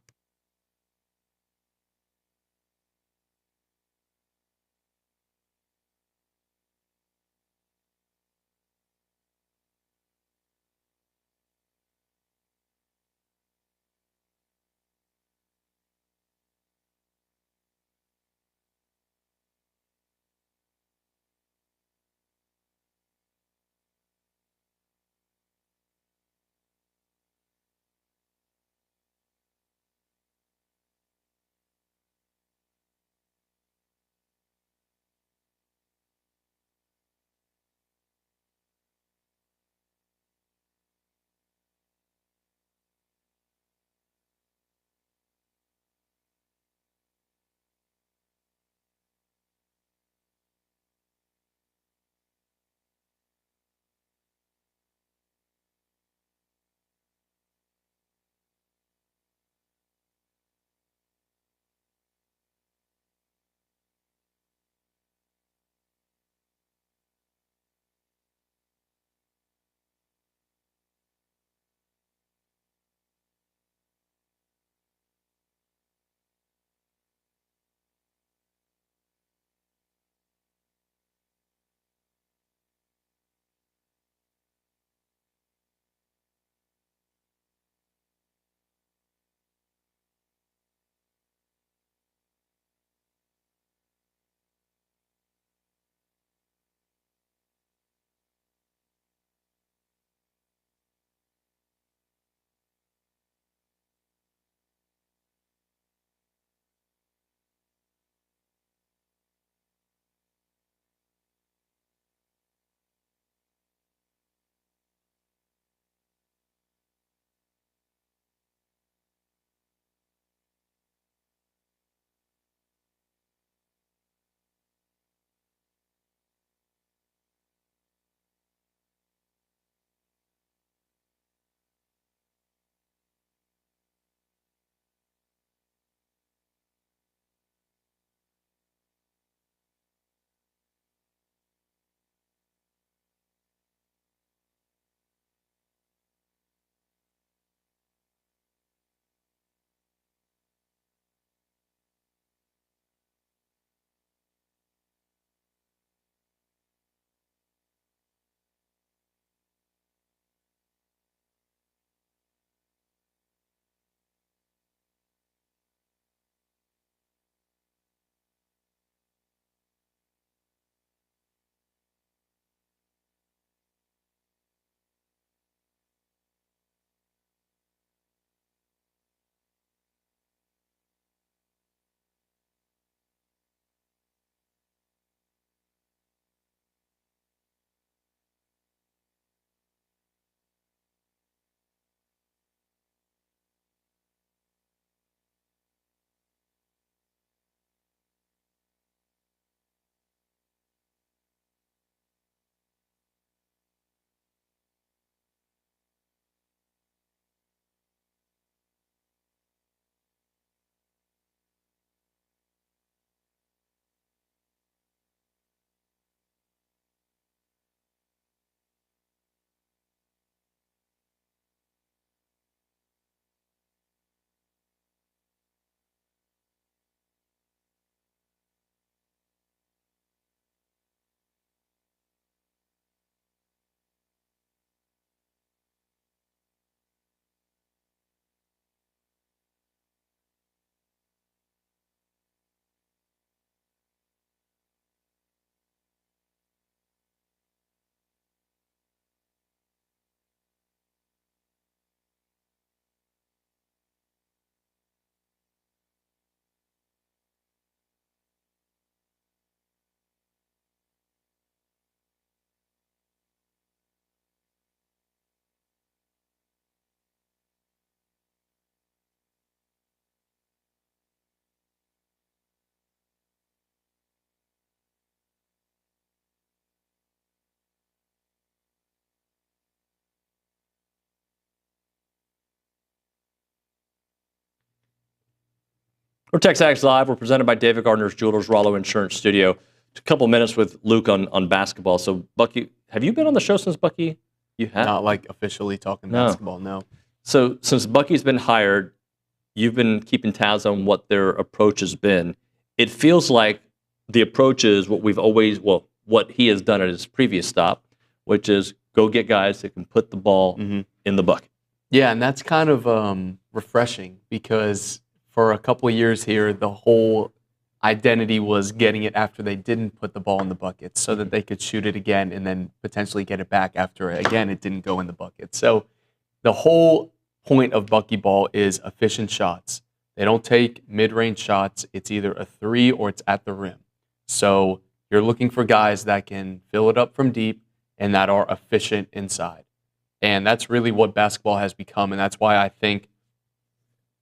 We're TexAgs Live. We're presented by David Gardner's Jewelers, Rollo Insurance Studio. A couple minutes with Luke on basketball. So, Bucky, have you been on the show since Bucky? You have? Not like officially talking basketball, no. So, since Bucky's been hired, you've been keeping tabs on what their approach has been. It feels like the approach is what he has done at his previous stop, which is go get guys that can put the ball in the bucket. Yeah, and that's kind of refreshing because for a couple of years here, the whole identity was getting it after they didn't put the ball in the bucket so that they could shoot it again and then potentially get it back after, again, it didn't go in the bucket. So the whole point of Bucky ball is efficient shots. They don't take mid-range shots. It's either a three or it's at the rim. So you're looking for guys that can fill it up from deep and that are efficient inside. And that's really what basketball has become. And that's why I think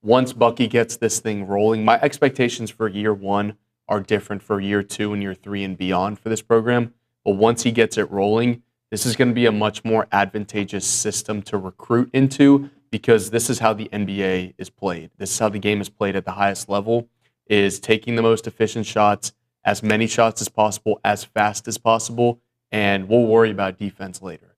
once Bucky gets this thing rolling, my expectations for year one are different for year two and year three and beyond for this program. But once he gets it rolling, this is going to be a much more advantageous system to recruit into because this is how the NBA is played. This is how the game is played at the highest level, is taking the most efficient shots, as many shots as possible, as fast as possible, and we'll worry about defense later.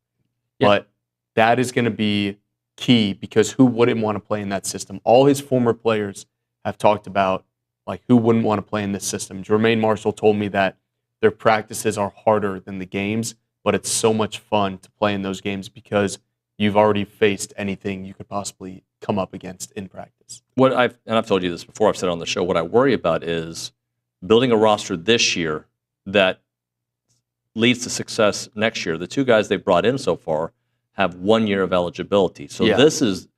Yeah. But that is going to be key because who wouldn't want to play in that system? All his former players have talked about like who wouldn't want to play in this system. Jermaine Marshall told me that their practices are harder than the games, but it's so much fun to play in those games because you've already faced anything you could possibly come up against in practice. I've told you this before, I've said it on the show, what I worry about is building a roster this year that leads to success next year. The two guys they've brought in so far have 1 year of eligibility. So this is,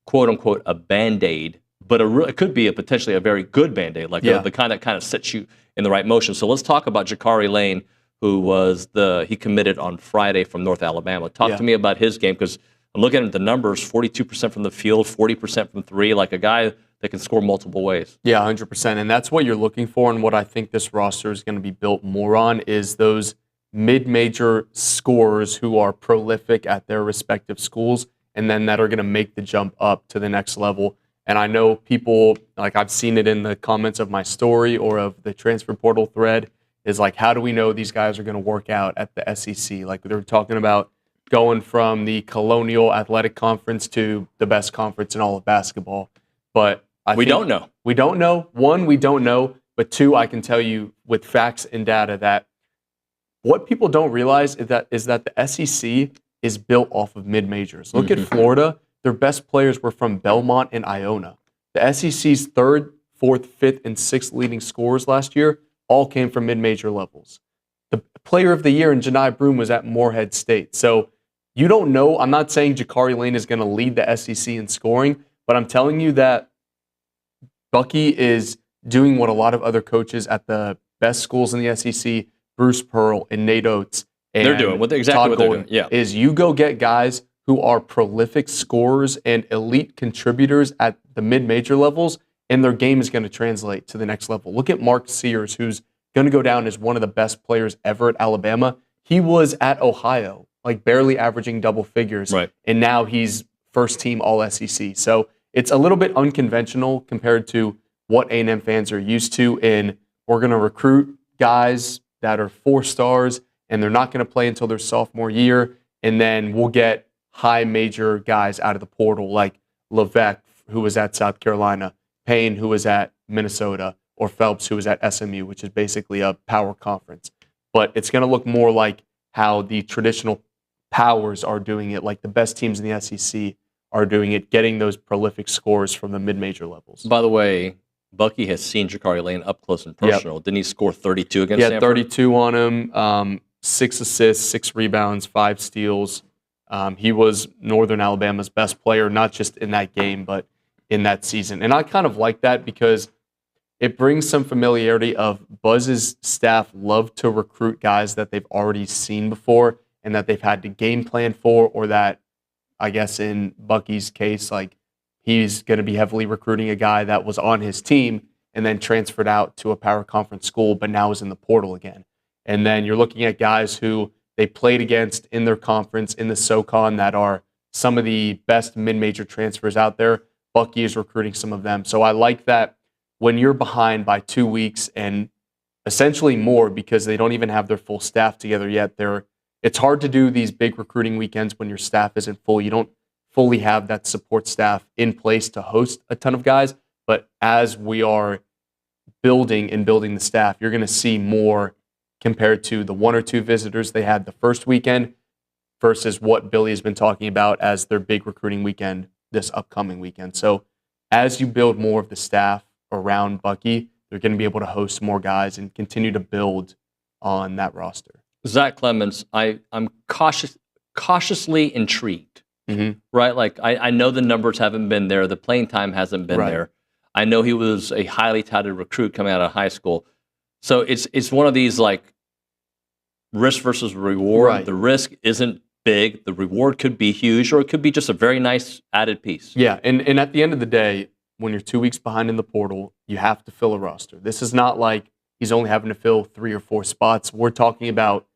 quote unquote, a Band-Aid, but it could be potentially a very good Band-Aid, like the kind that kind of sets you in the right motion. So let's talk about Jakari Lane, who he committed on Friday from North Alabama. Talk to me about his game because I'm looking at the numbers, 42% from the field, 40% from three, like a guy that can score multiple ways. Yeah, 100%. And that's what you're looking for. And what I think this roster is going to be built more on is those mid-major scorers who are prolific at their respective schools and then that are going to make the jump up to the next level. And I know people, like I've seen it in the comments of my story or of the transfer portal thread, is like, how do we know these guys are going to work out at the SEC? Like they're talking about going from the Colonial Athletic Conference to the best conference in all of basketball. But we don't know. We don't know. One, we don't know. But two, I can tell you with facts and data that what people don't realize is that the SEC is built off of mid-majors. Look at Florida. Their best players were from Belmont and Iona. The SEC's third, fourth, fifth, and sixth leading scorers last year all came from mid-major levels. The player of the year in Janai Broome was at Morehead State. So you don't know. I'm not saying Jakari Lane is going to lead the SEC in scoring, but I'm telling you that Bucky is doing what a lot of other coaches at the best schools in the SEC, Bruce Pearl and Nate Oates, and they're doing exactly what they're doing. Yeah, is you go get guys who are prolific scorers and elite contributors at the mid-major levels, and their game is going to translate to the next level. Look at Mark Sears, who's going to go down as one of the best players ever at Alabama. He was at Ohio, like barely averaging double figures, and now he's first team All-SEC. So it's a little bit unconventional compared to what A&M fans are used to, and we're going to recruit guys that are 4 stars, and they're not going to play until their sophomore year, and then we'll get high major guys out of the portal like Levesque, who was at South Carolina, Payne, who was at Minnesota, or Phelps, who was at SMU, which is basically a power conference. But it's going to look more like how the traditional powers are doing it, like the best teams in the SEC are doing it, getting those prolific scores from the mid-major levels. By the way, Bucky has seen Jakari Lane up close and personal. Didn't he score 32 against Stanford? 32 on him, 6 assists, 6 rebounds, 5 steals. He was Northern Alabama's best player, not just in that game, but in that season. And I kind of like that because it brings some familiarity of Buzz's staff love to recruit guys that they've already seen before and that they've had to game plan for, or that, I guess in Bucky's case, like he's going to be heavily recruiting a guy that was on his team and then transferred out to a power conference school, but now is in the portal again. And then you're looking at guys who they played against in their conference in the SoCon that are some of the best mid-major transfers out there. Bucky is recruiting some of them. So I like that when you're behind by 2 weeks and essentially more because they don't even have their full staff together yet, it's hard to do these big recruiting weekends when your staff isn't full. You don't fully have that support staff in place to host a ton of guys. But as we are building the staff, you're going to see more compared to the 1 or 2 visitors they had the first weekend versus what Billy has been talking about as their big recruiting weekend this upcoming weekend. So as you build more of the staff around Bucky, they're going to be able to host more guys and continue to build on that roster. Zach Clemens, I'm cautiously intrigued, right? Like I know the numbers haven't been there, the playing time hasn't been there. I know he was a highly touted recruit coming out of high school, so it's one of these like risk versus reward. Right. The risk isn't big, the reward could be huge, or it could be just a very nice added piece. Yeah, and at the end of the day, when you're 2 weeks behind in the portal, you have to fill a roster. This is not like he's only having to fill 3 or 4 spots. We're talking about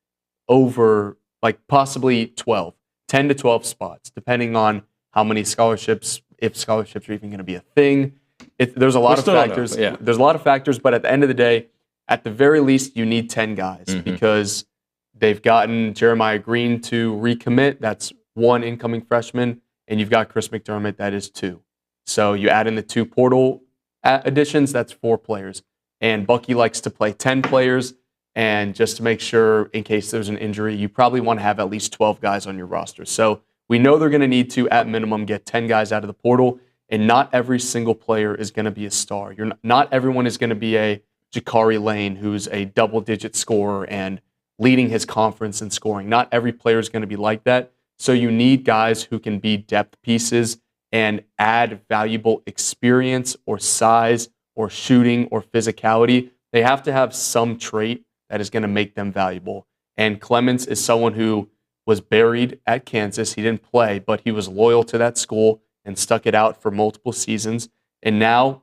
over like possibly 10 to 12 spots, depending on how many scholarships, if scholarships are even going to be a thing. There's a lot of factors. There's a lot of factors, but at the end of the day, at the very least, you need 10 guys because they've gotten Jeremiah Green to recommit. That's 1 incoming freshman, and you've got Chris McDermott. That is 2. So you add in the 2 portal additions, that's 4 players. And Bucky likes to play 10 players. And just to make sure, in case there's an injury, you probably want to have at least 12 guys on your roster. So we know they're going to need to, at minimum, get 10 guys out of the portal. And not every single player is going to be a star. Not everyone is going to be a Jakari Lane, who's a double-digit scorer and leading his conference in scoring. Not every player is going to be like that. So you need guys who can be depth pieces and add valuable experience or size or shooting or physicality. They have to have some trait that is going to make them valuable. And Clemens is someone who was buried at Kansas. He didn't play, but he was loyal to that school and stuck it out for multiple seasons. And now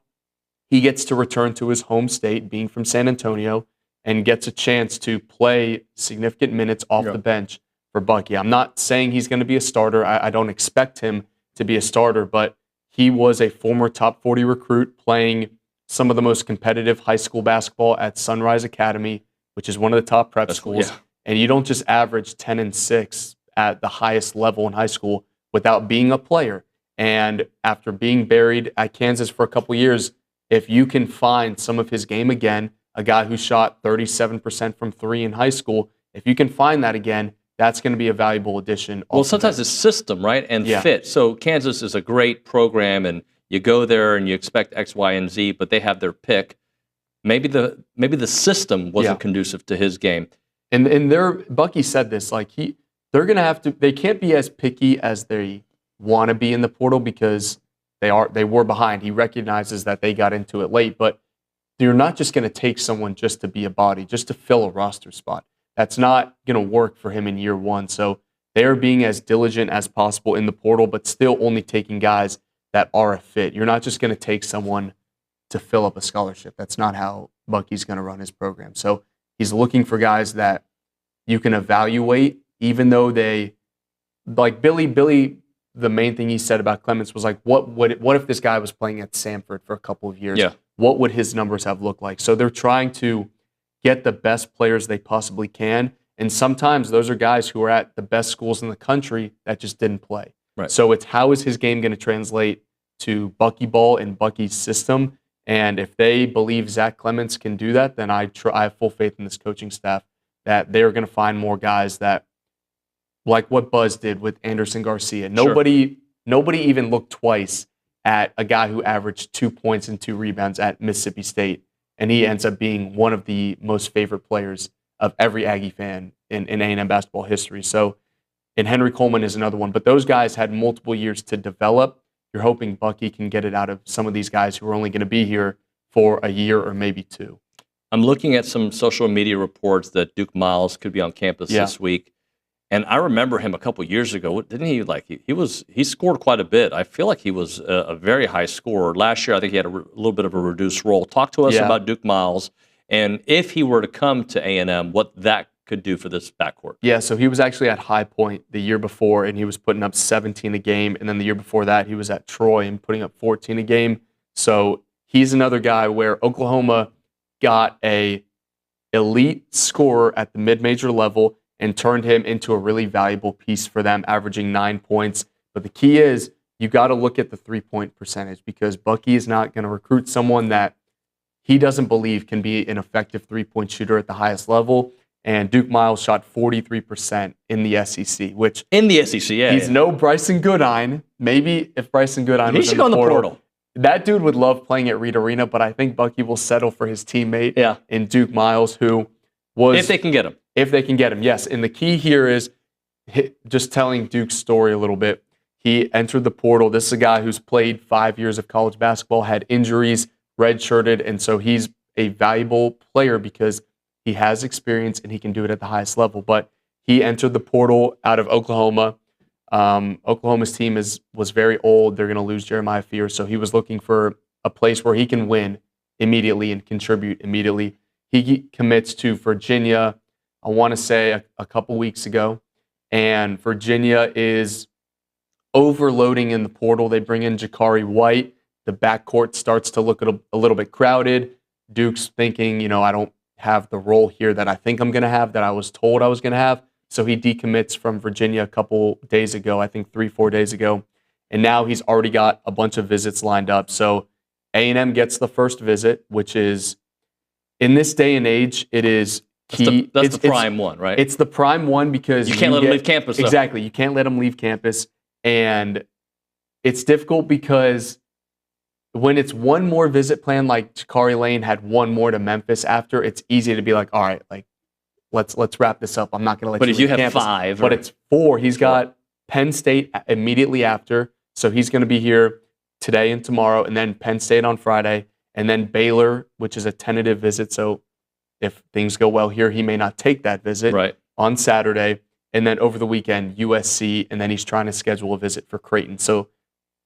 he gets to return to his home state, being from San Antonio, and gets a chance to play significant minutes off the bench for Bucky. I'm not saying he's going to be a starter. I don't expect him to be a starter, but he was a former top 40 recruit playing some of the most competitive high school basketball at Sunrise Academy, which is one of the top prep schools. And you don't just average 10 and 6 at the highest level in high school without being a player. And after being buried at Kansas for a couple years, if you can find some of his game again, a guy who shot 37% from 3 in high school, if you can find that again, that's going to be a valuable addition. Well, sometimes it's system, right, and fit. So Kansas is a great program, and you go there and you expect X, Y, and Z, but they have their pick. Maybe the system wasn't conducive to his game. And Bucky said this, like they're going to have to, they can't be as picky as they want to be in the portal because they were behind. He recognizes that they got into it late, but you're not just going to take someone just to be a body, just to fill a roster spot. That's not going to work for him in year 1. So they're being as diligent as possible in the portal, but still only taking guys that are a fit. You're not just going to take someone to fill up a scholarship. That's not how Bucky's going to run his program. So he's looking for guys that you can evaluate, even though they, like Billy, the main thing he said about Clemens was like, what if this guy was playing at Samford for a couple of years? What would his numbers have looked like? So they're trying to get the best players they possibly can. And sometimes those are guys who are at the best schools in the country that just didn't play. Right. So it's how is his game going to translate to Bucky ball and Bucky's system? And if they believe Zach Clemens can do that, then I have full faith in this coaching staff that they're going to find more guys that, like what Buzz did with Anderson Garcia. Nobody even looked twice at a guy who averaged 2 points and 2 rebounds at Mississippi State. And he ends up being one of the most favorite players of every Aggie fan in A&M basketball history. So, and Henry Coleman is another one. But those guys had multiple years to develop. You're hoping Bucky can get it out of some of these guys who are only going to be here for a year or maybe 2. I'm looking at some social media reports that Duke Miles could be on campus this week. And I remember him a couple years ago. Didn't he he scored quite a bit. I feel like he was a very high scorer. Last year, I think he had a little bit of a reduced role. Talk to us about Duke Miles and if he were to come to A&M, what that could do for this backcourt. Yeah, so he was actually at High Point the year before, and he was putting up 17 a game. And then the year before that, he was at Troy and putting up 14 a game. So he's another guy where Oklahoma got a elite scorer at the mid-major level and turned him into a really valuable piece for them, averaging 9 points. But the key is you got to look at the three-point percentage, because Bucky is not going to recruit someone that he doesn't believe can be an effective three-point shooter at the highest level. And Duke Miles shot 43% in the SEC, which he's no Bryson Goodine. Maybe if Bryson Goodine was in the portal, that dude would love playing at Reed Arena, but I think Bucky will settle for his teammate in Duke Miles, who was... If they can get him. If they can get him, yes. And the key here is just telling Duke's story a little bit. He entered the portal. This is a guy who's played 5 years of college basketball, had injuries, redshirted, and so he's a valuable player because he has experience and he can do it at the highest level. But he entered the portal out of Oklahoma. Oklahoma's team was very old. They're going to lose Jeremiah Fears, so he was looking for a place where he can win immediately and contribute immediately. He commits to Virginia, I want to say a couple weeks ago, and Virginia is overloading in the portal. They bring in Jakari White. The backcourt starts to look a little bit crowded. Duke's thinking, I don't have the role here that I think I'm going to have, that I was told I was going to have. So he decommits from Virginia a couple days ago, I think 3-4 days ago. And now he's already got a bunch of visits lined up. So A&M gets the first visit, which is, in this day and age, it is key. That's the prime one, right? It's the prime one because you can't let them leave campus. Exactly. You can't let them leave campus. And it's difficult because when it's one more visit plan, like Jakari Lane had one more to Memphis after, it's easy to be like, all right, like let's wrap this up. I'm not going to let but you if you leave have campus. 5. But it's 4. He's got Penn State immediately after. So he's going to be here today and tomorrow, and then Penn State on Friday, and then Baylor, which is a tentative visit. So if things go well here, he may not take that visit on Saturday. And then over the weekend, USC, and then he's trying to schedule a visit for Creighton. So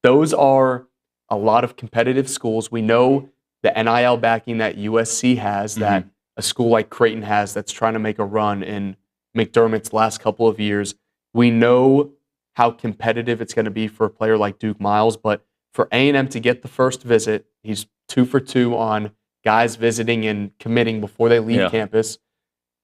those are a lot of competitive schools. We know the NIL backing that USC has, that a school like Creighton has, that's trying to make a run in McDermott's last couple of years. We know how competitive it's going to be for a player like Duke Miles, but for A&M to get the first visit, he's 2 for 2 on guys visiting and committing before they leave campus.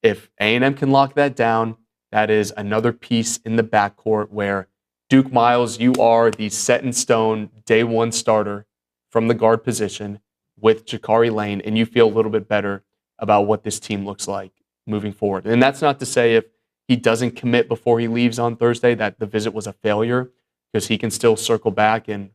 If A&M can lock that down, that is another piece in the backcourt where Duke Miles, you are the set-in-stone day one starter from the guard position with Jakari Lane, and you feel a little bit better about what this team looks like moving forward. And that's not to say if he doesn't commit before he leaves on Thursday that the visit was a failure, because he can still circle back and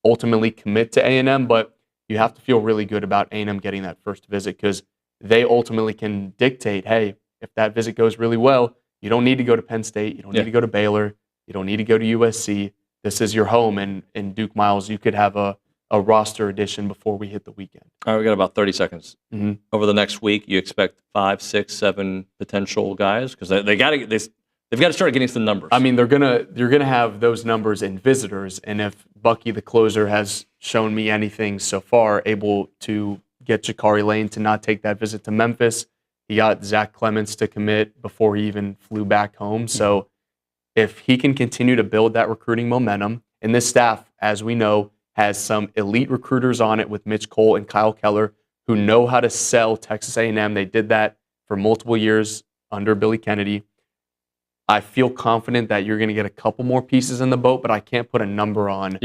ultimately commit to A&M, but you have to feel really good about A&M getting that first visit, because they ultimately can dictate, hey, if that visit goes really well, you don't need to go to Penn State, you don't need to go to Baylor, you don't need to go to USC. This is your home, and Duke Miles, you could have a roster addition before we hit the weekend. All right, we got about 30 seconds. Over the next week, you expect 5, 6, 7 potential guys, because they've got to start getting some numbers. I mean, you're gonna have those numbers in visitors, and if Bucky the closer has shown me anything so far, able to get Jakari Lane to not take that visit to Memphis, he got Zach Clements to commit before he even flew back home. So if he can continue to build that recruiting momentum, and this staff, as we know, has some elite recruiters on it with Mitch Cole and Kyle Keller who know how to sell Texas A&M. They did that for multiple years under Billy Kennedy. I feel confident that you're going to get a couple more pieces in the boat, but I can't put a number on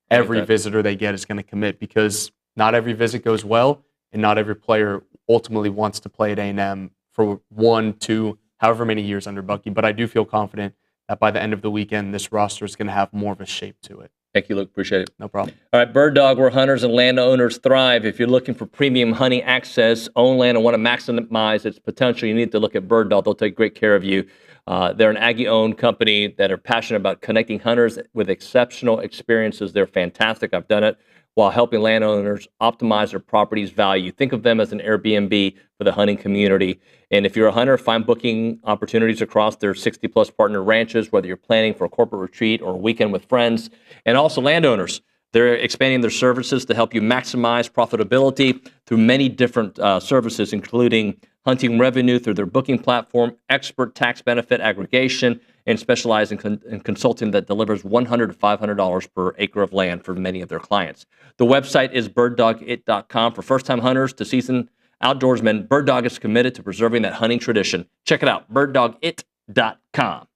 every visitor they get is going to commit, because not every visit goes well, and not every player ultimately wants to play at A&M for 1, 2, however many years under Bucky. But I do feel confident that by the end of the weekend, this roster is going to have more of a shape to it. Thank you, Luke. Appreciate it. No problem. All right, Bird Dog, where hunters and landowners thrive. If you're looking for premium hunting access, own land, and want to maximize its potential, you need to look at Bird Dog. They'll take great care of you. They're an Aggie-owned company that are passionate about connecting hunters with exceptional experiences. They're fantastic. I've done it while helping landowners optimize their property's value. Think of them as an Airbnb for the hunting community. And if you're a hunter, find booking opportunities across their 60-plus partner ranches, whether you're planning for a corporate retreat or a weekend with friends. And also landowners, they're expanding their services to help you maximize profitability through many different services, including hunting revenue through their booking platform, expert tax benefit aggregation, and specialize in consulting that delivers $100 to $500 per acre of land for many of their clients. The website is birddogit.com. For first-time hunters to seasoned outdoorsmen, Bird Dog is committed to preserving that hunting tradition. Check it out, birddogit.com.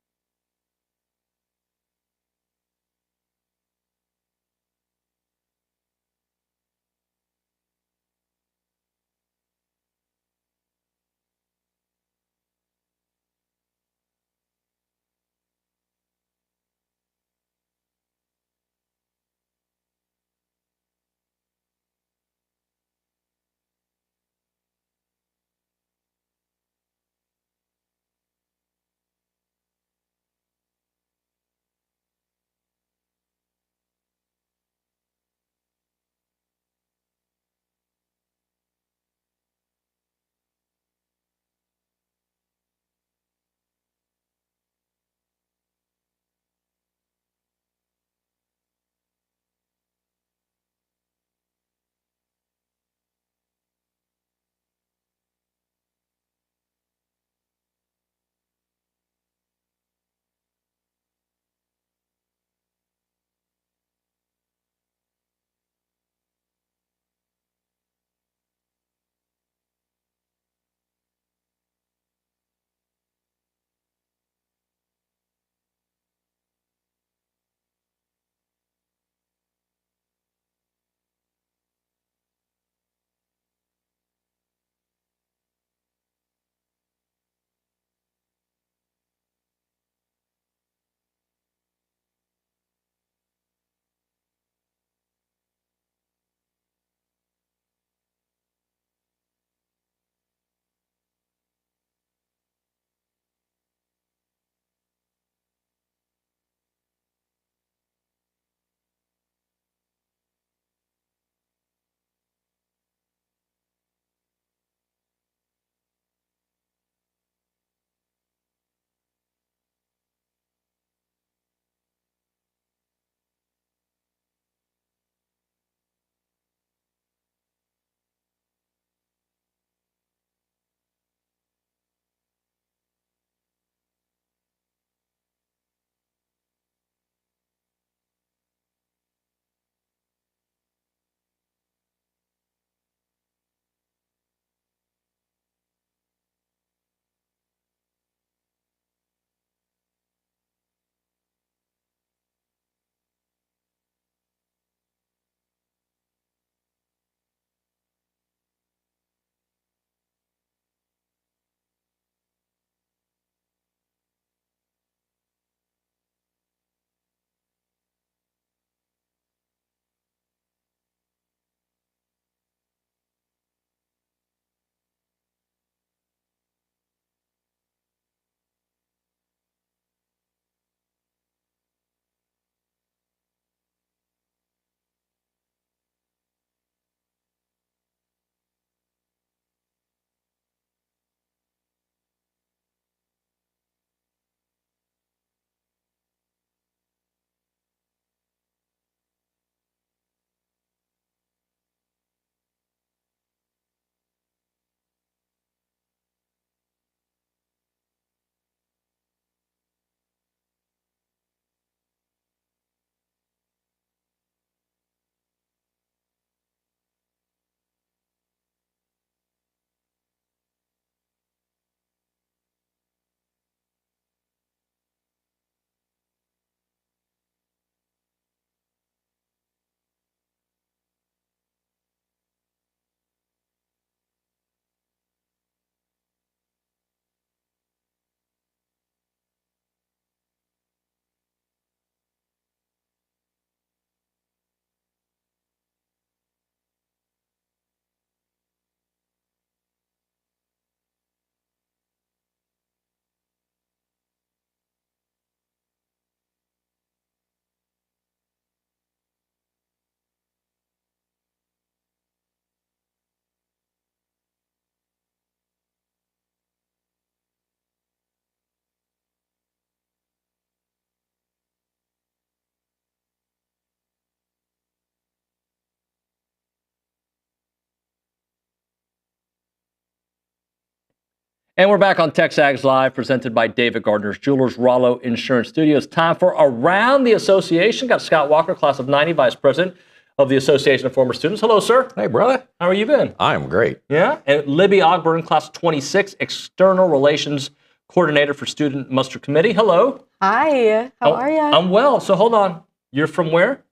And we're back on TexAgs Live, presented by David Gardner's Jewelers, Rollo Insurance Studios. Time for Around the Association. Got Scott Walker, class of 90, Vice President of the Association of Former Students. Hello, sir. Hey, brother. How are you been? I am great. Yeah. And Libby Ogburn, class of 26, External Relations Coordinator for Student Muster Committee. Hello. Hi. How are you? I'm well. So hold on. You're from where?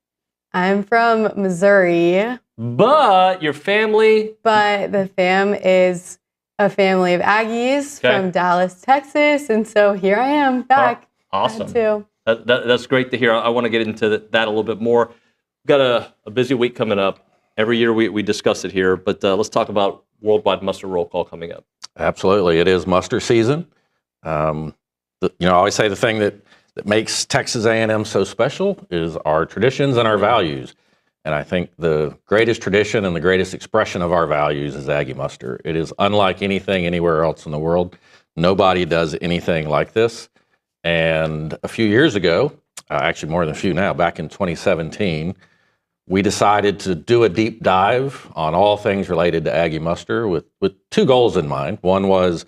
I'm from Missouri. But your family? But the fam is a family of Aggies from Dallas, Texas. And so here I am back. Awesome. Too. That's great to hear. I want to get into that a little bit more. We've got a busy week coming up. Every year we discuss it here, but let's talk about Worldwide Muster Roll Call coming up. Absolutely. It is muster season. I always say the thing that makes Texas A&M so special is our traditions and our values. And I think the greatest tradition and the greatest expression of our values is Aggie Muster. It is unlike anything anywhere else in the world. Nobody does anything like this. And a few years ago, actually more than a few now, back in 2017, we decided to do a deep dive on all things related to Aggie Muster with two goals in mind. One was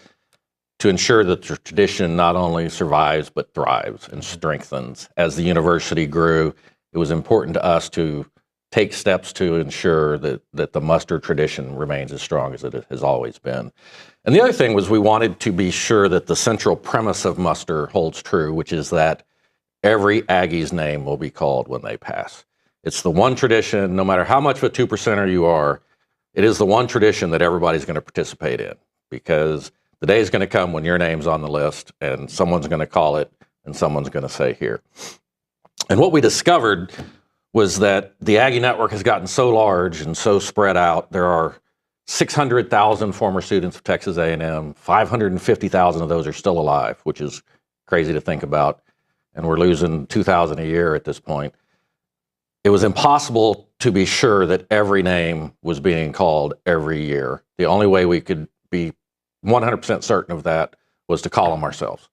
to ensure that the tradition not only survives, but thrives and strengthens. As the university grew, it was important to us to take steps to ensure that the muster tradition remains as strong as it has always been. And the other thing was we wanted to be sure that the central premise of muster holds true, which is that every Aggie's name will be called when they pass. It's the one tradition, no matter how much of a 2%er you are, it is the one tradition that everybody's going to participate in, because the day is going to come when your name's on the list and someone's going to call it and someone's going to say here. And what we discovered was that the Aggie network has gotten so large and so spread out. There are 600,000 former students of Texas A&M. 550,000 of those are still alive, which is crazy to think about. And we're losing 2,000 a year at this point. It was impossible to be sure that every name was being called every year. The only way we could be 100% certain of that was to call them ourselves.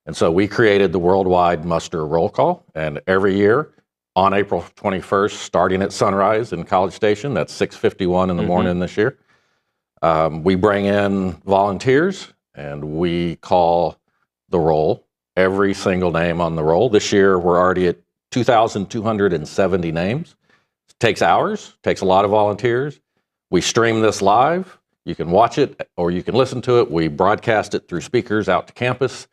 And so we created the Worldwide Muster Roll Call. And every year, on April 21st, starting at sunrise in College Station, that's 6:51 in the morning this year, we bring in volunteers and we call the roll, every single name on the roll. This year, we're already at 2,270 names. It takes hours, takes a lot of volunteers. We stream this live. You can watch it or you can listen to it. We broadcast it through speakers out to campus.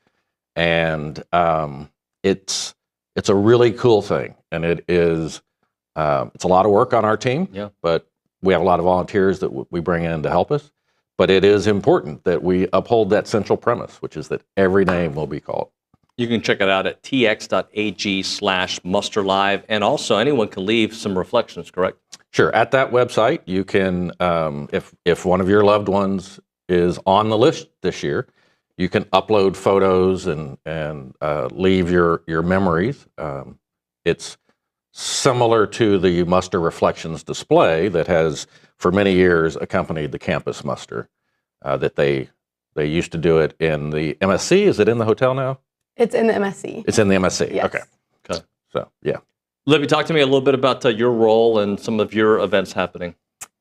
And it's a really cool thing. And it is, it's a lot of work on our team, but we have a lot of volunteers that we bring in to help us. But it is important that we uphold that central premise, which is that every name will be called. You can check it out at tx.ag/musterlive. And also anyone can leave some reflections, correct? Sure. At that website, you can, if one of your loved ones is on the list this year, you can upload photos and leave your memories. It's similar to the Muster Reflections display that has, for many years, accompanied the campus muster. That they used to do it in the MSC. Is it in the hotel now? It's in the MSC. It's in the MSC. Yes. Okay. So, yeah. Libby, talk to me a little bit about your role and some of your events happening.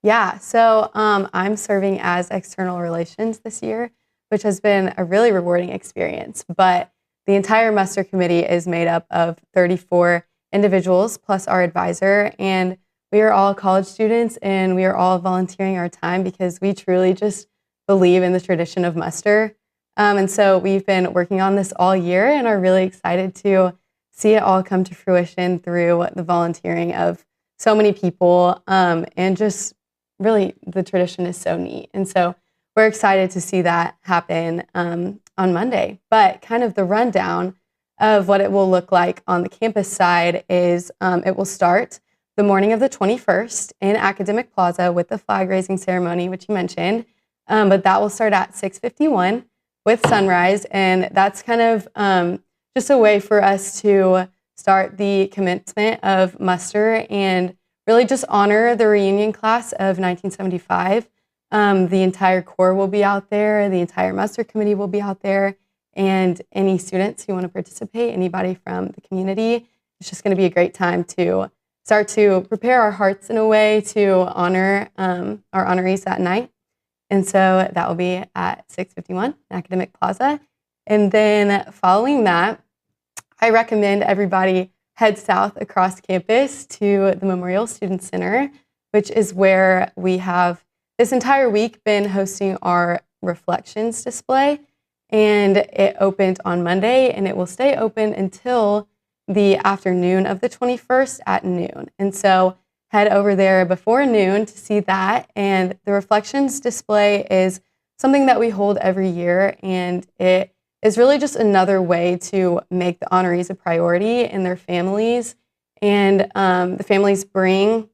Yeah, so I'm serving as external relations this year, which has been a really rewarding experience. But the entire muster committee is made up of 34 individuals plus our advisor, and we are all college students and we are all volunteering our time because we truly just believe in the tradition of muster. And so we've been working on this all year and are really excited to see it all come to fruition through the volunteering of so many people. And just really the tradition is so neat. And so we're excited to see that happen on Monday. But kind of the rundown of what it will look like on the campus side is it will start the morning of the 21st in Academic Plaza with the flag raising ceremony, which you mentioned. But that will start at 6:51 with sunrise. And that's kind of just a way for us to start the commencement of muster and really just honor the reunion class of 1975. The entire corps will be out there. The entire muster committee will be out there. And any students who want to participate, anybody from the community, it's just going to be a great time to start to prepare our hearts in a way to honor our honorees that night. And so that will be at 651 Academic Plaza. And then following that, I recommend everybody head south across campus to the Memorial Student Center, which is where we have this entire week been hosting our Reflections display. And it opened on Monday, and it will stay open until the afternoon of the 21st at noon. And so head over there before noon to see that. And the Reflections display is something that we hold every year, and it is really just another way to make the honorees a priority and their families. And the families bring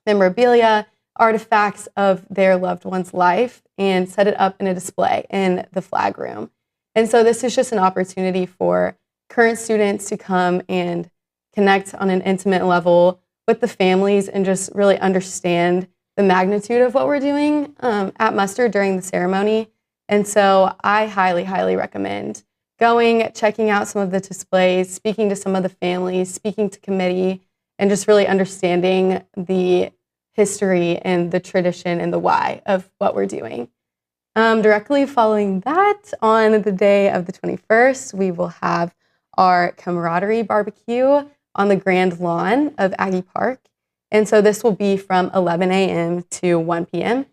memorabilia, artifacts of their loved one's life, and set it up in a display in the flag room. And so this is just an opportunity for current students to come and connect on an intimate level with the families and just really understand the magnitude of what we're doing at Muster during the ceremony. And so I highly, highly recommend going, checking out some of the displays, speaking to some of the families, speaking to committee, and just really understanding the history and the tradition and the why of what we're doing. Directly following that, on the day of the 21st, we will have our camaraderie barbecue on the grand lawn of Aggie Park. And so this will be from 11 a.m. to 1 p.m.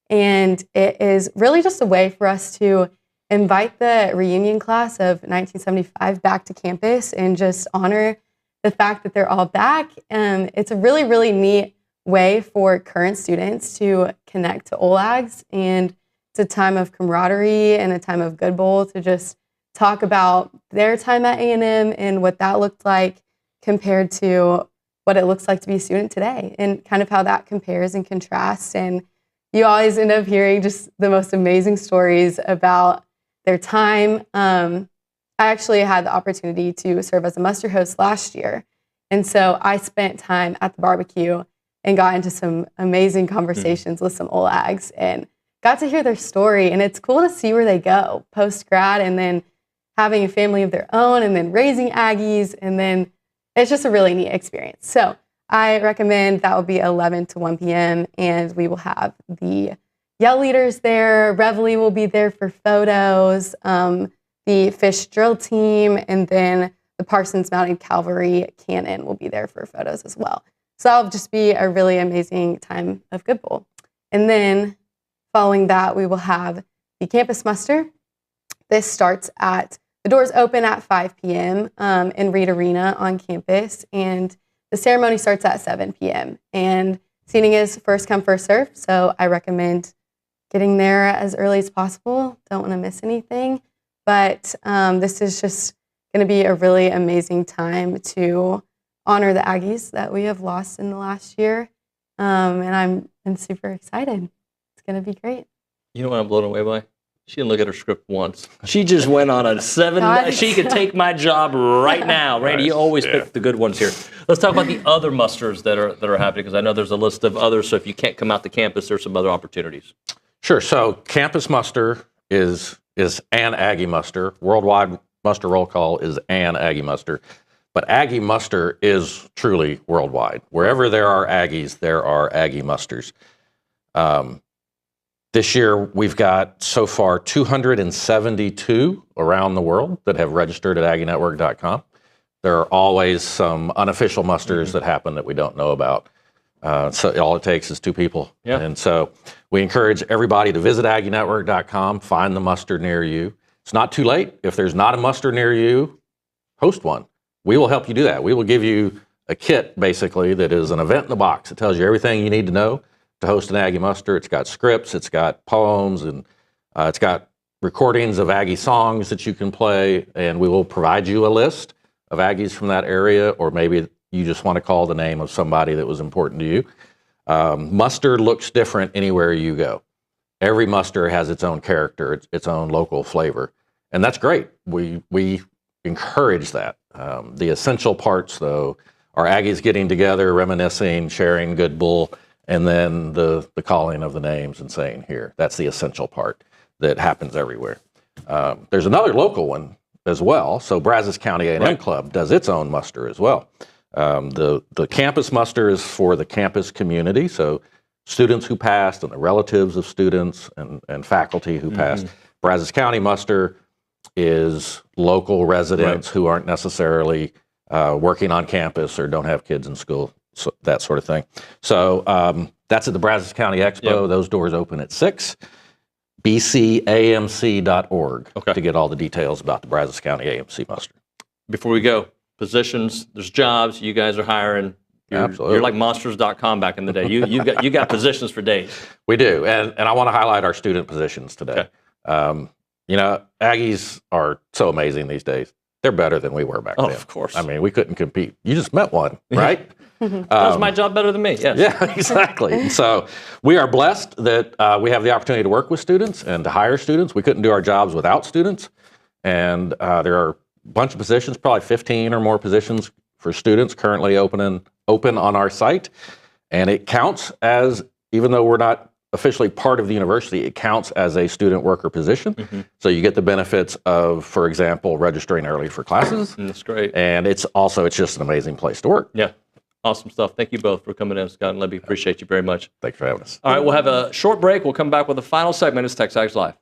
And it is really just a way for us to invite the reunion class of 1975 back to campus and just honor the fact that they're all back. It's a really, really neat way for current students to connect to OLAGs, and it's a time of camaraderie and a time of good bowl to just talk about their time at A&M and what that looked like compared to what it looks like to be a student today, and kind of how that compares and contrasts. And you always end up hearing just the most amazing stories about their time. I actually had the opportunity to serve as a muster host last year. And so I spent time at the barbecue and got into some amazing conversations with some OLAGs and got to hear their story. And it's cool to see where they go post-grad, and then having a family of their own, and then raising Aggies, and then it's just a really neat experience. So I recommend that will be 11 to 1 p.m. and we will have the Yell leaders there. Reveille will be there for photos, the fish drill team, and then the Parsons Mounted Cavalry Cannon will be there for photos as well. So that'll just be a really amazing time of Good Bowl. And then following that, we will have the campus muster. This starts the doors open at 5 p.m. In Reed Arena on campus, and the ceremony starts at 7 p.m. And seating is first come, first serve, so I recommend getting there as early as possible. Don't want to miss anything, but this is just going to be a really amazing time to honor the Aggies that we have lost in the last year, and I'm super excited. It's going to be great. You know what I'm blown away by? She didn't look at her script once. She just went on a 7. She could take my job right now. Randy, you always pick the good ones here. Let's talk about the other musters that are happening, because I know there's a list of others. So if you can't come out to campus, there's some other opportunities. Sure. So campus muster is an Aggie Muster. Worldwide muster roll call is an Aggie Muster. But Aggie Muster is truly worldwide. Wherever there are Aggies, there are Aggie Musters. This year, we've got so far 272 around the world that have registered at AggieNetwork.com. There are always some unofficial musters that happen that we don't know about. So all it takes is 2 people. Yeah. And so we encourage everybody to visit AggieNetwork.com, find the muster near you. It's not too late. If there's not a muster near you, host one. We will help you do that. We will give you a kit, basically, that is an event in the box. It tells you everything you need to know to host an Aggie Muster. It's got scripts, it's got poems, and it's got recordings of Aggie songs that you can play, and we will provide you a list of Aggies from that area, or maybe you just want to call the name of somebody that was important to you. Muster looks different anywhere you go. Every muster has its own character, its own local flavor, and that's great. We encourage that. The essential parts, though, are Aggies getting together, reminiscing, sharing good bull, and then the calling of the names and saying here. That's the essential part that happens everywhere. There's another local one as well. So Brazos County A&M Club does its own muster as well. The campus muster is for the campus community. So students who passed and the relatives of students and faculty who passed. Brazos County Muster is local residents who aren't necessarily working on campus or don't have kids in school, so that sort of thing. So that's at the Brazos County Expo. Those doors open at 6. bcamc.org to get all the details about the Brazos County AMC Muster. Before we go, positions, there's jobs, you guys are hiring. You're like monsters.com back in the day. You got positions for days. We do, and I want to highlight our student positions today. Aggies are so amazing these days. They're better than we were back then. Of course. I mean, we couldn't compete. You just met one, right? That was my job better than me, yes. Yeah, exactly. So we are blessed that we have the opportunity to work with students and to hire students. We couldn't do our jobs without students. And there are a bunch of positions, probably 15 or more positions for students currently open on our site. And it counts as, even though we're not officially part of the university, it counts as a student worker position. So you get the benefits of, for example, registering early for classes. That's great. And it's just an amazing place to work. Yeah. Awesome stuff. Thank you both for coming in, Scott and Libby. Appreciate you very much. Thanks for having us. All right, we'll have a short break. We'll come back with the final segment. It's TexAgs Live.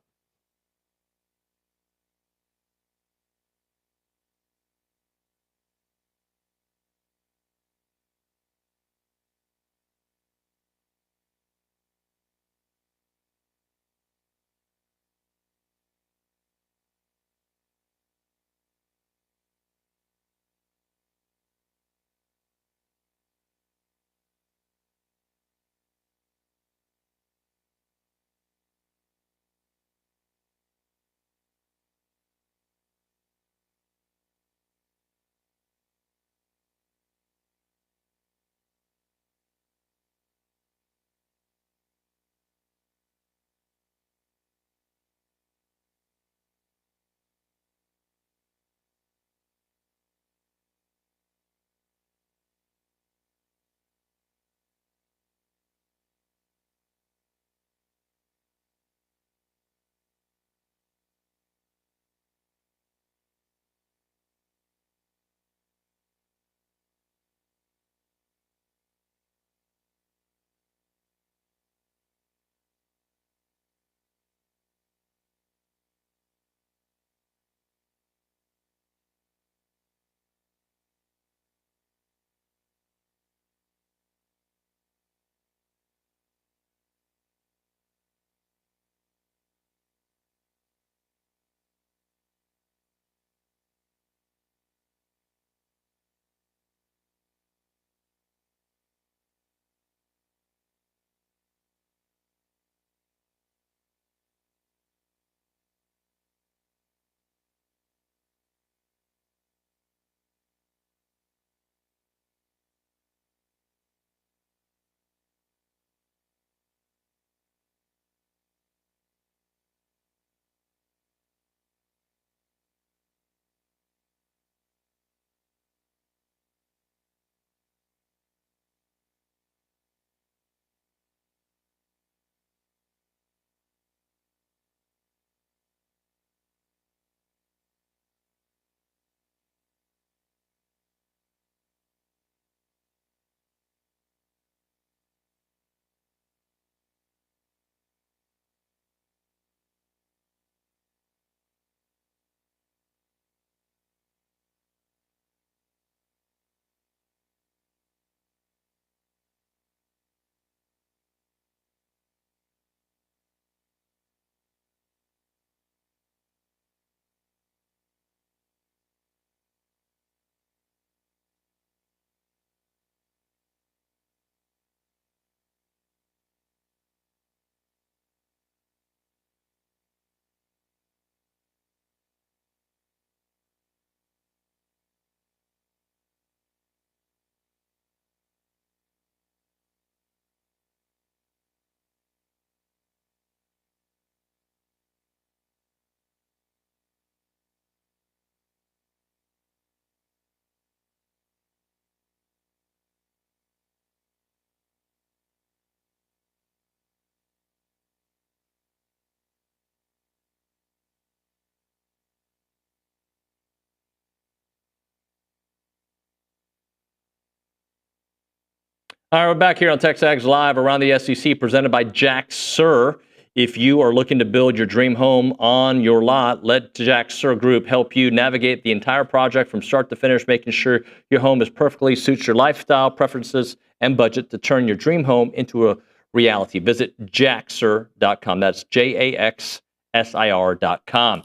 All right, we're back here on TexAgs Live around the SEC, presented by Jack Sir. If you are looking to build your dream home on your lot, let Jack Sir Group help you navigate the entire project from start to finish, making sure your home is perfectly suits your lifestyle, preferences, and budget to turn your dream home into a reality. Visit jaxsir.com. That's JAXSIR.com.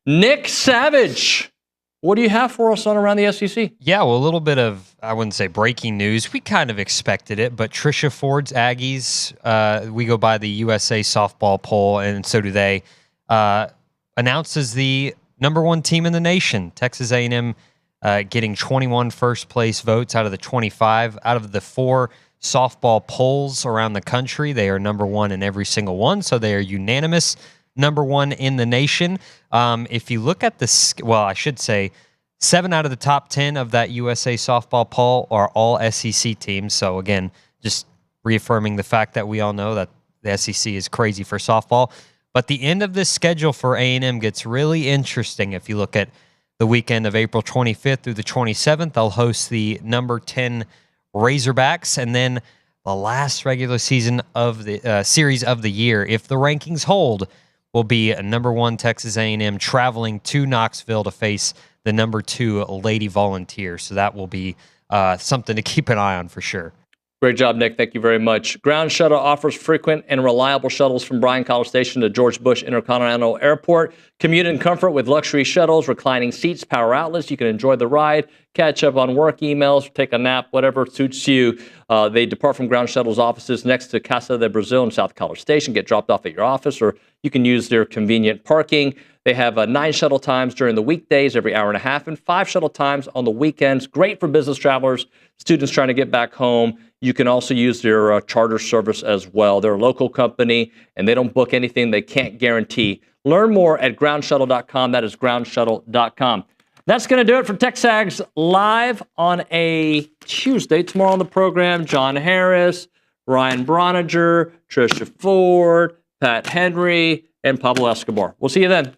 Nick Savage, what do you have for us on around the SEC? Yeah, well, a little bit of, I wouldn't say breaking news. We kind of expected it, but Trisha Ford's Aggies, we go by the USA softball poll, and so do they, announces the number one team in the nation. Texas A&M getting 21 first-place votes out of the 25. Out of the 4 softball polls around the country, they are number one in every single one, so they are unanimous number one in the nation. If you look at this, well, I should say 7 out of the top 10 of that USA softball poll are all SEC teams. So again, just reaffirming the fact that we all know that the SEC is crazy for softball. But the end of this schedule for A&M gets really interesting. If you look at the weekend of April 25th through the 27th, they'll host the number 10 Razorbacks, and then the last regular season of the series of the year, if the rankings hold, will be a number 1 Texas A&M traveling to Knoxville to face the number 2 Lady Volunteers. So that will be something to keep an eye on for sure. Great job, Nick. Thank you very much. Ground Shuttle offers frequent and reliable shuttles from Bryan College Station to George Bush Intercontinental Airport. Commute in comfort with luxury shuttles, reclining seats, power outlets. You can enjoy the ride, catch up on work emails, take a nap, whatever suits you. They depart from Ground Shuttle's offices next to Casa de Brazil in South College Station. Get dropped off at your office, or you can use their convenient parking. They have 9 shuttle times during the weekdays, every hour and a half, and 5 shuttle times on the weekends. Great for business travelers, students trying to get back home. You can also use their charter service as well. They're a local company, and they don't book anything they can't guarantee. Learn more at groundshuttle.com. That is groundshuttle.com. That's going to do it for TexAgs Live on a Tuesday. Tomorrow on the program, John Harris, Ryan Broniger, Trisha Ford, Pat Henry, and Pablo Escobar. We'll see you then.